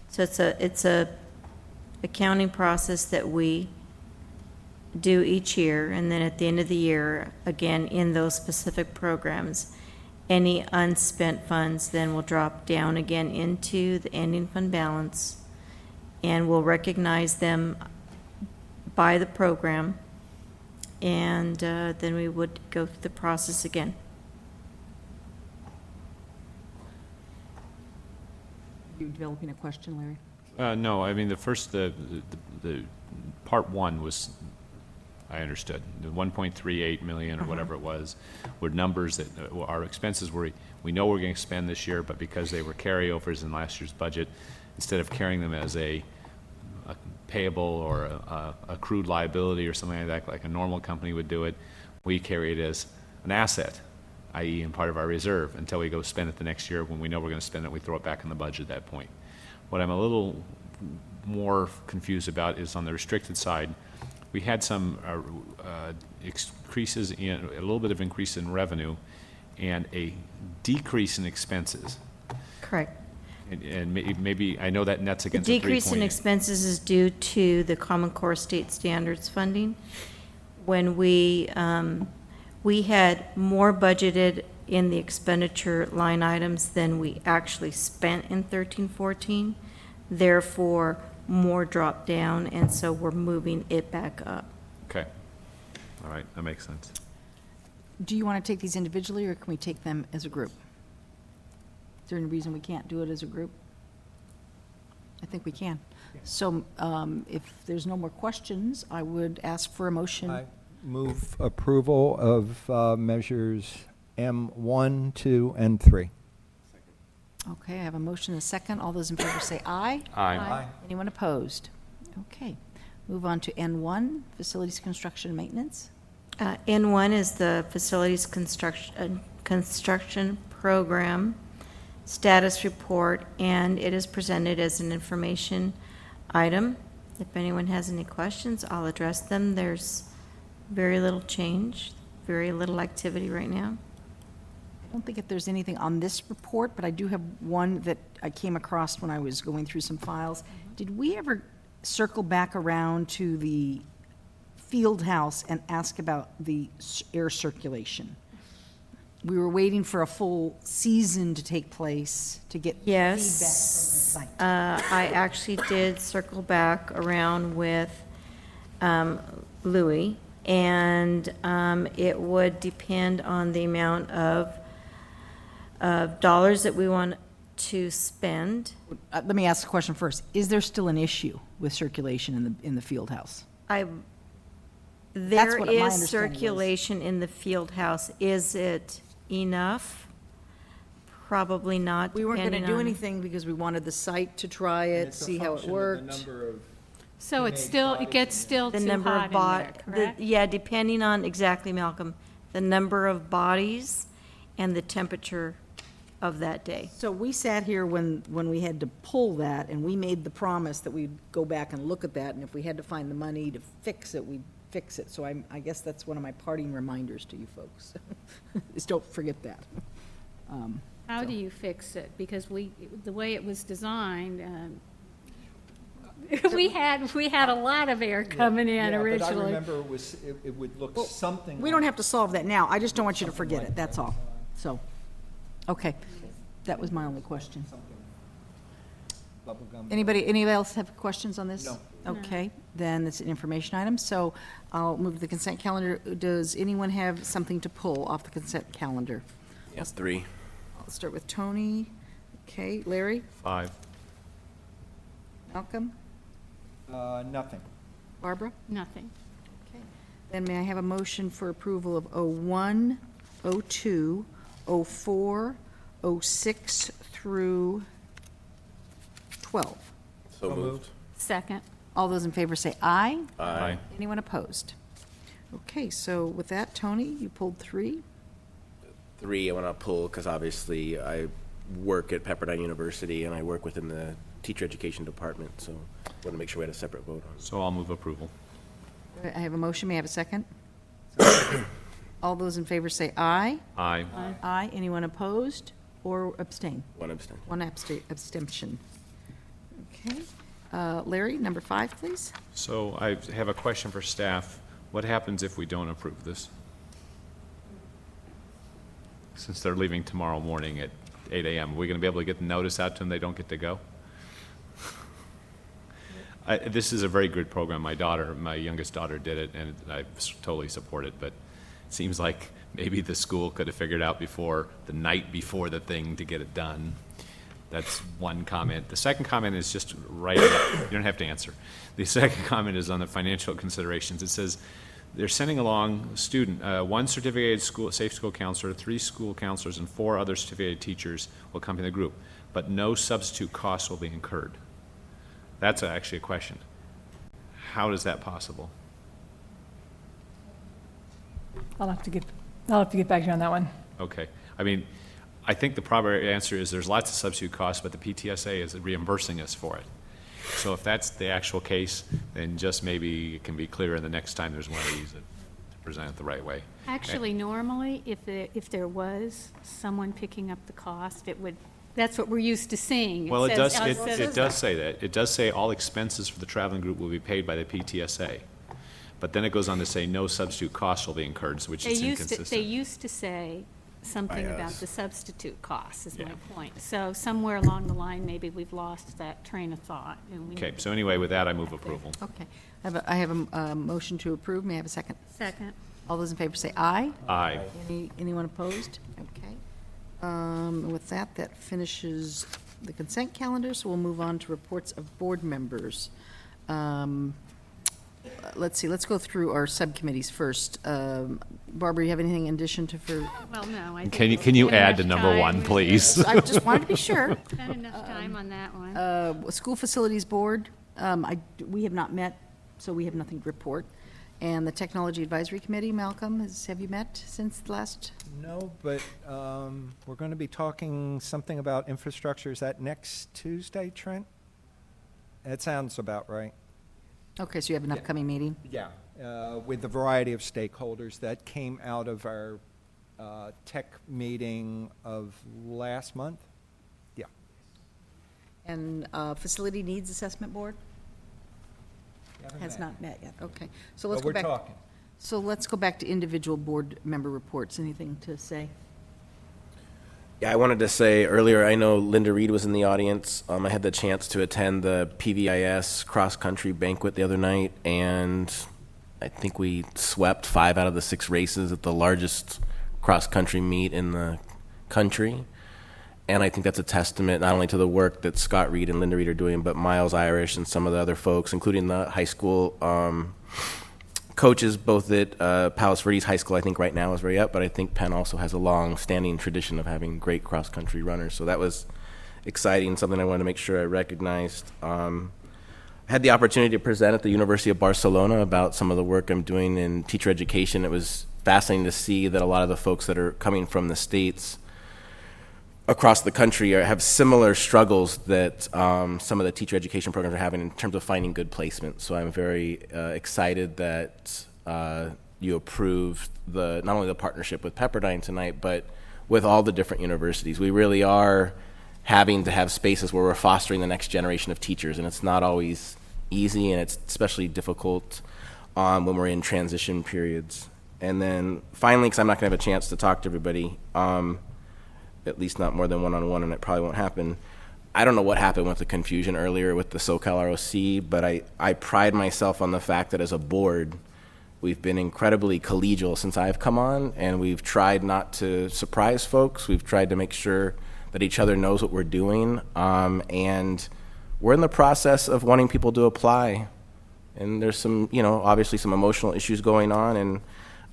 So it's a accounting process that we do each year, and then at the end of the year, again, in those specific programs, any unspent funds then will drop down again into the ending fund balance, and we'll recognize them by the program, and then we would go through the process again. Are you developing a question, Larry? No, I mean, the part one was, I understood. The 1.38 million or whatever it was were numbers that our expenses were, we know we're going to spend this year, but because they were carryovers in last year's budget, instead of carrying them as a payable or a accrued liability or something like that, like a normal company would do it, we carry it as an asset, i.e. in part of our reserve, until we go spend it the next year. When we know we're going to spend it, we throw it back in the budget at that point. What I'm a little more confused about is on the restricted side, we had some increases in, a little bit of increase in revenue and a decrease in expenses. Correct. And maybe, I know that nets against The a 3.8. decrease in expenses is due to the Common Core state standards funding. When we had more budgeted in the expenditure line items than we actually spent in 13-14, therefore more drop down, and so we're moving it back up. Okay. All right, that makes sense. Do you want to take these individually, or can we take them as a group? Is there any reason we can't do it as a group? I think we can. So if there's no more questions, I would ask for a motion. I move approval of measures M1, 2, and 3. Okay, I have a motion and a second. All those in favor say aye. Aye. Aye. Anyone opposed? Okay. Move on to N1, Facilities Construction and Maintenance. N1 is the Facilities Construction Program Status Report, and it is presented as an information item. If anyone has any questions, I'll address them. There's very little change, very little activity right now. I don't think if there's anything on this report, but I do have one that I came across when I was going through some files. Did we ever circle back around to the field house and ask about the air circulation? We were waiting for a full season to take place to get Yes. feedback from the site. I actually did circle back around with Louis, and it would depend on the amount of dollars that we want to spend. Let me ask a question first. Is there still an issue with circulation in the field house? There what my is understanding was. circulation in the field house. Is it enough? Probably not. We weren't going to depending do on- anything because we wanted the site to try it, see how it worked. So it's still, it gets still The too number hot of in there, correct? yeah, depending on, exactly, Malcolm, the number of bodies and the temperature of that day. So we sat here when we had to pull that, and we made the promise that we'd go back and look at that, and if we had to find the money to fix it, we'd fix it. So I guess that's one of my parting reminders to you folks, is don't forget that. How do you fix it? Because the way it was designed, we had a lot of air coming in originally. But I remember it would look something. We don't have to solve that now. I just don't want you to forget it, that's all. So, okay. That was my only question. Bubblegum. Anybody else have questions on this? No. Okay, then it's an information item, so I'll move to the consent calendar. Does anyone have something to pull off the consent calendar? Yes, 3. I'll start with Tony. Okay, Larry? 5. Malcolm? Nothing. Barbara? Nothing. Okay. Then may I have a motion for approval of 01, 02, 04, 06 through 12? So moved. Second. All those in favor say aye. Aye. Anyone opposed? Okay, so with that, Tony, you pulled 3. 3 I want to pull because obviously I work at Pepperdine University and I work within the teacher education department, so I want to make sure we had a separate vote on it. So I'll move approval. I have a motion. May I have a second? All those in favor say aye. Aye. Aye. Anyone opposed or abstain? One abstention. One abstention. Okay. Larry, number 5, please. So I have a question for staff. What happens if we don't approve this? Since they're leaving tomorrow morning at 8 a.m., are we going to be able to get the notice out to them they don't get to go? This is a very good program. My youngest daughter did it, and I totally support it, but it seems like maybe the school could have figured out the night before the thing to get it done. That's one comment. The second comment is just right up. You don't have to answer. The second comment is on the financial considerations. It says they're sending along a student, 1 certificated safe school counselor, 3 school counselors, and 4 other certificated teachers will accompany the group, but no substitute costs will be incurred. That's actually a question. How is that possible? I'll have to get back to you on that one. Okay. I mean, I think the proper answer is there's lots of substitute costs, but the PTSA is reimbursing us for it. So if that's the actual case, then just maybe it can be clearer the next time there's one of these to present it the right way. Actually, normally, if there was someone picking up the cost, that's what we're used to seeing. Well, it does say that. It does say all expenses for the traveling group will be paid by the PTSA. But then it goes on to say no substitute costs will be incurred, which is inconsistent. They used to say something about the substitute costs, is my point. So somewhere along the line, maybe we've lost that train of thought. Okay, so anyway, with that, I move approval. Okay. I have a motion to approve. May I have a second? Second. All those in favor say aye. Aye. Anyone opposed? Okay. With that finishes the consent calendar, so we'll move on to reports of board members. Let's see, let's go through our subcommittees first. Barbara, you have anything in addition to Well, no. Can you add to number 1, please? I just wanted to be sure. Spent enough time on that one. School Facilities Board, we have not met, so we have nothing to report. And the Technology Advisory Committee, Malcolm, have you met since the last? No, but we're going to be talking something about infrastructure. Is that next Tuesday, Trent? That sounds about right. Okay, so you have an upcoming meeting? Yeah, with a variety of stakeholders. That came out of our tech meeting of last month. Yeah. And Facility Needs Assessment Board? Has not met yet, okay. So let's go back. But we're talking. So let's go back to individual board member reports. Anything to say? Yeah, I wanted to say earlier, I know Linda Reed was in the audience. I had the chance to attend the PVIS cross-country banquet the other night, and I think we swept 5 out of the 6 races at the largest cross-country meet in the country. And I think that's a testament not only to the work that Scott Reed and Linda Reed are doing, but Miles Irish and some of the other folks, including the high school coaches, both at Palos Verdes High School, I think right now is very up, but I think Penn also has a long-standing tradition of having great cross-country runners. So that was exciting, something I wanted to make sure I recognized. I had the opportunity to present at the University of Barcelona about some of the work I'm doing in teacher education. It was fascinating to see that a lot of the folks that are coming from the States across the country have similar struggles that some of the teacher education programs are having in terms of finding good placement. So I'm very excited that you approved not only the partnership with Pepperdine tonight, but with all the different universities. We really are having to have spaces where we're fostering the next generation of teachers, and it's not always easy, and it's especially difficult when we're in transition periods. And then finally, because I'm not going to have a chance to talk to everybody, at least not more than one-on-one, and it probably won't happen. I don't know what happened with the confusion earlier with the SoCal ROC, but I pride myself on the fact that as a board, we've been incredibly collegial since I've come on, and we've tried not to surprise folks. We've tried to make sure that each other knows what we're doing, and we're in the process of wanting people to apply. And there's some, obviously some emotional issues going on, and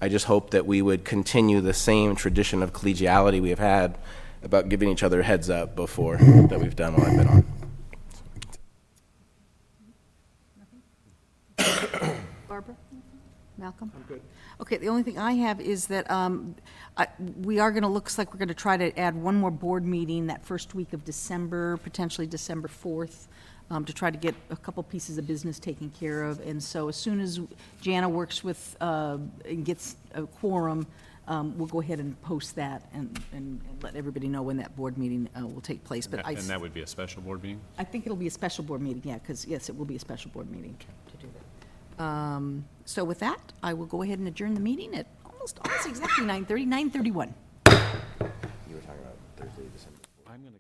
I just hope that we would continue the same tradition of collegiality we have had about giving each other heads up before that we've done while I've been on. Barbara? Malcolm? I'm good. Okay, the only thing I have is that looks like we're going to try to add one more board meeting that first week of December, potentially December 4th, to try to get a couple pieces of business taken care of. And so as soon as Jana works with, and gets a quorum, we'll go ahead and post that and let everybody know when that board meeting will take place. But And that would be a special board meeting? I think it'll be a special board meeting, yeah, because, yes, it will be a special board meeting to do that. So with that, I will go ahead and adjourn the meeting at almost exactly 9:30, 9:31. You were talking about Thursday, December 4th. I'm going to